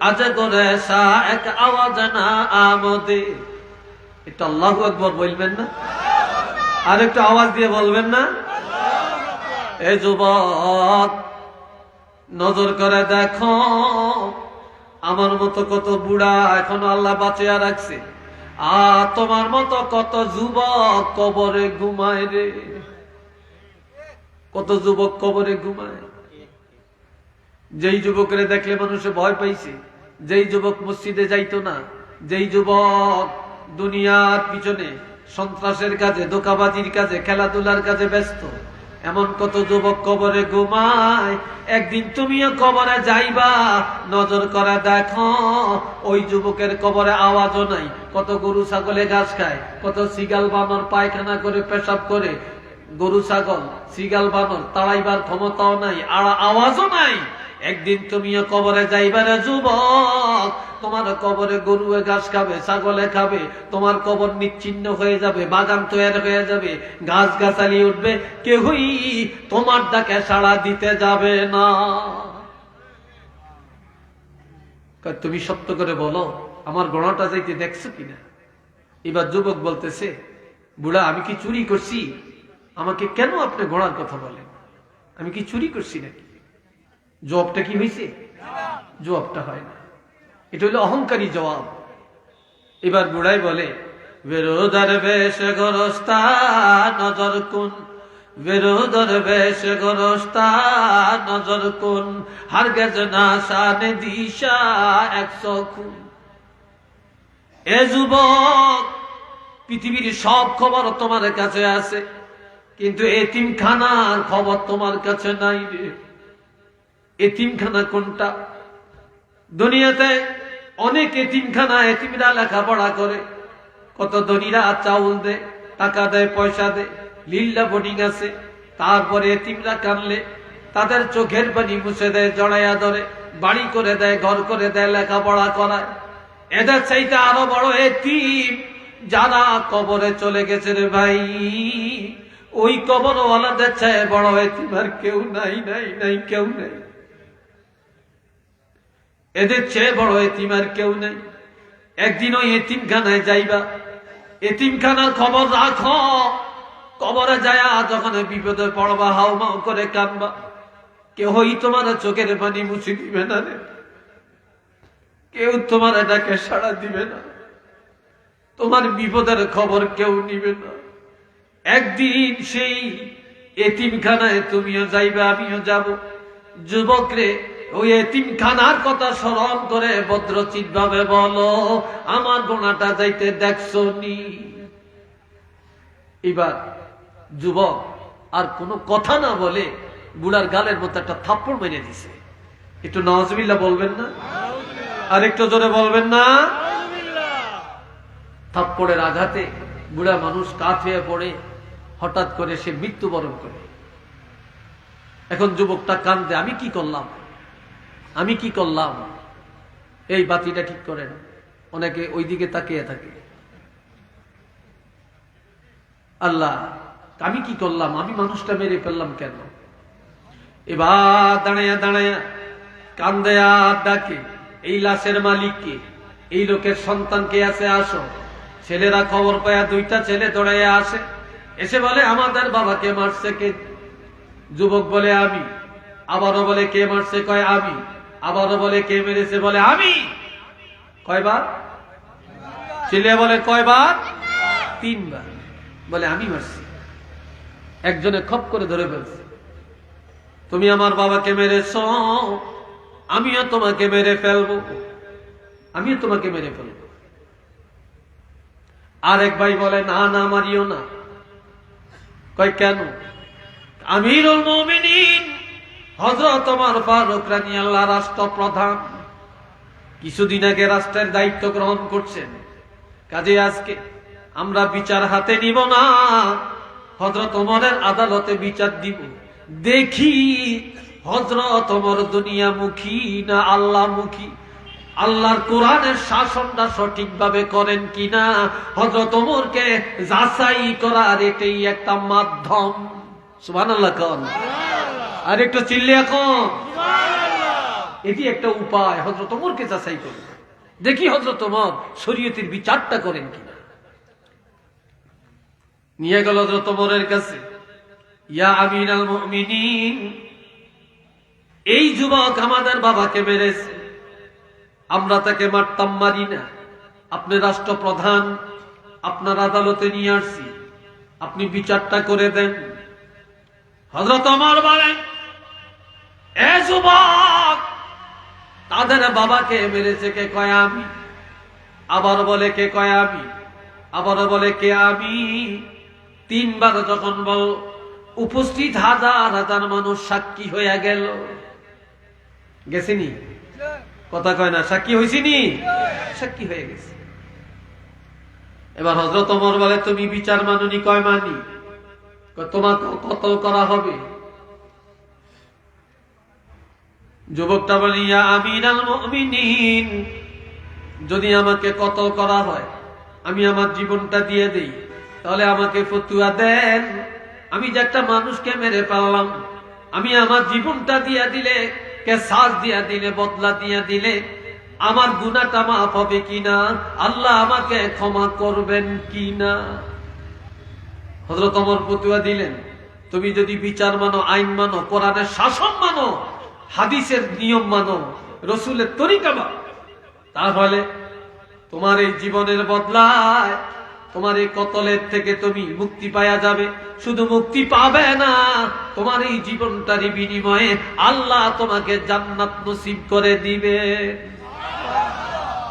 আজ করে সা এক আওয়াজ না আমদে। একটু আল্লাহু আকবার বলবেন না? আর একটু আওয়াজ দিয়ে বলবেন না? এ যুবক, নজর করে দেখো, আমার মতো কত বুড়া এখনো আল্লাহ বাঁচিয়া রাখছে, আর তোমার মতো কত যুবক কবরে ঘুমায় রে। কত যুবক কবরে ঘুমায়। যেই যুবকরে দেখলে মানুষে ভয় পাইছে, যেই যুবক মসজিদে যাইতো না, যেই যুবক দুনিয়ার পিছনে সন্ত্রাসের কাজে, ধোঁকাবাজির কাজে, খেলাধুলার কাজে ব্যস্ত, এমন কত যুবক কবরে ঘুমায়। একদিন তুমিও কবরে যাইবা, নজর করে দেখো, ওই যুবকের কবরে আওয়াজও নাই। কত গরু ছাগলে ঘাস খায়, কত সিগাল বানর পায়খানা করে পেশাব করে, গরু ছাগল সিগাল বানর তাড়াইবার ক্ষমতাও নাই, আর আওয়াজও নাই। একদিন তুমিও কবরে যাইবারে যুবক, তোমার কবরে গরুয়ে ঘাস খাবে, ছাগলে খাবে, তোমার কবর নিচ্ছিন্ন হয়ে যাবে, বাগান তৈরি হয়ে যাবে, গাছ গাছালি উঠবে, কেউই তোমার ডাকে সাড়া দিতে যাবে না। তুমি সত্য করে বলো, আমার গণাটা যাইতে দেখছো কিনা? এবার যুবক বলতেছে, বুড়া আমি কি চুরি করছি? আমাকে কেন আপনি গণার কথা বলেন? আমি কি চুরি করছি নাকি? জবাবটা কি হয়েছে? জবাবটা হয় না। এটা হলো অহংকারী জবাব। এবার বুড়াই বলে, বেরোদার বেশ গরস্তা নজর কুন, বেরোদার বেশ গরস্তা নজর কুন, হারগেজ না শানে দিশা 100 খুন। এ যুবক, পৃথিবীর সব খবর তোমার কাছে আছে, কিন্তু এতিমখানার খবর তোমার কাছে নাই রে। এতিমখানা কোনটা? দুনিয়াতে অনেক এতিমখানা, এতিমরা লেখাপড়া করে, কত ধনীরা চাউল দেয়, টাকা দেয়, পয়সা দেয়, লিল্লা বোর্ডিং আছে। তারপরে এতিমরা কানলে তাদের চোখের পানি মুছে দেয়, জড়াইয়া ধরে, বাড়ি করে দেয়, ঘর করে দেয়, লেখাপড়া করায়। এদের চাইতে আরো বড় এতিম যারা কবরে চলে গেছে রে ভাই। ওই কবরওয়ালাদের চায় বড় এতিম আর কেউ নাই, নাই, নাই, কেউ নেই। এদের চেয়ে বড় এতিম আর কেউ নেই। একদিন ওই এতিমখানায় যাইবা, এতিমখানার খবর রাখো। কবরে যায় যখন বিপদে পড়বা, হাউমাউ করে কানবা, কেউই তোমার চোখের পানি মুছে দিবে না রে। কেউ তোমার ডাকে সাড়া দিবে না, তোমার বিপদের খবর কেউ নিবে না। একদিন সেই এতিমখানায় তুমিও যাইবে, আমিও যাব। যুবক রে, ওই এতিমখানার কথা স্মরণ করে ভদ্রচিত ভাবে বলো, আমার গোনাটা যাইতে দেখছো নি? এবার যুবক আর কোনো কথা না বলে বুড়ার গালের মতো একটা থাপ্পড় মেরে দিছে। একটু নাউজুবিল্লাহ বলবেন না? আর একটু জোরে বলবেন না? থাপ্পড়ের আঘাতে বুড়া মানুষ কাত হয়ে পড়ে, হঠাৎ করে সে মৃত্যুবরণ করে। এখন যুবকটা কান্দে, আমি কি করলাম, আমি কি করলাম? এই বাতিটা ঠিক করেন। অনেকে ওইদিকে তাকিয়ে থাকে, আল্লাহ আমি কি করলাম, আমি মানুষটা মেরে ফেললাম কেন? এবার দাঁড়াইয়া দাঁড়াইয়া কান্দে আর ডাকে, এই লাশের মালিককে, এই লোকের সন্তান কে আছে, আসো। ছেলেরা খবর পায়া, 2টা ছেলে দৌড়াইয়া আসে, এসে বলে আমাদের বাবাকে মারছে কে? যুবক বলে আমি। আবারও বলে কে মারছে? কয় আমি। আবারও বলে কে মেরেছে? বলে আমি। কয়বার? ছেলে বলে কয়বার? 3 বার। বলে আমি মারছি। একজনে খপ করে ধরে ফেলছে, তুমি আমার বাবাকে মেরেছ, আমিও তোমাকে মেরে ফেলবো, আমিও তোমাকে মেরে ফেলবো। আরেক ভাই বলে না না, মারিও না। কয় কেন? আমিরুল মুমিনিন হযরত ওমর ফারুক রাদিয়াল্লাহু রাষ্ট্রপ্রধান কিছুদিন আগে রাষ্ট্রের দায়িত্ব গ্রহণ করছেন। কাজে আজকে আমরা বিচার হাতে নিব না, হযরত ওমরের আদালতে বিচার দিব। দেখি হযরত ওমর দুনিয়ামুখী না আল্লাহমুখী, আল্লাহর কোরআনের শাসনটা সঠিকভাবে করেন কিনা। হযরত ওমরকে যাচাই করার এটাই একটা মাধ্যম। সুবহানাল্লাহ কোন? আর একটু চিল্লিয়া কোন? এটি একটা উপায় হযরত ওমরকে যাচাই করুন। দেখি হযরত ওমর শরীয়তের বিচারটা করেন কিনা। নিয়ে গেল হযরত ওমরের কাছে, ইয়া আমিরুল মুমিনিন, এই যুবক আমাদের বাবাকে মেরেছে, আমরা তাকে মারতাম, মারি না। আপনি রাষ্ট্রপ্রধান, আপনার আদালতে নিয়ে আসছি, আপনি বিচারটা করে দেন। হযরত ওমর বলেন, এ যুবক, তাদের বাবাকে মেরেছে কে? কয় আমি। আবার বলে কে? কয় আমি। আবার বলে কে? আমি। 3 বার যখন বল, উপস্থিত হাজার হাজার মানুষ সাক্ষী হইয়া গেল। গেছিনি? কথা কয় না, সাক্ষী হয়েছিনি? সাক্ষী হয়ে গেছে। এবার হযরত ওমর বলে, তুমি বিচার মাননি? কয় মানি। তোমাকে কতল করা হবে। যুবকটা বলে, ইয়া আমিরাল মুমিনিন, যদি আমাকে কতল করা হয়, আমি আমার জীবনটা দিয়ে দেই, তাহলে আমাকে ফতুয়া দেন। আমি যে একটা মানুষকে মেরে ফেললাম, আমি আমার জীবনটা দিয়া দিলে, কেসাস দিয়া দিলে, বদলা দিয়া দিলে আমার গুনাহটা মাফ হবে কিনা, আল্লাহ আমাকে ক্ষমা করবেন কিনা। হযরত ওমর ফতুয়া দিলেন, তুমি যদি বিচার মানো, আইন মানো, কোরআনের শাসন মানো, হাদিসের নিয়ম মানো, রসুলের তরিকা মানো, তাহলে তোমার এই জীবনের বদলায়, তোমার এই কতলের থেকে তুমি মুক্তি পাওয়া যাবে। শুধু মুক্তি পাবে না, তোমার এই জীবনটারই বিনিময়ে আল্লাহ তোমাকে জান্নাত নসিব করে দিবে।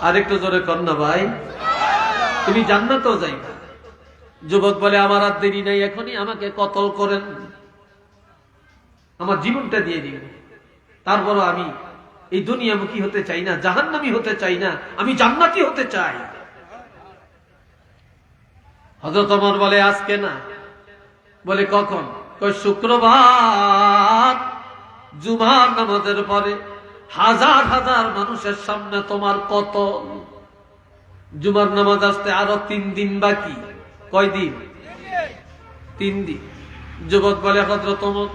আরেকটু জোরে কর না ভাই, তুমি জান্নাতও যাইবা। যুবক বলে, আমার আর দেরি নাই, এখনই আমাকে কতল করেন, আমার জীবনটা দিয়ে দিন। তারপরও আমি এই দুনিয়ামুখী হতে চাই না, জাহান্নামী হতে চাই না, আমি জান্নাতি হতে চাই। হযরত ওমর বলে, আজকে না। বলে, কখন? কই, শুক্রবার জুমার নামাজের পরে হাজার হাজার মানুষের সামনে তোমার কতল। জুমার নামাজ আসতে আরো 3 দিন বাকি। কয় দিন? 3 দিন। যুবক বলে, হযরত ওমর,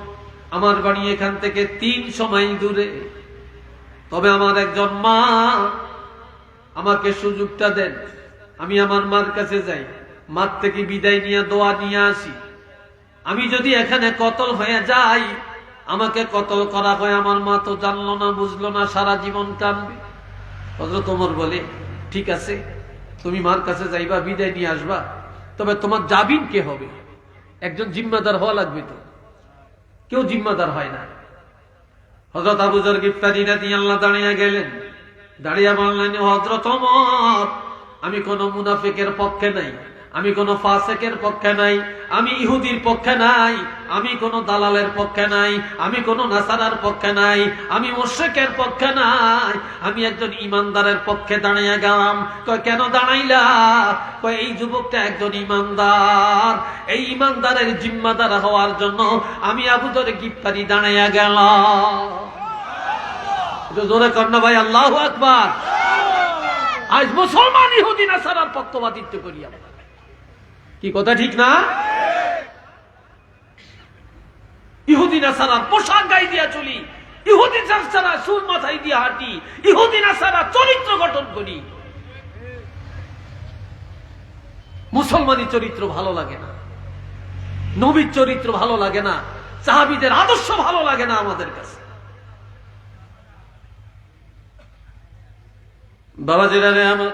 আমার বাড়ি এখান থেকে 300 মাইল দূরে, তবে আমার একজন মা, আমাকে সুযোগটা দেন, আমি আমার মার কাছে যাই, মার থেকে বিদায় নিয়ে দোয়া নিয়ে আসি। আমি যদি এখানে কতল হয়ে যাই, আমাকে কতল করা হয়, আমার মা তো জানলো না, বুঝলো না, সারা জীবন কাঁদবে। হযরত ওমর বলে, ঠিক আছে, তুমি মার কাছে যাইবা, বিদায় নিয়ে আসবা, তবে তোমার জামিন কে হবে? একজন জিম্মাদার হওয়া লাগবে তো, কেউ জিম্মাদার হয় না। হযরত আবু যর গিফতারী রাদিয়াল্লাহু দাঁড়িয়ে গেলেন, দাঁড়িয়ে বললেন, হযরত ওমর, আমি কোন মুনাফিকের পক্ষে নাই, আমি কোন ফাসিকের পক্ষে নাই, আমি ইহুদির পক্ষে নাই, আমি কোন দালালের পক্ষে নাই, আমি কোন নাসারার পক্ষে নাই, আমি মুশরিকের পক্ষে নাই, আমি একজন ইমানদারের পক্ষে দাঁড়িয়ে গেলাম। কয়, কেন দাঁড়াইলা? কয়, এই যুবকটা একজন ইমানদার, এই ইমানদারের জিম্মাদার হওয়ার জন্য আমি আবু যর গিফতারী দাঁড়িয়ে গেলাম। একটু জোরে কর না ভাই, আল্লাহু আকবার। আজ মুসলমান ইহুদি নাসারার পক্ষপাতিত্ব করি আমরা, কি কথা ঠিক না? ইহুদি নাসারার পোশাক গায়ে দিয়া চলি, ইহুদি নাসারা চুল মাথায় দিয়া হাঁটি, ইহুদি নাসারা চরিত্র গঠন করি। মুসলমানি চরিত্র ভালো লাগে না, নবীর চরিত্র ভালো লাগে না, সাহাবীদের আদর্শ ভালো লাগে না আমাদের কাছে। বাবাজিরা রে আমার,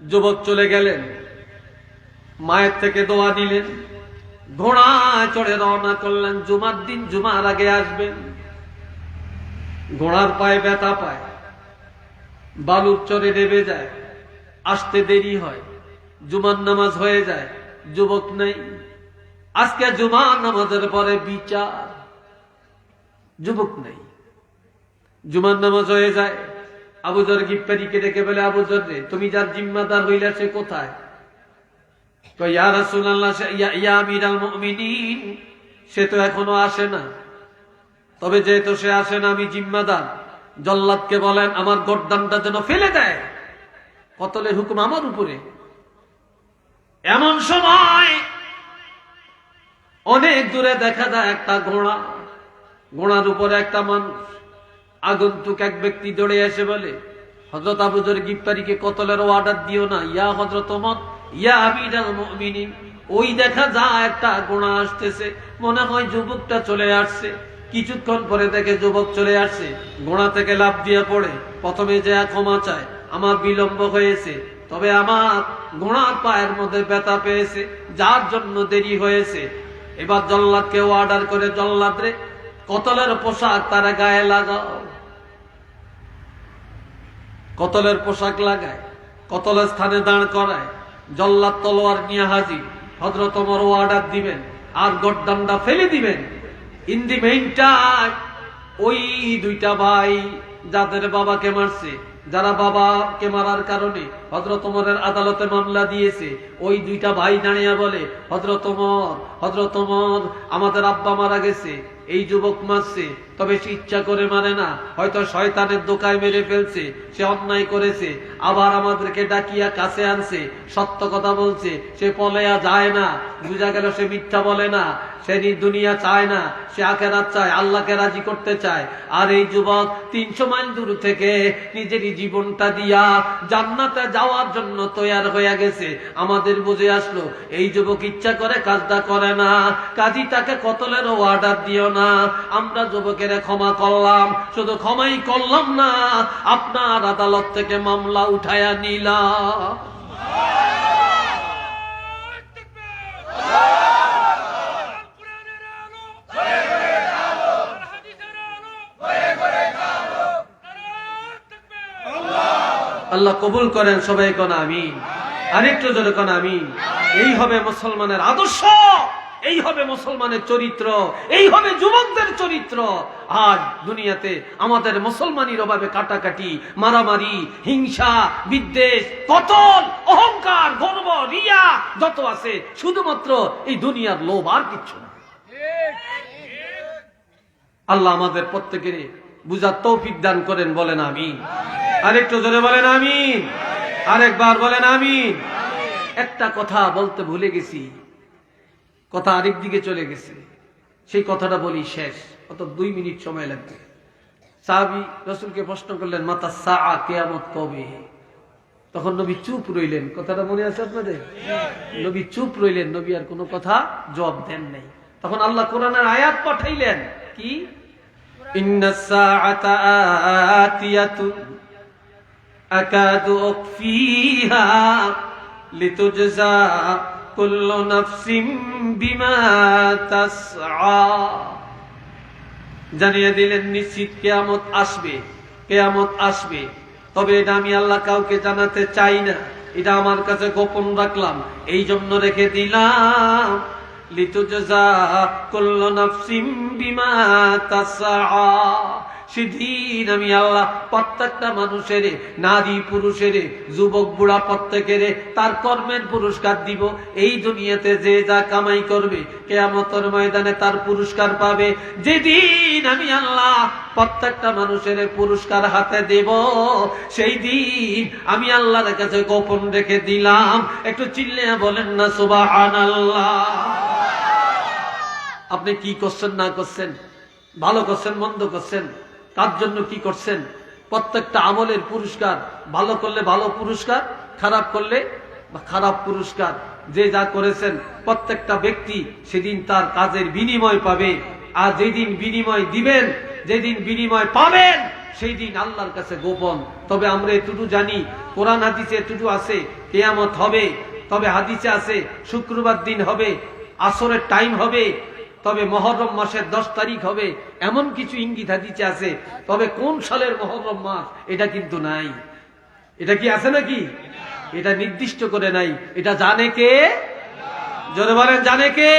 যুবক চলে গেলেন, মায়ের থেকে দোয়া নিলেন, ঘোড়ায় চড়ে রওনা করলেন। জুমার দিন, জুমার আগে আসবেন। ঘোড়ার পায়ে ব্যথা পায়, বালুর চরে নেমে যায়, আসতে দেরি হয়, জুমার নামাজ হয়ে যায়, যুবক নেই। আজকে জুমার নামাজের পরে বিচার, যুবক নেই। জুমার নামাজ হয়ে যায়, আবু যর গিফতারীকে ডেকে বলে, আবু যর রে, তুমি যার জিম্মাদার হইলা সে কোথায়? কয়, ইয়া রাসূলুল্লাহ, ইয়া আমিরাল মুমিনিন, সে তো এখনো আসে না। তবে যেহেতু সে আসে না, আমি জিম্মাদার, জল্লাদকে বলেন আমার গর্দানটা যেন ফেলে দেয়, কতলের হুকুম আমার উপরে। এমন সময় অনেক দূরে দেখা যায় একটা ঘোড়া, ঘোড়ার উপরে একটা মানুষ। আগন্তুক এক ব্যক্তি দৌড়ে এসে বলে, হযরত আবু যর গিফতারীকে কতলের অর্ডার দিও না, ইয়া হযরত ওমর, ইয়া আমিরাল মুমিনিন, ওই দেখা যায় একটা ঘোড়া আসতেছে, মনে হয় যুবকটা চলে আসছে। কিছুক্ষণ পরে দেখে যুবক চলে আসছে, ঘোড়া থেকে লাফ দিয়ে পড়ে, প্রথমে যে ক্ষমা চায়, আমার বিলম্ব হয়েছে, তবে আমার ঘোড়ার পায়ের মধ্যে ব্যথা পেয়েছে, যার জন্য দেরি হয়েছে। এবার জল্লাদকে অর্ডার করে, জল্লাদ রে, কতলের পোশাক তারা গায়ে লাগাও। কতলের পোশাক লাগায়, কতলের স্থানে দাঁড় করায়, জল্লাদ তলোয়ার নিয়ে হাজির। হযরত ওমর অর্ডার দিবেন আর গর্দানটা ফেলে দিবেন। ইন দি মেইন টাইম ওই দুইটা ভাই যাদের বাবাকে মারছে, যারা বাবাকে মারার কারণে হযরত ওমরের আদালতে মামলা দিয়েছে, ওই দুইটা ভাই দাঁড়িয়ে বলে, হযরত ওমর আমাদের আব্বা মারা গেছে, এই যুবক মারছে, তবে সে ইচ্ছা করে মারে না, হয়তো শয়তানের দোকায় মেরে ফেলছে, সে অন্যায় করেছে, আবার আমাদেরকে ডাকিয়া কাছে আনছে, সত্য কথা বলছে, সে পলায়া যায় না, বুঝা গেল সে মিথ্যা বলে না, সে দুনিয়া চায় না, সে আখিরাত চায়, আল্লাহকে রাজি করতে চায়। আর এই যুবক 300 মাইল দূর থেকে নিজেরই জীবনটা দিয়া জান্নাতে যাওয়ার জন্য তৈয়ার হয়ে গেছে। আমাদের বুঝে আসলো এই যুবক ইচ্ছা করে কাজটা করে না, কাজী তাকে কতলেরও অর্ডার দিও না। আমরা যুবকের ক্ষমা করলাম, শুধু ক্ষমাই করলাম না, আপনার আদালত থেকে মামলা উঠায়া নিলাম। আল্লাহ কবুল করেন, সবাই কোন আমিন। আরেকটু জোরে কোন আমিন। এই হবে মুসলমানের আদর্শ, এই হবে মুসলমানের চরিত্র, এই হবে যুবকদের চরিত্র। আজ দুনিয়াতে আমাদের মুসলমানের অভাবে কাটাকাটি, মারামারি, হিংসা, বিদ্বেষ, কতল, অহংকার, গর্ব, রিয়া যত আছে, শুধুমাত্র এই দুনিয়ার লোভ, আর কিচ্ছু না। আল্লাহ আমাদের প্রত্যেকের বুঝার তৌফিক দান করেন, বলেন আমিন। আরেকটু জোরে বলেন আমিন। আরেকবার বলেন আমিন। একটা কথা বলতে ভুলে গেছি, কথা আরেক দিকে চলে গেছে, সেই কথাটা বলি শেষ, অত 2 মিনিট সময় লাগবে। সাহাবী রাসূলকে প্রশ্ন করলেন, মাতা সাআ, কিয়ামত কবে? তখন নবী চুপ রইলেন। কথাটা মনে আছে আপনাদের? নবী চুপ রইলেন, নবী আর কোনো কথা জবাব দেন নাই। তখন আল্লাহ কোরআনের আয়াত পাঠাইলেন, কি? ইন্নাস সাআতা আতিয়াতুন আকাদু উকফিহা লিতুজজা কুল্লু নাফসিন বিমা তাসআ। জানিয়ে দিলেন নিশ্চিত কিয়ামত আসবে, কিয়ামত আসবে, তবে এটা আমি আল্লাহ কাউকে জানাতে চাই না, এটা আমার কাছে গোপন রাখলাম, এই জন্য রেখে দিলাম। লিতুজজা কুল্লু নাফসিন বিমা তাসআ। সেদিন আমি আল্লাহ প্রত্যেকটা মানুষের, নারী পুরুষের, যুবক বুড়া প্রত্যেকের তার কর্মের পুরস্কার দিব। এই দুনিয়াতে যে যা কামাই করবে, কিয়ামতের ময়দানে তার পুরস্কার পাবে। যেদিন আমি আল্লাহ প্রত্যেকটা মানুষের পুরস্কার হাতে দেব, সেই দিন আমি আল্লাহর কাছে গোপন রেখে দিলাম। একটু চিল্লিয়ে বলেন না সুবহানাল্লাহ। আপনি কি করছেন না করছেন, ভালো করছেন মন্দ করছেন, তার জন্য কি করছেন, প্রত্যেকটা আমলের পুরস্কার, ভালো করলে ভালো পুরস্কার, খারাপ করলে খারাপ পুরস্কার। যে যা করেছেন প্রত্যেকটা ব্যক্তি সেদিন তার কাজের বিনিময় পাবে। আর যেদিন বিনিময় দিবেন, যেদিন বিনিময় পাবেন, সেই দিন আল্লাহর কাছে গোপন। তবে আমরা এটুকু জানি, কোরআন হাদিসে এটুকু আছে, কিয়ামত হবে। তবে হাদিসে আছে শুক্রবার দিন হবে, আসরের টাইম হবে, তবে মুহররম মাসের 10 তারিখ হবে, এমন কিছু ইঙ্গিত হাদিসে আছে। তবে কোন সালের মুহররম মাস এটা কিন্তু নাই। এটা কি আছে নাকি? এটা নির্দিষ্ট করে নাই। এটা জানে কে? জোরে বলেন, জানে কে?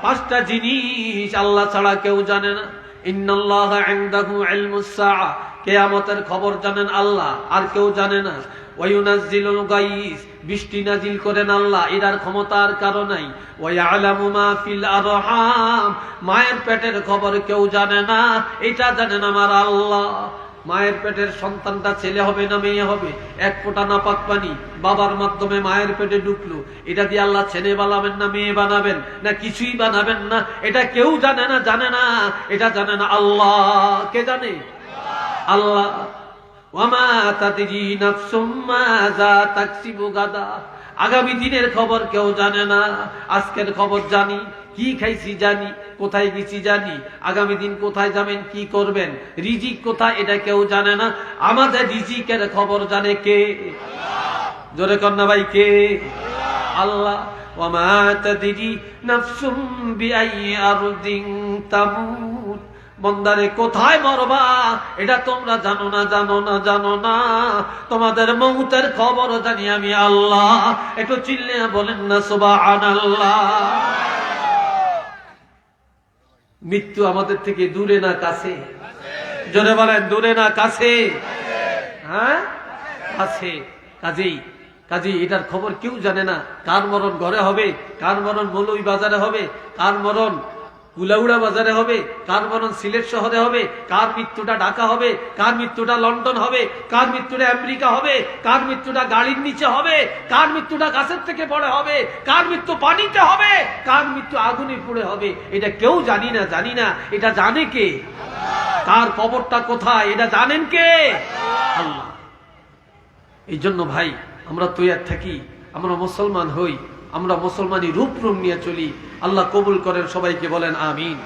5টা জিনিস আল্লাহ ছাড়া কেউ জানে না। ইন্নাল্লাহা ইনদাহু ইলমুস সাআ, কিয়ামতের খবর জানেন আল্লাহ, আর কেউ জানে না। ওয়ায়ুনাজ্জিলুল গায়স, বৃষ্টি নাজিল করেন আল্লাহ, এর ক্ষমতা আর কারো নাই। ওয়ায়ালামু মা ফিল আরহাম, মায়ের পেটের খবর কেউ জানে না, এটা জানেন আমার আল্লাহ। মায়ের পেটের সন্তানটা ছেলে হবে না মেয়ে হবে, 1 ফোঁটা নাপাক পানি বাবার মাধ্যমে মায়ের পেটে ঢুকলো, এটা দিয়ে আল্লাহ ছেলে বানাবেন না মেয়ে বানাবেন না কিছুই বানাবেন না, এটা কেউ জানে না, জানে না, এটা জানে না আল্লাহ। কে জানে? আল্লাহ। ওয়ামা তাদরি নাফসুম মাযা তাকসিবু গাদা, আগামী দিনের খবর কেউ জানে না। আজকের খবর জানি, কি খাইছি জানি, কোথায় গেছি জানি, আগামী দিন কোথায় যাবেন, কি করবেন, রিজিক কোথায়, এটা কেউ জানে না। আমাদের রিজিকের খবর জানে কে? জোরে কন্যা ভাই, কে? আল্লাহ। ওয়ামা তাদরি নাফসুম বিআইয়ি আরদিন তামুত, বন্দারে কোথায় মরবা এটা তোমরা জানো না, জানো না, জানো না। তোমাদের মৌতের খবর জানি আমি আল্লাহ। একটু চিল্লিয়ে বলেন না সুবহানাল্লাহ। মৃত্যু আমাদের থেকে দূরে না কাছে? জোরে বলেন, দূরে না কাছে? হ্যাঁ আছে। কাজেই কাজেই এটার খবর কেউ জানে না, কার মরণ ঘরে হবে, কার মরণ মৌলভী বাজারে হবে, কার মরণ কুলাউড়া বাজারে হবে, কার মরণ সিলেট শহরে হবে, কার মৃত্যুটা ঢাকা হবে, কার মৃত্যুটা লন্ডন হবে, কার মৃত্যুটা আমেরিকা হবে, কার মৃত্যুটা গাড়ির নিচে হবে, কার মৃত্যুটা গাছের থেকে পড়ে হবে, কার মৃত্যু পানিতে হবে, কার মৃত্যু আগুনে পুড়ে হবে, এটা কেউ জানি না। এটা জানে কে? কার কবরটা কোথায় এটা জানেন কে? আল্লাহ। এই জন্য ভাই আমরা তৈয়ার থাকি, আমরা মুসলমান হই, আমরা মুসলমানি রূপ নিয়ে চলি। আল্লাহ কবুল করেন সবাইকে, বলেন আমিন।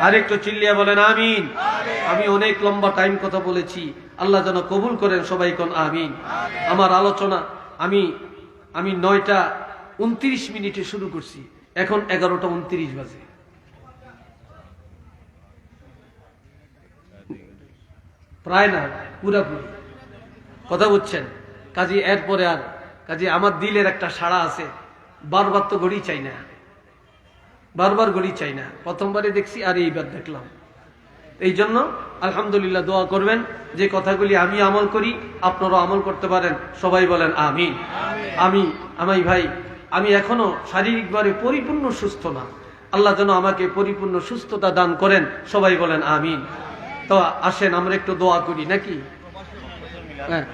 আরেকটু চিল্লিয়া বলেন আমিন। আমি অনেক লম্বা টাইম কথা বলেছি, আল্লাহ যেন কবুল করেন সবাই কোন আমিন। আমার আলোচনা আমি 9:29 শুরু করছি, এখন 11:29 বাজে। প্রায় না, পুরাপুরি কথা বুঝছেন। কাজী এরপরে আর কাজী আমার দিলের একটা সাড়া আছে, বারবার তো ঘড়ি চাই না, বারবার ঘড়ি চাই না। প্রথমবারে দেখছি আর এইবার দেখলাম। এই জন্য আলহামদুলিল্লাহ দোয়া করবেন যে কথাগুলি আমি আমল করি আপনারাও আমল করতে পারেন, সবাই বলেন আমিন। আমি ভাই আমি এখনো শারীরিকভাবে পরিপূর্ণ সুস্থ না, আল্লাহ যেন আমাকে পরিপূর্ণ সুস্থতা দান করেন, সবাই বলেন আমিন। তো আসেন আমরা একটু দোয়া করি নাকি? হ্যাঁ।